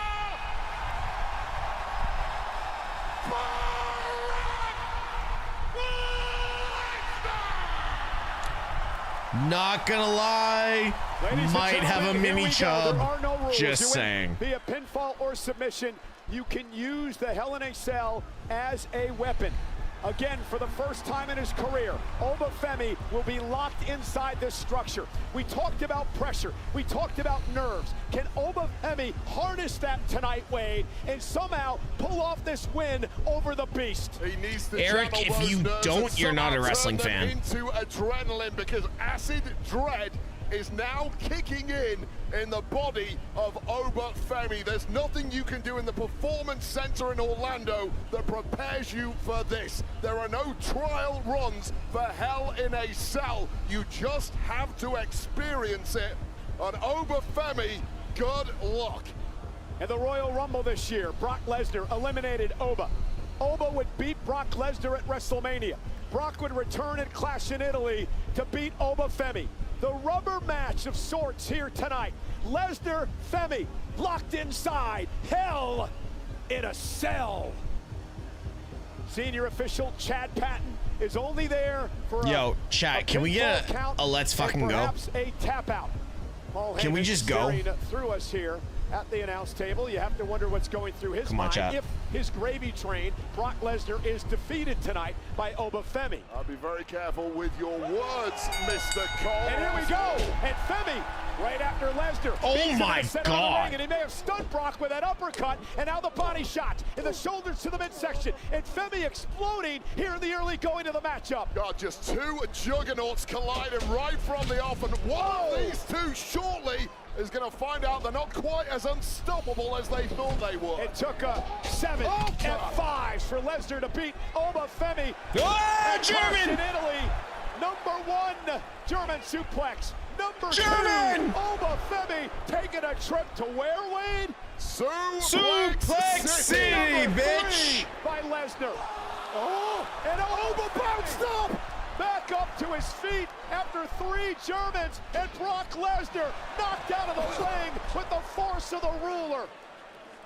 Not gonna lie, might have a mini chub. Just saying. Via pinfall or submission, you can use the Hell in a Cell as a weapon. Again, for the first time in his career, Oba Femi will be locked inside this structure. We talked about pressure. We talked about nerves. Can Oba Femi harness that tonight, Wade, and somehow pull off this win over the Beast? He needs to Eric, if you don't, you're not a wrestling fan. Into adrenaline, because acid dread is now kicking in the body of Oba Femi. There's nothing you can do in the Performance Center in Orlando that prepares you for this. There are no trial runs for Hell in a Cell. You just have to experience it. And Oba Femi, good luck. In the Royal Rumble this year, Brock Lesnar eliminated Oba. Oba would beat Brock Lesnar at WrestleMania. Brock would return and Clash in Italy to beat Oba Femi. The rubber match of sorts here tonight. Lesnar, Femi, locked inside Hell in a Cell. Senior official Chad Patton is only there for Yo, chat, can we get a let's fucking go? A tap out. Can we just go? Through us here at the announce table. You have to wonder what's going through his mind if his gravy train, Brock Lesnar, is defeated tonight by Oba Femi. I'll be very careful with your words, Mr. Cole. And here we go. And Femi, right after Lesnar. Oh my God. And he may have stunned Brock with that uppercut. And now the body shot in the shoulders to the midsection. And Femi exploding here in the early going of the matchup. God, just two juggernauts colliding right from the off. And one of these two shortly is going to find out they're not quite as unstoppable as they thought they were. It took 7 F5s for Lesnar to beat Oba Femi. Oh, German! In Italy, #1 German suplex. #2 Oba Femi taking a trip to where, Wade? Suplex City, bitch! By Lesnar. Oh, and Oba bounced up! Back up to his feet after 3 Germans, and Brock Lesnar knocked out of the ring with the force of the ruler.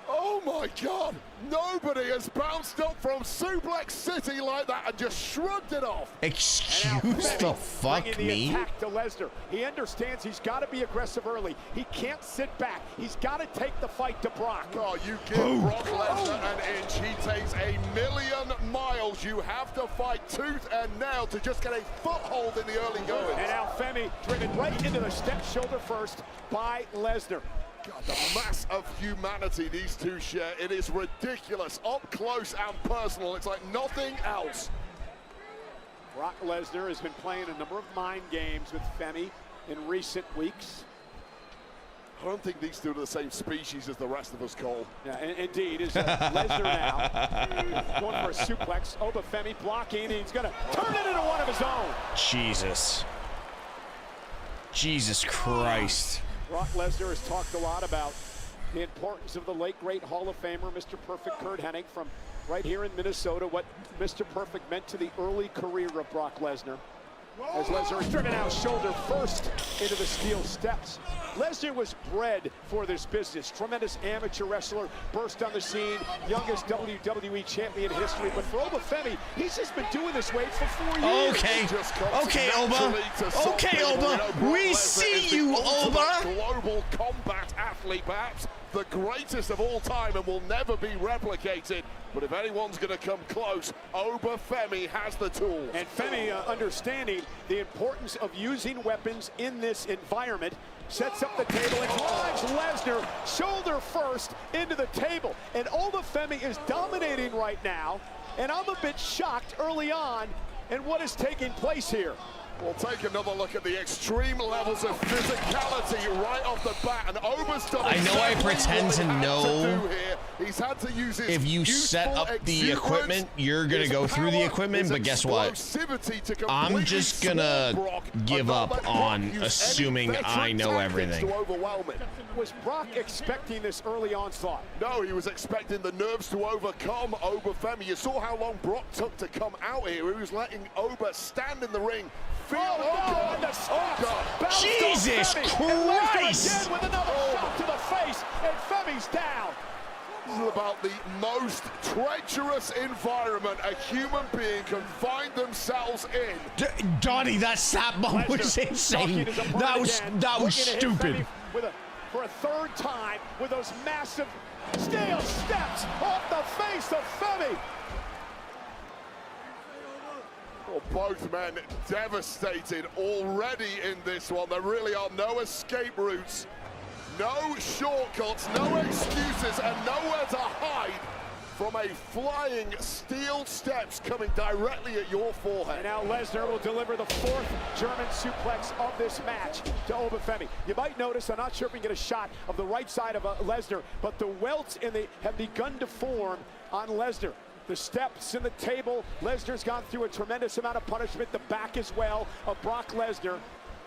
Oh my God, nobody has bounced up from Suplex City like that and just shrugged it off. Excuse the fuck me? Attack to Lesnar. He understands he's got to be aggressive early. He can't sit back. He's got to take the fight to Brock. Oh, you give Brock Lesnar an inch, he takes 1,000,000 miles. You have to fight tooth and nail to just get a foothold in the early going. And now Femi driven right into the step shoulder first by Lesnar. God, the mass of humanity these two share, it is ridiculous. Up close and personal, it's like nothing else. Brock Lesnar has been playing a number of mind games with Femi in recent weeks. I don't think these two are the same species as the rest of us, Cole. Yeah, indeed. Is Lesnar now going for a suplex. Obafemi blocking, and he's going to turn it into one of his own. Jesus Christ. Brock Lesnar has talked a lot about the importance of the late, great Hall of Famer, Mr. Perfect Kurt Hennig from right here in Minnesota, what Mr. Perfect meant to the early career of Brock Lesnar. As Lesnar is driven out shoulder first into the steel steps. Lesnar was bred for this business. Tremendous amateur wrestler, burst on the scene, youngest WWE champion in history. But for Obafemi, he's just been doing this way for 4 years. Okay, Oba. Okay, Oba. We see you, Oba. Global combat athlete, perhaps the greatest of all time, and will never be replicated. But if anyone's going to come close, Obafemi has the tools. And Femi, understanding the importance of using weapons in this environment, sets up the table and drives Lesnar shoulder first into the table. And Obafemi is dominating right now, and I'm a bit shocked early on in what is taking place here. We'll take another look at the extreme levels of physicality right off the bat, and Oba's done. I know I pretend to know He's had to use his if you set up the equipment, you're gonna go through the equipment, but guess what? I'm just gonna give up on assuming I know everything. Was Brock expecting this early onslaught? No, he was expecting the nerves to overcome Obafemi. You saw how long Brock took to come out here. He was letting Oba stand in the ring. Jesus Christ! With another shot to the face, and Femi's down. This is about the most treacherous environment a human being can find themselves in. Donnie, that slap bomb was insane. That was stupid. For a third time with those massive steel steps off the face of Femi. Well, both men devastated already in this one. There really are no escape routes, no shortcuts, no excuses, and nowhere to hide from a flying steel steps coming directly at your forehead. And now Lesnar will deliver the fourth German suplex of this match to Obafemi. You might notice, I'm not sure if we can get a shot of the right side of Lesnar, but the welts have begun to form on Lesnar. The steps and the table, Lesnar's gone through a tremendous amount of punishment. The back as well of Brock Lesnar.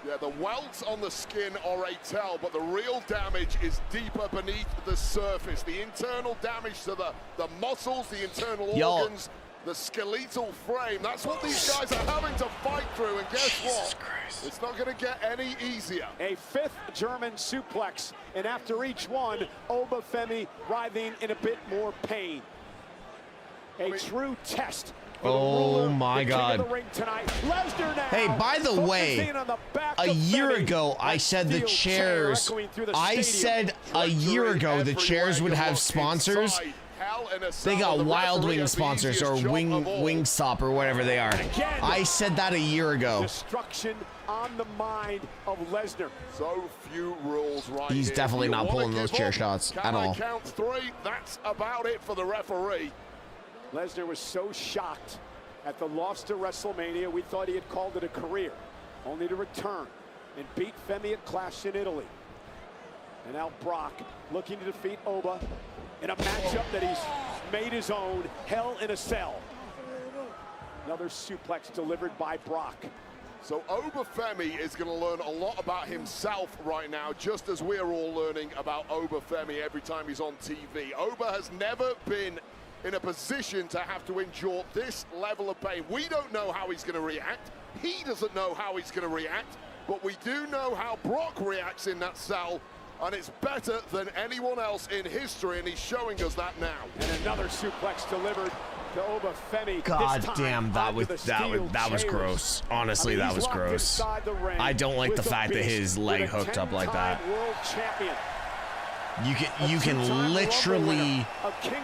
Yeah, the welts on the skin are a tell, but the real damage is deeper beneath the surface. The internal damage to the muscles, the internal organs, the skeletal frame. That's what these guys are having to fight through, and guess what? It's not going to get any easier. A fifth German suplex, and after each one, Obafemi writhing in a bit more pain. True test. Oh my God. Hey, by the way, a year ago I said the chairs, would have sponsors. They got Wild Wing sponsors or Wingstop or whatever they are. I said that a year ago. Destruction on the mind of Lesnar. So few rules right He's here. definitely not pulling those chair shots at all. Count three. That's about it for the referee. Lesnar was so shocked at the loss to WrestleMania, we thought he had called it a career, only to return and beat Femi at Clash in Italy. And now Brock looking to defeat Oba in a matchup that he's made his own, Hell in a Cell. Another suplex delivered by Brock. So Obafemi is going to learn a lot about himself right now, just as we're all learning about Obafemi every time he's on TV. Oba has never been in a position to have to endure this level of pain. We don't know how he's going to react. He doesn't know how he's going to react, but we do know how Brock reacts in that cell, and it's better than anyone else in history, and he's showing us that now. And another suplex delivered to Obafemi. God damn, that was gross. Honestly, that was gross. I don't like the fact that his leg hooked up like that. World champion. You can literally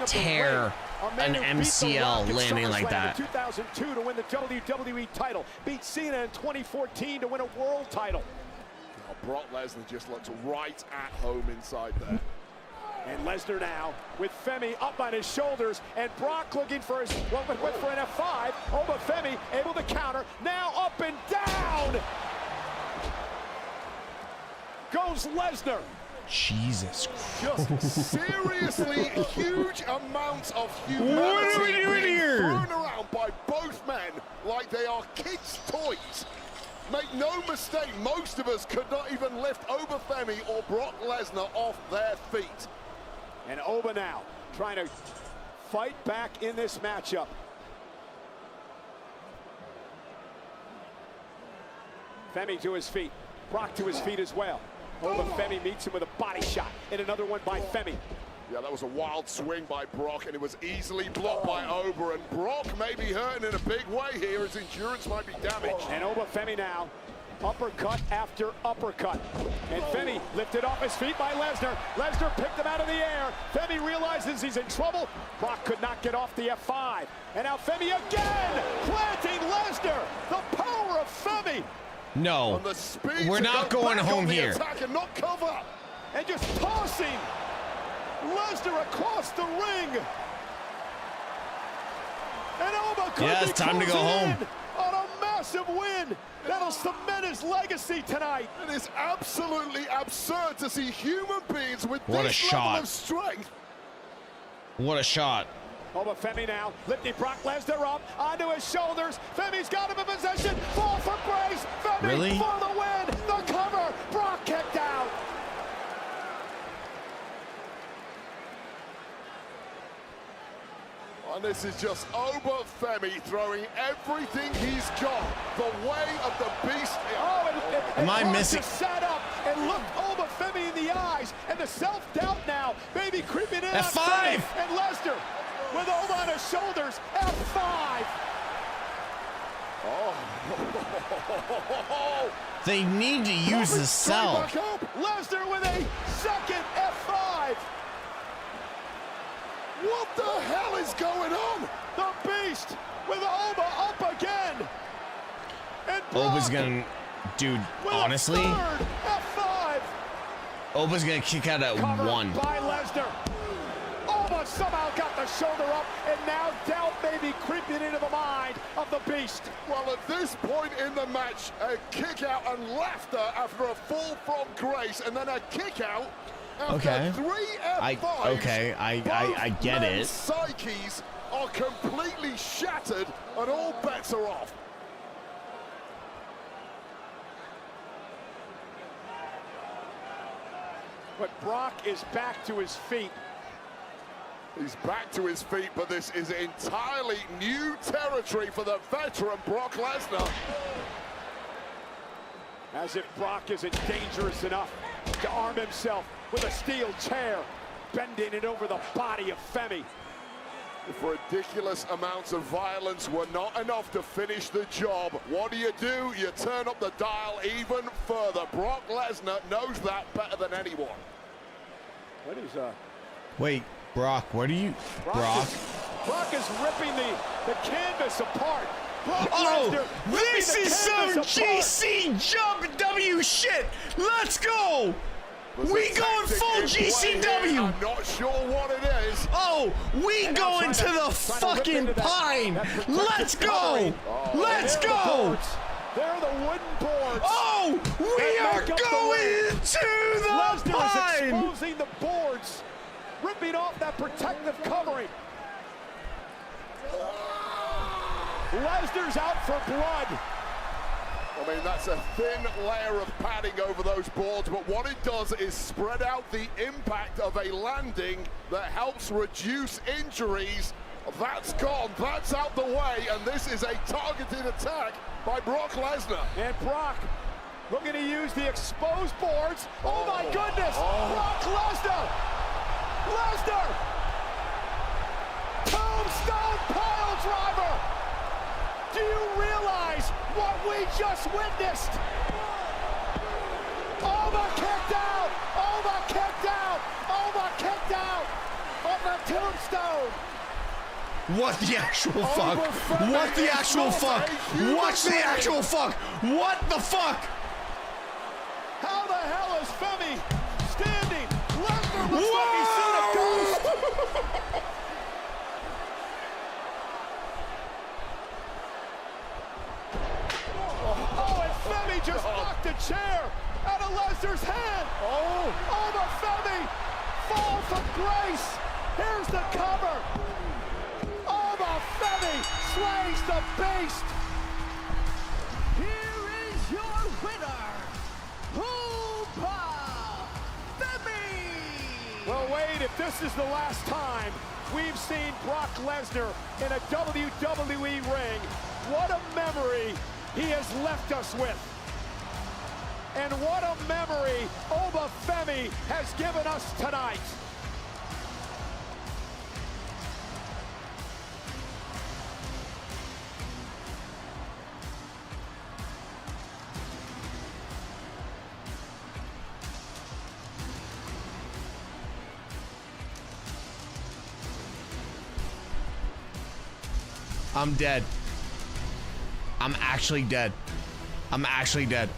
tear an MCL landing like that. 2002 to win the WWE title. Beat Cena in 2014 to win a world title. Brock Lesnar just looks right at home inside there. And Lesnar now with Femi up on his shoulders, and Brock looking for his went for an F5. Oba Femi able to counter. Now up and down goes Lesnar. Jesus Christ. Just seriously huge amounts of humanity What are we doing being here? thrown around by both men like they are kids' toys. Make no mistake, most of us could not even lift Oba Femi or Brock Lesnar off their feet. And Oba now trying to fight back in this matchup. Femi to his feet. Brock to his feet as well. Oba Femi meets him with a body shot. And another one by Femi. Yeah, that was a wild swing by Brock, and it was easily blocked by Oba. And Brock may be hurting in a big way here. His endurance might be damaged. And Oba Femi now. Uppercut after uppercut. And Femi lifted off his feet by Lesnar. Lesnar picked him out of the air. Femi realizes he's in trouble. Brock could not get off the F5. And now Femi again, planting Lesnar. The power of Femi. No, we're not going home here. Attack and not cover. And just tossing Lesnar across the ring. And Oba could Yeah, it's time to go home. On a massive win. That'll cement his legacy tonight. It is absolutely absurd to see human beings with What a this shot. level of strength. What a shot. Oba Femi now lifting Brock Lesnar up onto his shoulders. Femi's got him in possession. Fall for Brace. Femi Really? for the win. The cover. Brock kicked out. And this is just Oba Femi throwing everything he's got. The way of the beast. Oh, Am I Brock missing? just sat up and looked Oba Femi in the eyes, and the self-doubt now maybe creeping in on F5. Femi. And Lesnar with Oba on his shoulders. F5. They need to use the cell. Lesnar with a second F5. What the hell is going on? The Beast with Oba up again. And Oba's gonna, dude, honestly, F5. Oba's gonna kick out at Covered 1. by Lesnar. Oba somehow got the shoulder up, and now doubt may be creeping into the mind of the Beast. Well, at this point in the match, a kick out and laughter after a fall from Grace, and then a kick out after Okay. 3 F5s. I get it. Psyches are completely shattered, and all bets are off. But Brock is back to his feet. He's back to his feet, but this is entirely new territory for the veteran Brock Lesnar. As if Brock isn't dangerous enough to arm himself with a steel chair, bending it over the body of Femi. If ridiculous amounts of violence were not enough to finish the job, what do? You turn up the dial even further. Brock Lesnar knows that better than anyone. What is Wait, Brock, what are you? Brock? Brock is ripping the canvas apart. Brock Oh, Lesnar this ripping the is some canvas apart. GC jump W shit. Let's go. There's We a going tactic full in play GCW. here. I'm not sure what it is. Oh, we And now going to trying the to rip fucking into that pine. protective Let's go. covering. Let's There are the go. boards. There are the wooden boards. Oh, we that are make up the going ring. to the Lesnar is pine. exposing the boards, ripping off that protective covering. Lesnar's out for blood. I mean, that's a thin layer of padding over those boards, but what it does is spread out the impact of a landing that helps reduce injuries. That's gone, that's out the way, and this is a targeted attack by Brock Lesnar. And Brock looking to use the exposed boards. Oh my goodness! Brock Lesnar! Lesnar! Tombstone pile driver! Do you realize what we just witnessed? Oba kicked out! Oba kicked out! Oba kicked out of the tombstone! What the actual fuck? What the actual fuck? Watch the actual fuck! What the fuck? How the Femi standing. Lesnar looks like he's seen a ghost. Oh, and Femi just knocked a chair out of Lesnar's hand. Oh, but Femi falls from grace. Here's the cover. Oh, but Femi slays the beast. Here is your winner, Femi! Well, Wade, if this is the last time we've seen Brock Lesnar in a WWE ring, what a memory he has left us with. And what a memory Oba Femi has given us tonight. I'm dead. I'm actually dead. I'm actually dead.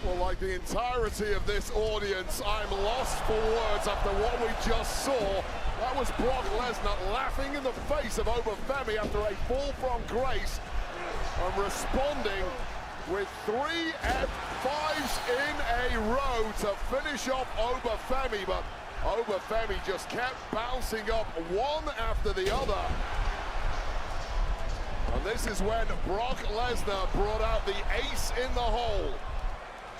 Well, like the entirety of this audience, I'm lost for words after what we just saw. That was Brock Lesnar laughing in the face of Oba Femi after a fall from grace and responding with 3 F5s in a row to finish off Oba Femi, but Oba Femi just kept bouncing up one after the other. And this is when Brock Lesnar brought out the ace in the hole,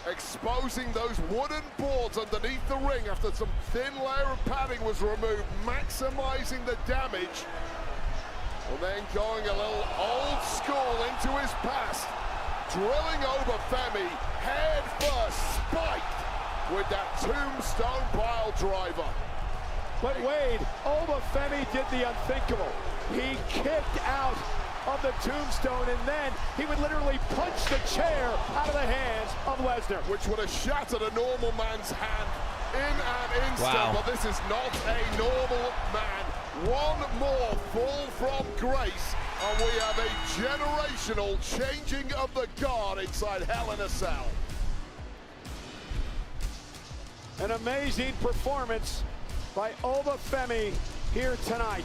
exposing those wooden boards underneath the ring after some thin layer of padding was removed, maximizing the damage, and then going a little old school into his past, drilling Oba Femi head first, spiked with that tombstone pile driver. But Wade, Oba Femi did the unthinkable. He kicked out of the tombstone, and then he would literally punch the chair out of the hands of Lesnar, which would have shattered a normal man's hand in an instant. Wow. But this is not a normal man. One more fall from grace, and we have a generational changing of the guard inside Hell in a Cell. An amazing performance by Oba Femi here tonight.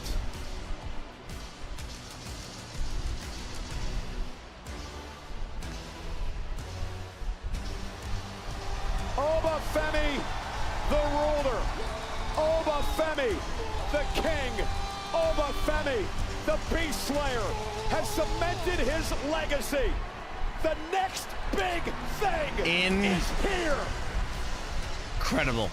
Oba Femi, the ruler. Oba Femi, the king. Oba Femi, the Beast Slayer, has cemented his legacy. The next big thing is here. Incredible.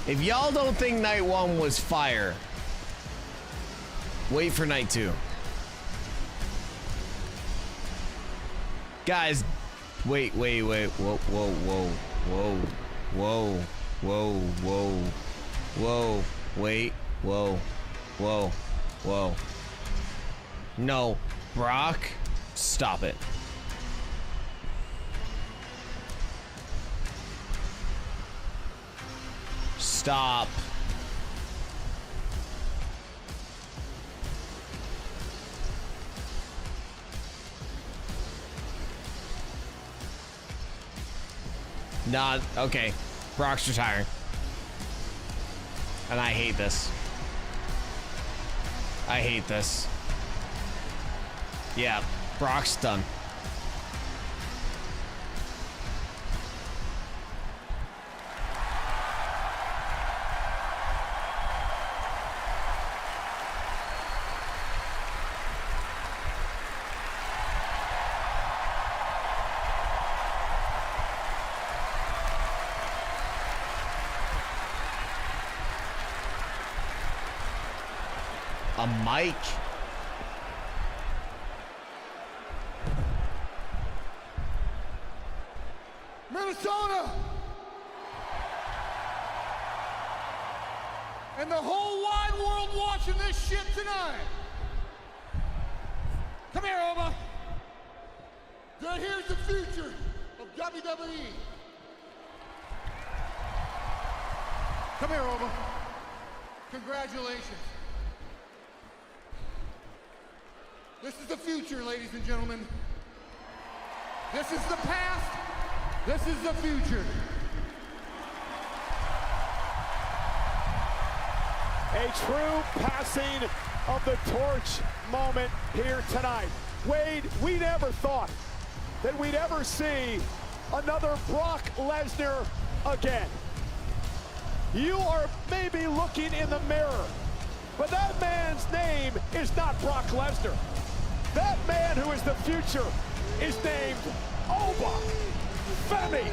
If y'all don't think night 1 was fire, wait for night 2. Guys, wait. Whoa, wait, whoa. No, Brock, stop it. Stop. Not okay. Brock's retiring. And I hate this. I hate this. Yeah, Brock's done. A mic. Minnesota! And the whole wide world watching this shit tonight. Come here, Oba. Good, here's the future of WWE. Come here, Oba. Congratulations. This is the future, ladies and gentlemen. This is the past. This is the future. A true passing of the torch moment here tonight. Wade, we never thought that we'd ever see another Brock Lesnar again. You are maybe looking in the mirror, but that man's name is not Brock Lesnar. That man who is the future is named Oba Femi.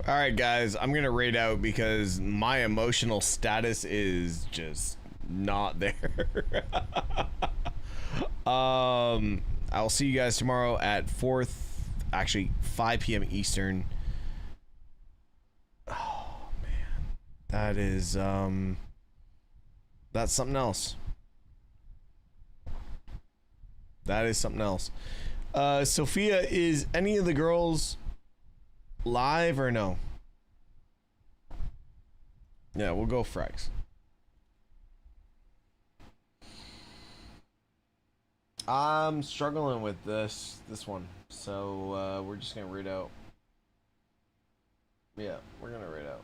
All right, guys, I'm gonna raid out because my emotional status is just not there. I'll see you guys tomorrow at 5 p.m. Eastern. Oh man, that is that's something else. That is something else. Sophia, is any of the girls live or no? Yeah, we'll go Frex. I'm struggling with this one, so we're just gonna read out. Yeah, we're gonna read out.